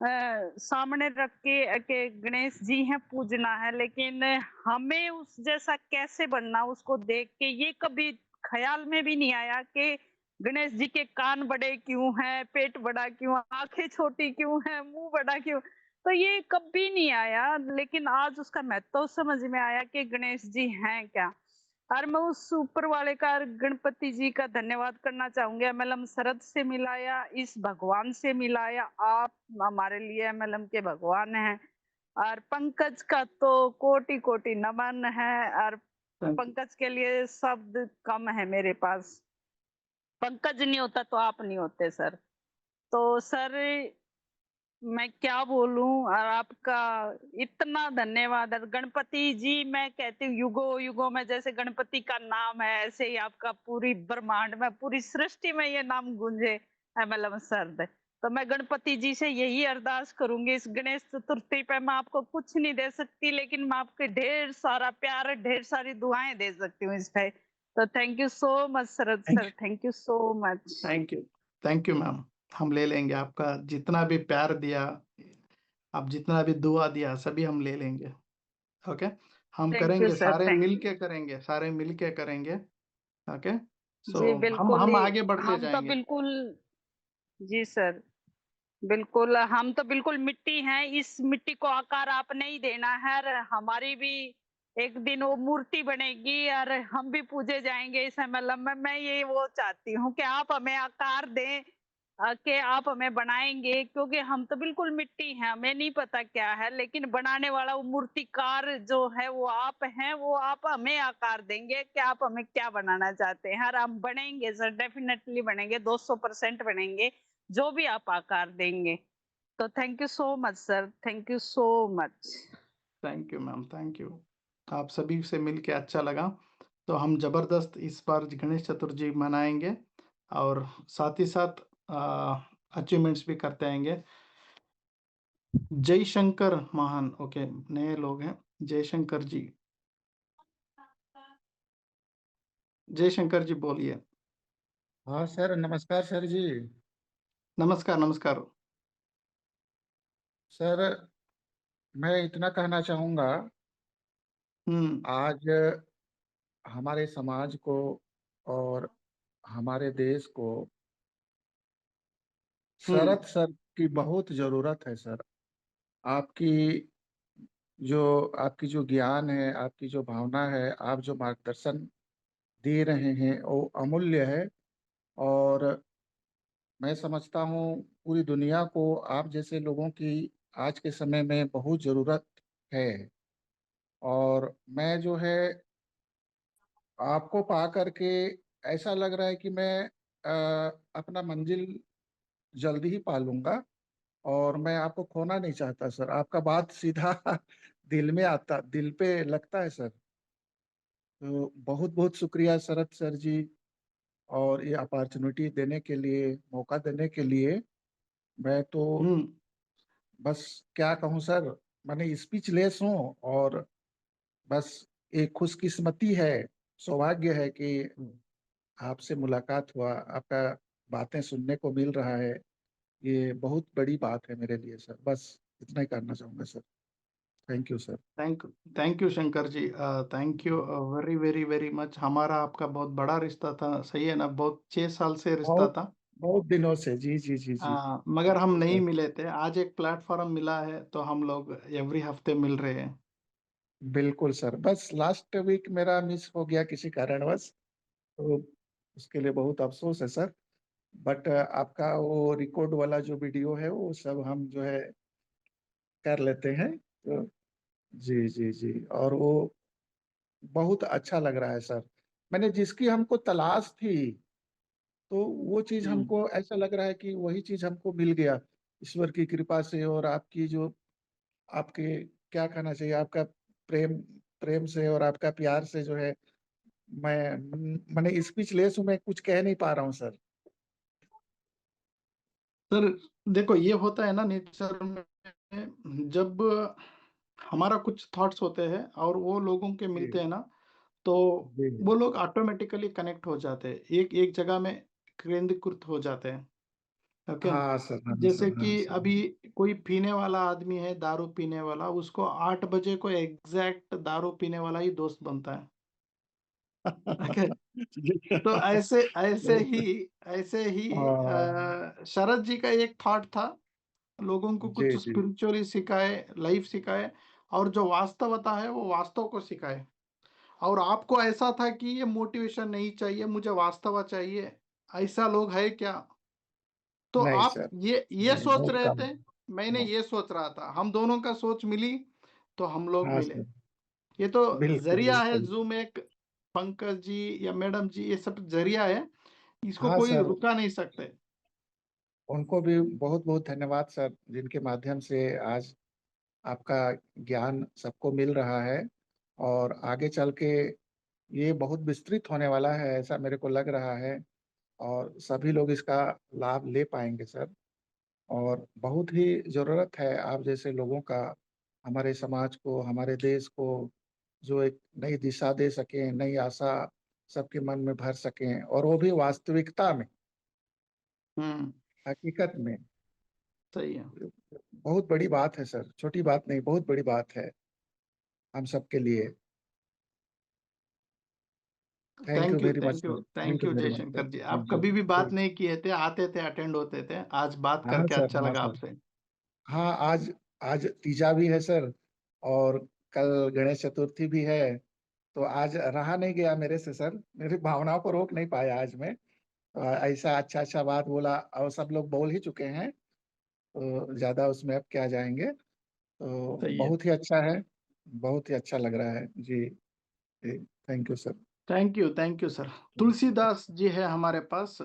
सामने रख के गणेश जी हैं, पूजना है, लेकिन हमें उस जैसा कैसे बनना, उसको देख के ये कभी ख्याल में भी नहीं आया कि गणेश जी के कान बड़े क्यों हैं, पेट बड़ा क्यों, आंखें छोटी क्यों हैं, मुंह बड़ा क्यों। तो ये कभी नहीं आया, लेकिन आज उसका महत्व समझ में आया कि गणेश जी हैं क्या। और मैं उस ऊपर वाले का, गणपति जी का धन्यवाद करना चाहूंगी। एमएलएम शरद से मिलाया, इस भगवान से मिलाया। आप हमारे लिए एमएलएम के भगवान हैं। और पंकज का तो कोटि कोटि नमन है। और पंकज के लिए शब्द कम है मेरे पास। पंकज नहीं होता तो आप नहीं होते सर। तो सर मैं क्या बोलूं, और आपका इतना धन्यवाद। और गणपति जी, मैं कहती हूँ युगो युगो में जैसे गणपति का नाम है, ऐसे ही आपका पूरी ब्रह्मांड में, पूरी सृष्टि में ये नाम गूंजे, एमएलएम सर। तो मैं गणपति जी से यही अरदास करूंगी। इस गणेश चतुर्थी पे मैं आपको कुछ नहीं दे सकती, लेकिन मैं आपके ढेर सारा प्यार, ढेर सारी दुआएं दे सकती हूँ इस पे। तो thank you so much Sharad sir, thank you so much. Thank you ma'am. हम ले लेंगे आपका जितना भी प्यार दिया, आप जितना भी दुआ दिया, सभी हम ले लेंगे। ओके। हम थैंक यू करेंगे, सर, सारे थैंक मिलके करेंगे, सारे मिलके करेंगे। ओके। सो जी हम बिल्कुल हम ही। आगे बढ़ते हम तो जाएंगे। बिल्कुल, जी सर, बिल्कुल हम तो बिल्कुल मिट्टी हैं। इस मिट्टी को आकार आपने ही देना है। और हमारी भी एक दिन वो मूर्ति बनेगी और हम भी पूजे जाएंगे इस एमएलएम में। मैं ये वो चाहती हूँ कि आप हमें आकार दें, कि आप हमें बनाएंगे, क्योंकि हम तो बिल्कुल मिट्टी हैं, हमें नहीं पता क्या है। लेकिन बनाने वाला, वो मूर्तिकार जो है वो आप हैं। वो आप हमें आकार देंगे कि आप हमें क्या बनाना चाहते हैं। और हम बनेंगे सर, डेफिनेटली बनेंगे, 200% बनेंगे, जो भी आप आकार देंगे। तो thank you so much sir, thank you so much. Thank you ma'am, thank you. आप सभी से मिलके अच्छा लगा। तो हम जबरदस्त इस बार गणेश चतुर्थी मनाएंगे और साथ ही साथ अचीवमेंट्स भी करते आएंगे। जय शंकर महान। ओके, नए लोग हैं। जय शंकर जी, जय शंकर जी बोलिए। हाँ सर, नमस्कार सर जी। नमस्कार नमस्कार। सर मैं इतना कहना चाहूँगा, आज हमारे समाज को और हमारे देश को शरद सर की बहुत ज़रूरत है सर। आपकी आपकी जो ज्ञान है, आपकी जो भावना है, आप जो मार्गदर्शन दे रहे हैं वो अमूल्य है। और मैं समझता हूँ पूरी दुनिया को आप जैसे लोगों की आज के समय में बहुत ज़रूरत है। और मैं जो है आपको पा करके ऐसा लग रहा है कि मैं अपना मंजिल जल्दी ही पा लूंगा। और मैं आपको खोना नहीं चाहता सर, आपका बात सीधा दिल में आता, दिल पे लगता है सर। तो बहुत बहुत शुक्रिया शरद सर जी, और ये अपॉर्चुनिटी देने के लिए, मौका देने के लिए। मैं तो बस क्या कहूँ सर, मैंने स्पीचलेस हूँ। और बस एक खुशकिस्मती है, सौभाग्य है कि आपसे मुलाकात हुआ, आपका बातें सुनने को मिल रहा है। ये बहुत बड़ी बात है मेरे लिए सर। बस इतना ही करना चाहूंगा sir. Thank you sir. Thank you Shankar ji, thank you very very very much. हमारा आपका बहुत बड़ा रिश्ता था, सही है ना, बहुत 6 साल से रिश्ता बहुत था। बहुत दिनों से, जी जी जी जी। मगर हम नहीं सर, मिले थे, आज एक प्लेटफॉर्म मिला है तो हम लोग एवरी हफ्ते मिल रहे हैं। बिल्कुल सर। बस लास्ट वीक मेरा मिस हो गया किसी कारणवश, तो उसके लिए बहुत अफसोस है सर। बट आपका वो रिकॉर्ड वाला जो वीडियो है वो सब हम जो है कर लेते हैं। तो जी जी जी, और वो बहुत अच्छा लग रहा है सर। मैंने जिसकी हमको तलाश थी, तो वो चीज हमको ऐसा लग रहा है कि वही चीज हमको मिल गया ईश्वर की कृपा से। और आपकी जो, आपके क्या कहना चाहिए, आपका प्रेम, प्रेम से और आपका प्यार से जो है, मैंने स्पीचलेस हूँ, मैं कुछ कह नहीं पा रहा हूँ सर। सर देखो, ये होता है ना नेचर में, जब हमारा कुछ थॉट्स होते हैं और वो लोगों के मिलते हैं ना, तो जी वो लोग ऑटोमेटिकली कनेक्ट हो जाते हैं, एक एक जगह में केंद्रीकृत हो जाते हैं। ओके। हाँ सर, हाँ जैसे सर, हाँ कि सर। अभी कोई पीने वाला आदमी है, दारू पीने वाला, उसको 8 बजे को एग्जैक्ट दारू पीने वाला ही दोस्त बनता है। ओके। तो ऐसे ऐसे ही हाँ, शरद जी का एक थॉट था, लोगों को जी कुछ जी। स्पिरिचुअली सिखाए, लाइफ सिखाए, और जो वास्तवता है वो वास्तव को सिखाए। और आपको ऐसा था कि ये मोटिवेशन नहीं चाहिए, मुझे वास्तव चाहिए, ऐसा लोग है क्या? तो नहीं आप सर, ये नहीं, सोच बहुत रहे कम। थे, मैंने हाँ, ये सोच रहा था, हम दोनों का सोच मिली तो हम लोग हाँ मिले। सर, ये तो बिल्कुल जरिया है, बिल्कुल। जूम एक, पंकज जी या मैडम जी, ये सब जरिया है, इसको हाँ कोई सर, रुका नहीं सकते। उनको भी बहुत बहुत धन्यवाद सर, जिनके माध्यम से आज आपका ज्ञान सबको मिल रहा है। और आगे चल के ये बहुत विस्तृत होने वाला है, ऐसा मेरे को लग रहा है। और सभी लोग इसका लाभ ले पाएंगे सर। और बहुत ही जरूरत है आप जैसे लोगों का, हमारे समाज को, हमारे देश को, जो एक नई दिशा दे सकें, नई आशा सबके मन में भर सकें, और वो भी वास्तविकता में, हकीकत में। सही है। बहुत बड़ी बात है सर, छोटी बात नहीं, बहुत बड़ी बात है हम सबके लिए। Thank you thank you, very much thank you, sir, thank thank you you very much sir, Jaishankar ji. आप थैंक यू। कभी भी बात नहीं किए थे, आते थे, अटेंड होते थे, आज बात हाँ करके सर, अच्छा हाँ लगा सर। आपसे। हाँ, आज आज तीजा भी है सर, और कल गणेश चतुर्थी भी है। तो आज रहा नहीं गया मेरे से सर, मेरी भावनाओं को रोक नहीं पाया आज मैं। ऐसा अच्छा अच्छा बात बोला, और सब लोग बोल ही चुके हैं, तो ज्यादा उसमें अब क्या जाएंगे। तो सही है। बहुत ही अच्छा है, बहुत ही अच्छा लग रहा है जी। Thank you sir. Thank you sir. Tulsidas ji है हमारे पास,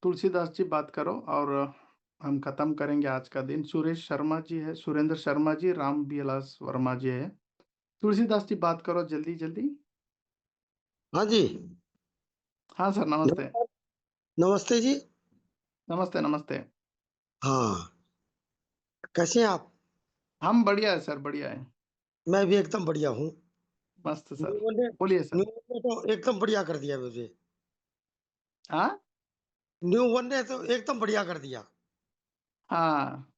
तुलसीदास जी बात करो, और हम खत्म करेंगे आज का दिन। सुरेश शर्मा जी है, सुरेंद्र शर्मा जी, राम विलास वर्मा जी है। तुलसीदास जी बात करो जल्दी जल्दी। हाँ जी। हाँ सर, नमस्ते। नमस्कार। नमस्ते जी। नमस्ते नमस्ते। हाँ, कैसे हैं आप? हम बढ़िया है सर, बढ़िया है। मैं भी एकदम बढ़िया हूँ। मस्त सर। न्यूमन ने बोलिए सर। न्यूमन ने तो एकदम बढ़िया कर दिया मुझे। हाँ न्यूमन ने तो एकदम बढ़िया कर दिया। हाँ,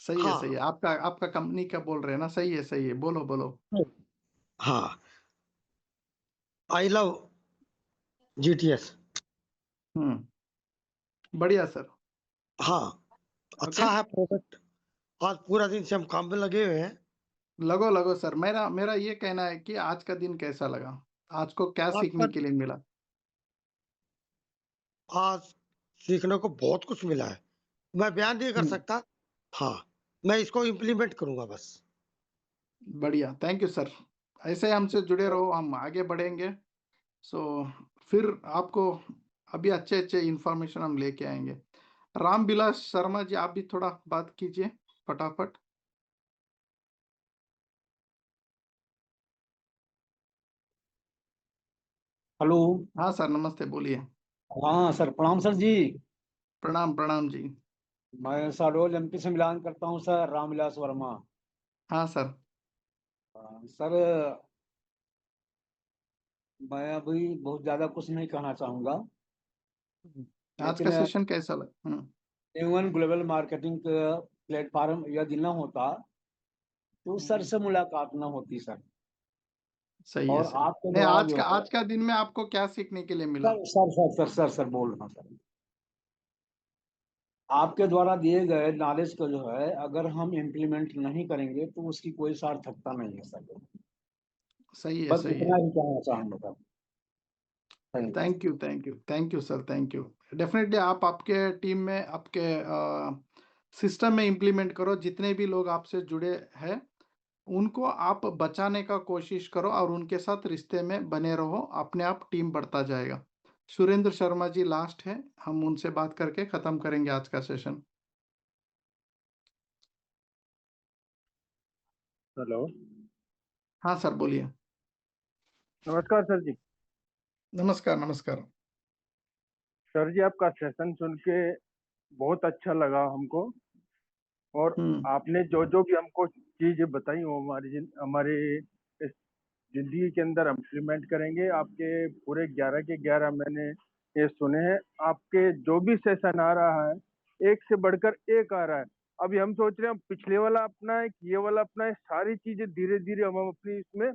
सही है सही है। हाँ। आपका आपका कंपनी का बोल रहे हैं ना, सही है सही है, बोलो बोलो। हाँ, आई लव जीटीएस। बढ़िया सर। हाँ, ओके। अच्छा है प्रोडक्ट। आज पूरा दिन से हम काम में लगे हुए हैं। लगो लगो सर, मेरा मेरा ये कहना है कि आज का दिन कैसा लगा, आज को क्या आज सीखने का के लिए मिला? आज सीखने को बहुत कुछ मिला है, मैं बयान नहीं कर हम्म, सकता। हाँ, मैं इसको इम्प्लीमेंट करूंगा बस। बढ़िया, थैंक यू सर। ऐसे हमसे जुड़े रहो, हम आगे बढ़ेंगे। सो फिर आपको अभी अच्छे इंफॉर्मेशन हम लेके आएंगे। रामविलास शर्मा जी, आप भी थोड़ा बात कीजिए फटाफट। हेलो। हाँ सर, नमस्ते, बोलिए। हाँ सर, प्रणाम सर जी। प्रणाम जी। मैं शहडोल एमपी से मिलान करता हूँ सर, रामविलास वर्मा। हाँ सर। सर, मैं अभी बहुत ज्यादा कुछ नहीं कहना चाहूंगा, आज का सेशन कैसा लगा? लेकिन ग्लोबल मार्केटिंग प्लेटफॉर्म यदि न होता तो सर से मुलाकात न होती सर। सही है और सर। आपके नहीं, द्वारा जो है आज का दिन में आपको क्या सीखने के लिए मिला? सर बोल रहा हूँ सर, आपके द्वारा दिए गए नॉलेज को जो है अगर हम इम्प्लीमेंट नहीं करेंगे तो उसकी कोई सार्थकता नहीं है सर। सही है, बस सही इतना है। ही कहना चाहूंगा sir. Thank you sir, thank you. Definitely आप आपके टीम में, आपके सिस्टम में इम्प्लीमेंट करो। जितने भी लोग आपसे जुड़े हैं उनको आप बचाने का कोशिश करो और उनके साथ रिश्ते में बने रहो, अपने आप टीम बढ़ता जाएगा। सुरेंद्र शर्मा जी लास्ट है, हम उनसे बात करके खत्म करेंगे आज का सेशन। हेलो, हाँ सर, बोलिए। नमस्कार सर जी। नमस्कार। सर जी, आपका सेशन सुन के बहुत अच्छा लगा हमको, और आपने जो जो भी हमको चीजें बताई वो हमारे इस जिंदगी के अंदर हम इम्प्लीमेंट करेंगे। आपके पूरे 11 के 11 मैंने ये सुने हैं। आपके जो भी सेशन आ रहा है एक से बढ़कर एक आ रहा है। अभी हम सोच रहे हैं हम पिछले वाला अपना है कि ये वाला अपना है, सारी चीजें धीरे धीरे हम अपनी इसमें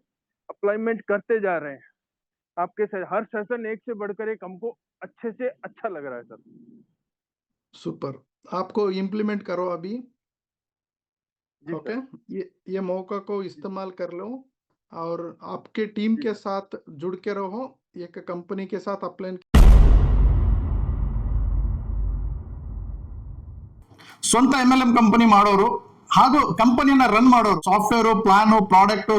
अप्लाईमेंट करते जा रहे हैं। आपके हर सेशन एक से बढ़कर एक हमको अच्छे से अच्छा लग रहा है सर। सुपर, आपको इम्प्लीमेंट करो अभी। ओके, ये मौका को इस्तेमाल कर लो और आपके टीम के साथ जुड़ के रहो। एक कंपनी के साथ अप्लाई, ಸ್ವಂತ MLM ಕಂಪನಿ ಮಾಡೋರು ಹಾಗೂ ಕಂಪನಿಯನ್ನ ರನ್ ಮಾಡೋರು, software, plan, product,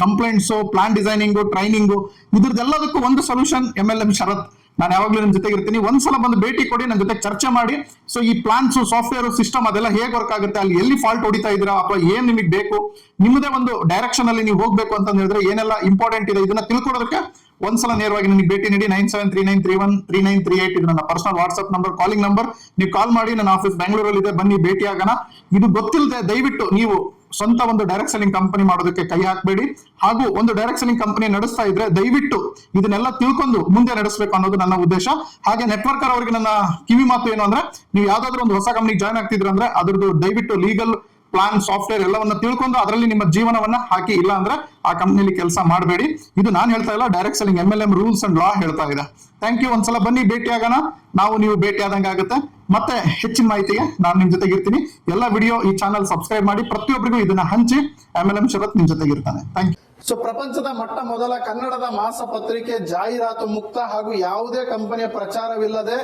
complaints, plan designing, training, ಇದ್ರದ್ದೆಲ್ಲದಕ್ಕೂ ಒಂದು ಸೊಲ್ಯೂಷನ್ MLM ಶರತ್. ನಾನು ಯಾವಾಗಲೂ ನಿಮ್ಮ ಜೊತೆಗೆ ಇರ್ತೀನಿ. ಒಂದ್ಸಲ ಬಂದು ಭೇಟಿ ಕೊಡಿ, ನನ್ನ ಜೊತೆ ಚರ್ಚೆ ಮಾಡಿ. ಸೊ ಈ ಪ್ಲಾನ್ಸ್, ಸಾಫ್ಟ್ವೇರ್, ಸಿಸ್ಟಮ್ ಅದೆಲ್ಲ ಹೇಗೆ ವರ್ಕ್ ಆಗುತ್ತೆ, ಅಲ್ಲಿ ಎಲ್ಲಿ ಫಾಲ್ಟ್ ಹೊಡಿತಾ ಇದ್ದೀರಾ ಅಥವಾ ಏನ್ ನಿಮಗೆ ಬೇಕು, ನಿಮ್ಮದೇ ಒಂದು ಡೈರೆಕ್ಷನ್ ಅಲ್ಲಿ ನೀವು ಹೋಗ್ಬೇಕು ಅಂತ ಹೇಳಿದ್ರೆ ಏನೆಲ್ಲ ಇಂಪಾರ್ಟೆಂಟ್ ಇದೆ ಇದನ್ನ ತಿಳ್ಕೊಳ್ಳೋದಕ್ಕೆ ಒಂದ್ಸಲ ನೇರವಾಗಿ ನನಗೆ ಭೇಟಿ ನೀಡಿ. 9739313938 ಇದು ನನ್ನ personal WhatsApp number, calling number. ನೀವು ಕಾಲ್ ಮಾಡಿ, ನನ್ನ ಆಫೀಸ್ ಬೆಂಗಳೂರಲ್ಲಿ ಇದೆ, ಬನ್ನಿ ಭೇಟಿ ಆಗೋಣ. ಇದು ಗೊತ್ತಿಲ್ಲದೆ ದಯವಿಟ್ಟು ನೀವು ಸ್ವಂತ ಒಂದು ಡೈರೆಕ್ಟ್ ಸೆಲ್ಲಿಂಗ್ ಕಂಪನಿ ಮಾಡೋದಕ್ಕೆ ಕೈ ಹಾಕಬೇಡಿ. ಹಾಗೂ ಒಂದು ಡೈರೆಕ್ಟ್ ಸೆಲ್ಲಿಂಗ್ ಕಂಪನಿ ನಡೆಸ್ತಾ ಇದ್ರೆ ದಯವಿಟ್ಟು ಇದನ್ನೆಲ್ಲ ತಿಳ್ಕೊಂಡು ಮುಂದೆ ನಡೆಸಬೇಕು ಅನ್ನೋದು ನನ್ನ ಉದ್ದೇಶ. ಹಾಗೆ ನೆಟ್ವರ್ಕರ್ ಅವರಿಗೆ ನನ್ನ ಕಿವಿ ಮಾತು ಏನು ಅಂದ್ರೆ, ನೀವು ಯಾವ್ದಾದ್ರು ಒಂದು ಹೊಸ ಕಂಪನಿ ಜಾಯ್ನ್ ಆಗ್ತಿದ್ರೆ ಅಂದ್ರೆ ಅದ್ರದ್ದು ದಯವಿಟ್ಟು ಲೀಗಲ್, ಪ್ಲಾನ್, ಸಾಫ್ಟ್ವೇರ್ ಎಲ್ಲವನ್ನ ತಿಳ್ಕೊಂಡು ಅದರಲ್ಲಿ ನಿಮ್ಮ ಜೀವನವನ್ನ ಹಾಕಿ. ಇಲ್ಲ ಅಂದ್ರೆ ಆ ಕಂಪನಿಲಿ ಕೆಲಸ ಮಾಡಬೇಡಿ. ಇದು ನಾನು ಹೇಳ್ತಾ ಇಲ್ಲ, direct selling MLM rules and law ಹೇಳ್ತಾ ಇದೆ. Thank you. ಒಂದ್ಸಲ ಬನ್ನಿ, ಭೇಟಿ ಆಗೋಣ. ನಾವು ನೀವು ಭೇಟಿ ಆದಂಗೆ ಆಗುತ್ತೆ. ಮತ್ತೆ ಹೆಚ್ಚಿನ ಮಾಹಿತಿಗೆ ನಾನು ನಿಮ್ ಜೊತೆಗೆ ಇರ್ತೀನಿ. ಎಲ್ಲ ವಿಡಿಯೋ ಈ ಚಾನಲ್ ಸಬ್ಸ್ಕ್ರೈಬ್ ಮಾಡಿ, ಪ್ರತಿಯೊಬ್ಬರಿಗೂ ಇದನ್ನ ಹಂಚಿ. MLM ಶರತ್ ನಿಮ್ ಜೊತೆಗೆ ಇರ್ತಾನೆ. Thank you. ಸೊ ಪ್ರಪಂಚದ ಮೊಟ್ಟ ಮೊದಲ ಕನ್ನಡದ ಮಾಸ ಪತ್ರಿಕೆ, ಜಾಹೀರಾತು ಮುಕ್ತ ಹಾಗೂ ಯಾವುದೇ ಕಂಪನಿಯ ಪ್ರಚಾರವಿಲ್ಲದೆ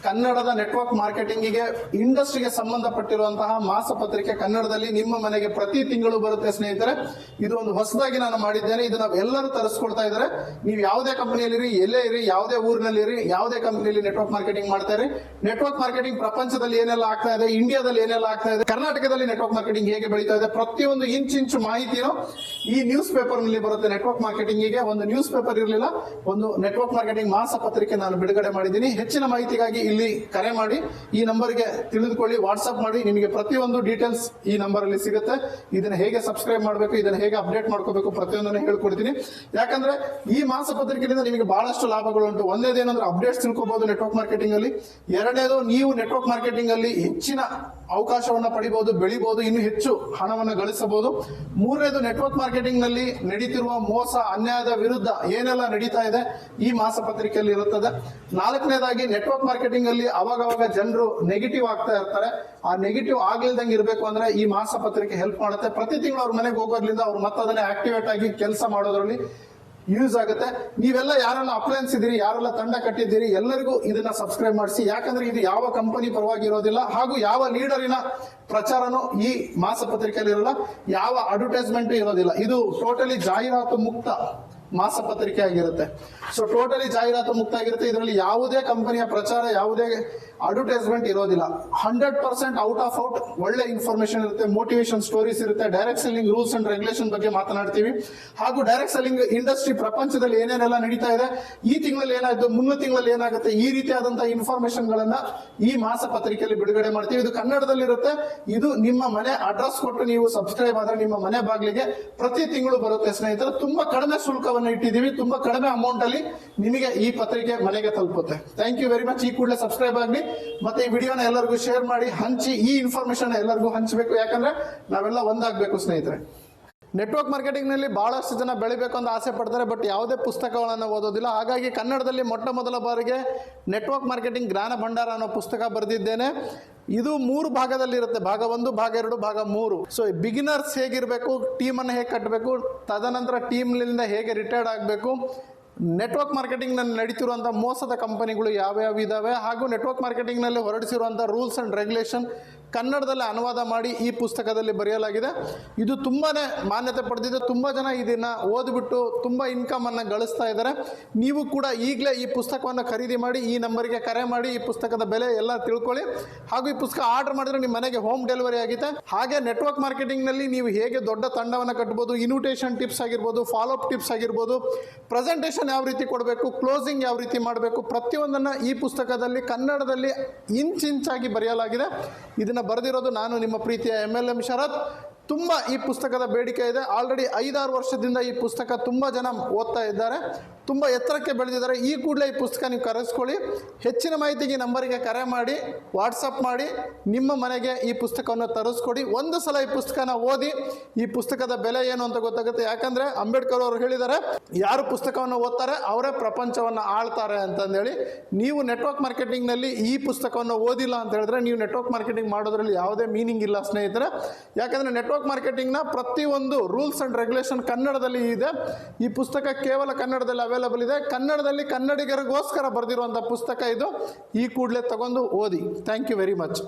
ಕನ್ನಡದ ನೆಟ್ವರ್ಕ್ ಮಾರ್ಕೆಟಿಂಗಿಗೆ, ಇಂಡಸ್ಟ್ರಿಗೆ ಸಂಬಂಧಪಟ್ಟಿರುವಂತಹ ಮಾಸ ಪತ್ರಿಕೆ ಕನ್ನಡದಲ್ಲಿ ನಿಮ್ಮ ಮನೆಗೆ ಪ್ರತಿ ತಿಂಗಳು ಬರುತ್ತೆ ಸ್ನೇಹಿತರೆ. ಇದು ಒಂದು ಹೊಸದಾಗಿ ನಾನು ಮಾಡಿದ್ದೇನೆ. ಇದನ್ನ ಎಲ್ಲರೂ ತರಿಸ್ಕೊಳ್ತಾ ಇದ್ದಾರೆ. ನೀವು ಯಾವುದೇ ಕಂಪನಿಯಲ್ಲಿ ಎಲ್ಲೇ ಇರಿ, ಯಾವುದೇ ಊರಿನಲ್ಲಿ ಇರಿ, ಯಾವುದೇ ಕಂಪನಿಯಲ್ಲಿ ನೆಟ್ವರ್ಕ್ ಮಾರ್ಕೆಟಿಂಗ್ ಮಾಡ್ತಾ ಇರಿ. ನೆಟ್ವರ್ಕ್ ಮಾರ್ಕೆಟಿಂಗ್ ಪ್ರಪಂಚದಲ್ಲಿ ಏನೆಲ್ಲ ಆಗ್ತಾ ಇದೆ, ಇಂಡಿಯಾದಲ್ಲಿ ಏನೆಲ್ಲ ಆಗ್ತಾ ಇದೆ, ಕರ್ನಾಟಕದಲ್ಲಿ ನೆಟ್ವರ್ಕ್ ಮಾರ್ಕೆಟಿಂಗ್ ಹೇಗೆ ಬೆಳೀತಾ ಇದೆ, ಪ್ರತಿಯೊಂದು ಇಂಚು ಮಾಹಿತಿನೂ ಈ ನ್ಯೂಸ್ ಪೇಪರ್ ನಲ್ಲಿ ಬರುತ್ತೆ. ನೆಟ್ವರ್ಕ್ ಮಾರ್ಕೆಟಿಂಗಿಗೆ ಒಂದು ನ್ಯೂಸ್ ಪೇಪರ್ ಇರಲಿಲ್ಲ, ಒಂದು ನೆಟ್ವರ್ಕ್ ಮಾರ್ಕೆಟಿಂಗ್ ಮಾಸ ಪತ್ರಿಕೆ ನಾನು ಬಿಡುಗಡೆ ಮಾಡಿದ್ದೀನಿ. ಹೆಚ್ಚಿನ ಮಾಹಿತಿಗಾಗಿ ಇಲ್ಲಿ ಕರೆ ಮಾಡಿ, ಈ ನಂಬರ್ಗೆ ತಿಳಿದುಕೊಳ್ಳಿ, ವಾಟ್ಸ್ಆಪ್ ಮಾಡಿ. ನಿಮಗೆ ಪ್ರತಿಯೊಂದು ಡೀಟೇಲ್ಸ್ ಈ ನಂಬರ್ ಅಲ್ಲಿ ಸಿಗುತ್ತೆ. ಇದನ್ನ ಹೇಗೆ ಸಬ್ಸ್ಕ್ರೈಬ್ ಮಾಡಬೇಕು, ಇದನ್ನ ಹೇಗೆ ಅಪ್ಡೇಟ್ ಮಾಡ್ಕೋಬೇಕು, ಪ್ರತಿಯೊಂದನ್ನು ಹೇಳ್ಕೊಡ್ತೀನಿ. ಯಾಕಂದ್ರೆ ಈ ಮಾಸ ಪತ್ರಿಕೆಯಿಂದ ನಿಮಗೆ ಬಹಳಷ್ಟು ಲಾಭಗಳುಂಟು. ಒಂದೇದೇನಂದ್ರೆ ಅಪ್ಡೇಟ್ಸ್ ತಿಳ್ಕೋಬಹುದು ನೆಟ್ವರ್ಕ್ ಮಾರ್ಕೆಟಿಂಗ್ ಅಲ್ಲಿ. ಎರಡನೇದು, ನೀವು ನೆಟ್ವರ್ಕ್ ಮಾರ್ಕೆಟಿಂಗ್ ಅಲ್ಲಿ ಹೆಚ್ಚಿನ ಅವಕಾಶವನ್ನ ಪಡಿಬಹುದು, ಬೆಳಿಬಹುದು, ಇನ್ನು ಹೆಚ್ಚು ಹಣವನ್ನು ಗಳಿಸಬಹುದು. ಮೂರನೇದು, ನೆಟ್ವರ್ಕ್ ಮಾರ್ಕೆಟಿಂಗ್ ನಲ್ಲಿ ನಡೀತಿರುವ ಮೋಸ, ಅನ್ಯಾಯದ ವಿರುದ್ಧ ಏನೆಲ್ಲ ನಡೀತಾ ಇದೆ ಈ ಮಾಸ ಪತ್ರಿಕೆಯಲ್ಲಿ ಇರುತ್ತದೆ. ನಾಲ್ಕನೇದಾಗಿ, ನೆಟ್ವರ್ಕ್ ಮಾರ್ಕೆಟಿಂಗ್ ಅಲ್ಲಿ ಅವಾಗವಾಗ ಜನರು ನೆಗೆಟಿವ್ ಆಗ್ತಾ ಇರ್ತಾರೆ. ಆ ನೆಗೆಟಿವ್ ಆಗ್ಲಿಲ್ದಂಗೆ ಇರಬೇಕು ಅಂದ್ರೆ ಈ ಮಾಸ ಪತ್ರಿಕೆ ಹೆಲ್ಪ್ ಮಾಡುತ್ತೆ. ಪ್ರತಿ ತಿಂಗಳು ಅವ್ರ ಮನೆಗೆ ಹೋಗೋದ್ರಿಂದ ಅವ್ರು ಮತ್ತೆ ಅದನ್ನ ಆಕ್ಟಿವೇಟ್ ಆಗಿ ಕೆಲಸ ಮಾಡೋದ್ರಲ್ಲಿ ಯೂಸ್ ಆಗುತ್ತೆ. ನೀವೆಲ್ಲ ಯಾರೆಲ್ಲ ಅಪ್ಲಯನ್ಸ್ ಇದ್ದೀರಿ, ಯಾರೆಲ್ಲ ತಂಡ ಕಟ್ಟಿದ್ದೀರಿ, ಎಲ್ಲರಿಗೂ ಇದನ್ನ ಸಬ್ಸ್ಕ್ರೈಬ್ ಮಾಡಿಸಿ. ಯಾಕಂದ್ರೆ ಇದು ಯಾವ ಕಂಪನಿ ಪರವಾಗಿ ಇರೋದಿಲ್ಲ, ಹಾಗೂ ಯಾವ ಲೀಡರಿನ ಪ್ರಚಾರನೂ ಈ ಮಾಸಪತ್ರಿಕೆಯಲ್ಲಿ ಇರೋಲ್ಲ, ಯಾವ ಅಡ್ವರ್ಟೈಸ್ಮೆಂಟ್ ಇರೋದಿಲ್ಲ. ಇದು ಟೋಟಲಿ ಜಾಹೀರಾತು ಮುಕ್ತ ಮಾಸಪತ್ರಿಕೆ ಆಗಿರುತ್ತೆ. ಸೊ ಟೋಟಲಿ ಜಾಹೀರಾತು ಮುಕ್ತ ಆಗಿರುತ್ತೆ. ಇದರಲ್ಲಿ ಯಾವುದೇ ಕಂಪನಿಯ ಪ್ರಚಾರ, ಯಾವುದೇ ಅಡ್ವರ್ಟೈಸ್ಮೆಂಟ್ ಇರೋದಿಲ್ಲ. 100% ಔಟ್ ಆಫ್ ಔಟ್ ಒಳ್ಳೆ ಇನ್ಫಾರ್ಮೇಶನ್ ಇರುತ್ತೆ, ಮೋಟಿವೇಶನ್ ಸ್ಟೋರೀಸ್ ಇರುತ್ತೆ, direct selling rules and regulation ಬಗ್ಗೆ ಮಾತನಾಡ್ತೀವಿ. ಹಾಗೂ ಡೈರೆಕ್ಟ್ ಸೆಲ್ಲಿಂಗ್ ಇಂಡಸ್ಟ್ರಿ ಪ್ರಪಂಚದಲ್ಲಿ ಏನೇನೆಲ್ಲ ನಡೀತಾ ಇದೆ, ಈ ತಿಂಗಳಲ್ಲಿ ಏನಾಯ್ತು, ಮುಂದಿನ ತಿಂಗಳಲ್ಲಿ ಏನಾಗುತ್ತೆ, ಈ ರೀತಿಯಾದಂತಹ ಇನ್ಫಾರ್ಮೇಶನ್ ಗಳನ್ನ ಈ ಮಾಸಪತ್ರಿಕೆಯಲ್ಲಿ ಬಿಡುಗಡೆ ಮಾಡ್ತೀವಿ. ಇದು ಕನ್ನಡದಲ್ಲಿರುತ್ತೆ. ಇದು ನಿಮ್ಮ ಮನೆ ಅಡ್ರೆಸ್ ಕೊಟ್ಟು ನೀವು ಸಬ್ಸ್ಕ್ರೈಬ್ ಆದ್ರೆ ನಿಮ್ಮ ಮನೆ ಬಾಗಿಲಿಗೆ ಪ್ರತಿ ತಿಂಗಳು ಬರುತ್ತೆ ಸ್ನೇಹಿತರೆ. ತುಂಬಾ ಕಡಿಮೆ ಶುಲ್ಕವನ್ನು ಇಟ್ಟಿದ್ದೀವಿ, ತುಂಬಾ ಕಡಿಮೆ ಅಮೌಂಟ್ ಅಲ್ಲಿ ನಿಮಗೆ ಈ ಪತ್ರಿಕೆ ಮನೆಗೆ ತಲುಪುತ್ತೆ. Thank you very much. ಈ ಕೂಡಲೇ ಸಬ್ಸ್ಕ್ರೈಬ್ ಆಗಲಿ, ಮತ್ತೆ ಈ ವಿಡಿಯೋನ ಎಲ್ಲರಿಗೂ ಶೇರ್ ಮಾಡಿ, ಹಂಚಿ. ಈ ಇನ್ಫಾರ್ಮೇಶನ್ ಎಲ್ಲರಿಗೂ ಹಂಚಬೇಕು, ಯಾಕಂದ್ರೆ ನಾವೆಲ್ಲ ಒಂದಾಗಬೇಕು ಸ್ನೇಹಿತರೆ. ನೆಟ್ವರ್ಕ್ ಮಾರ್ಕೆಟಿಂಗ್ ನಲ್ಲಿ ಬಹಳಷ್ಟು ಜನ ಬೆಳಿಬೇಕು ಅಂತ ಆಸೆ ಪಡ್ತಾರೆ, ಬಟ್ ಯಾವುದೇ ಪುಸ್ತಕಗಳನ್ನು ಓದೋದಿಲ್ಲ. ಹಾಗಾಗಿ ಕನ್ನಡದಲ್ಲಿ ಮೊಟ್ಟ ಮೊದಲ ಬಾರಿಗೆ ನೆಟ್ವರ್ಕ್ ಮಾರ್ಕೆಟಿಂಗ್ ಜ್ಞಾನ ಭಂಡಾರ ಅನ್ನೋ ಪುಸ್ತಕ ಬರೆದಿದ್ದೇನೆ. ಇದು 3 ಭಾಗದಲ್ಲಿರುತ್ತೆ, ಭಾಗ 1, ಭಾಗ 2, ಭಾಗ 3. ಸೊ ಬಿಗಿನರ್ಸ್ ಹೇಗಿರಬೇಕು, ಟೀಮನ್ನು ಹೇಗೆ ಕಟ್ಟಬೇಕು, ತದನಂತರ ಟೀಮ್ನಿಂದ ಹೇಗೆ ರಿಟೈರ್ಡ್ ಆಗಬೇಕು, ನೆಟ್ವರ್ಕ್ ಮಾರ್ಕೆಟಿಂಗ್ ನಲ್ಲಿ ನಡೀತಿರುವಂಥ ಮೋಸದ ಕಂಪನಿಗಳು ಯಾವ್ಯಾವ ಇದಾವೆ, ಹಾಗೂ ನೆಟ್ವರ್ಕ್ ಮಾರ್ಕೆಟಿಂಗ್ ನಲ್ಲಿ ಹೊರಡಿಸಿರುವಂಥ ರೂಲ್ಸ್ ಅಂಡ್ ರೆಗ್ಯುಲೇಷನ್ ಕನ್ನಡದಲ್ಲಿ ಅನುವಾದ ಮಾಡಿ ಈ ಪುಸ್ತಕದಲ್ಲಿ ಬರೆಯಲಾಗಿದೆ. ಇದು ತುಂಬಾನೇ ಮಾನ್ಯತೆ ಪಡೆದಿದೆ. ತುಂಬಾ ಜನ ಇದನ್ನ ಓದ್ಬಿಟ್ಟು ತುಂಬಾ ಇನ್ಕಮ್ ಅನ್ನ ಗಳಿಸ್ತಾ ಇದ್ದಾರೆ. ನೀವು ಕೂಡ ಈಗಲೇ ಈ ಪುಸ್ತಕವನ್ನು ಖರೀದಿ ಮಾಡಿ, ಈ ನಂಬರ್ಗೆ ಕರೆ ಮಾಡಿ, ಈ ಪುಸ್ತಕದ ಬೆಲೆ ಎಲ್ಲ ತಿಳ್ಕೊಳ್ಳಿ. ಹಾಗೂ ಈ ಪುಸ್ತಕ ಆರ್ಡರ್ ಮಾಡಿದ್ರೆ ನಿಮ್ಮ ಮನೆಗೆ ಹೋಮ್ ಡೆಲಿವರಿ ಆಗಿದೆ. ಹಾಗೆ ನೆಟ್ವರ್ಕ್ ಮಾರ್ಕೆಟಿಂಗ್ ನಲ್ಲಿ ನೀವು ಹೇಗೆ ದೊಡ್ಡ ತಂಡವನ್ನು ಕಟ್ಟಬಹುದು, ಇನ್ವಿಟೇಷನ್ ಟಿಪ್ಸ್ ಆಗಿರ್ಬೋದು, ಫಾಲೋ ಅಪ್ ಟಿಪ್ಸ್ ಆಗಿರ್ಬೋದು, ಪ್ರೆಸೆಂಟೇಷನ್ ಯಾವ ರೀತಿ ಕೊಡಬೇಕು, ಕ್ಲೋಸಿಂಗ್ ಯಾವ ರೀತಿ ಮಾಡಬೇಕು, ಪ್ರತಿಯೊಂದನ್ನ ಈ ಪುಸ್ತಕದಲ್ಲಿ ಕನ್ನಡದಲ್ಲಿ ಇಂಚಾಗಿ ಬರೆಯಲಾಗಿದೆ. ಇದನ್ನ ಬರೆದಿರೋದು ನಾನು, ನಿಮ್ಮ ಪ್ರೀತಿಯ MLM ಶರತ್. ತುಂಬ ಈ ಪುಸ್ತಕದ ಬೇಡಿಕೆ ಇದೆ. ಆಲ್ರೆಡಿ 5-6 ವರ್ಷದಿಂದ ಈ ಪುಸ್ತಕ ತುಂಬ ಜನ ಓದ್ತಾ ಇದ್ದಾರೆ, ತುಂಬ ಎತ್ತರಕ್ಕೆ ಬೆಳೆದಿದ್ದಾರೆ. ಈ ಕೂಡಲೇ ಈ ಪುಸ್ತಕ ನೀವು ಕರೆಸ್ಕೊಳ್ಳಿ. ಹೆಚ್ಚಿನ ಮಾಹಿತಿಗೆ ನಂಬರಿಗೆ ಕರೆ ಮಾಡಿ, ವಾಟ್ಸಪ್ ಮಾಡಿ, ನಿಮ್ಮ ಮನೆಗೆ ಈ ಪುಸ್ತಕವನ್ನು ತರಿಸ್ಕೊಡಿ. ಒಂದು ಸಲ ಈ ಪುಸ್ತಕನ ಓದಿ, ಈ ಪುಸ್ತಕದ ಬೆಲೆ ಏನು ಅಂತ ಗೊತ್ತಾಗುತ್ತೆ. ಯಾಕಂದರೆ ಅಂಬೇಡ್ಕರ್ ಅವರು ಹೇಳಿದ್ದಾರೆ, ಯಾರು ಪುಸ್ತಕವನ್ನು ಓದ್ತಾರೆ ಅವರೇ ಪ್ರಪಂಚವನ್ನು ಆಳ್ತಾರೆ ಅಂತಂದೇಳಿ. ನೀವು ನೆಟ್ವರ್ಕ್ ಮಾರ್ಕೆಟಿಂಗ್ನಲ್ಲಿ ಈ ಪುಸ್ತಕವನ್ನು ಓದಿಲ್ಲ ಅಂತ ಹೇಳಿದ್ರೆ ನೀವು ನೆಟ್ವರ್ಕ್ ಮಾರ್ಕೆಟಿಂಗ್ ಮಾಡೋದ್ರಲ್ಲಿ ಯಾವುದೇ ಮೀನಿಂಗ್ ಇಲ್ಲ ಸ್ನೇಹಿತರೆ. ಯಾಕಂದರೆ ನೆಟ್ವರ್ಕ್ ಮಾರ್ಕೆಟಿಂಗ್ನ ಪ್ರತಿಯೊಂದು ರೂಲ್ಸ್ ಅಂಡ್ ರೆಗ್ಯುಲೇಷನ್ ಕನ್ನಡದಲ್ಲಿ ಇದೆ. ಈ ಪುಸ್ತಕ ಕೇವಲ ಕನ್ನಡದಲ್ಲಿ ಅವೈಲಬಲ್ ಇದೆ. ಕನ್ನಡದಲ್ಲಿ ಕನ್ನಡಿಗರಿಗೋಸ್ಕರ ಬರೆದಿರುವಂಥ ಪುಸ್ತಕ ಇದು. ಈ ಕೂಡಲೇ ತಗೊಂಡು ಓದಿ. Thank you very much.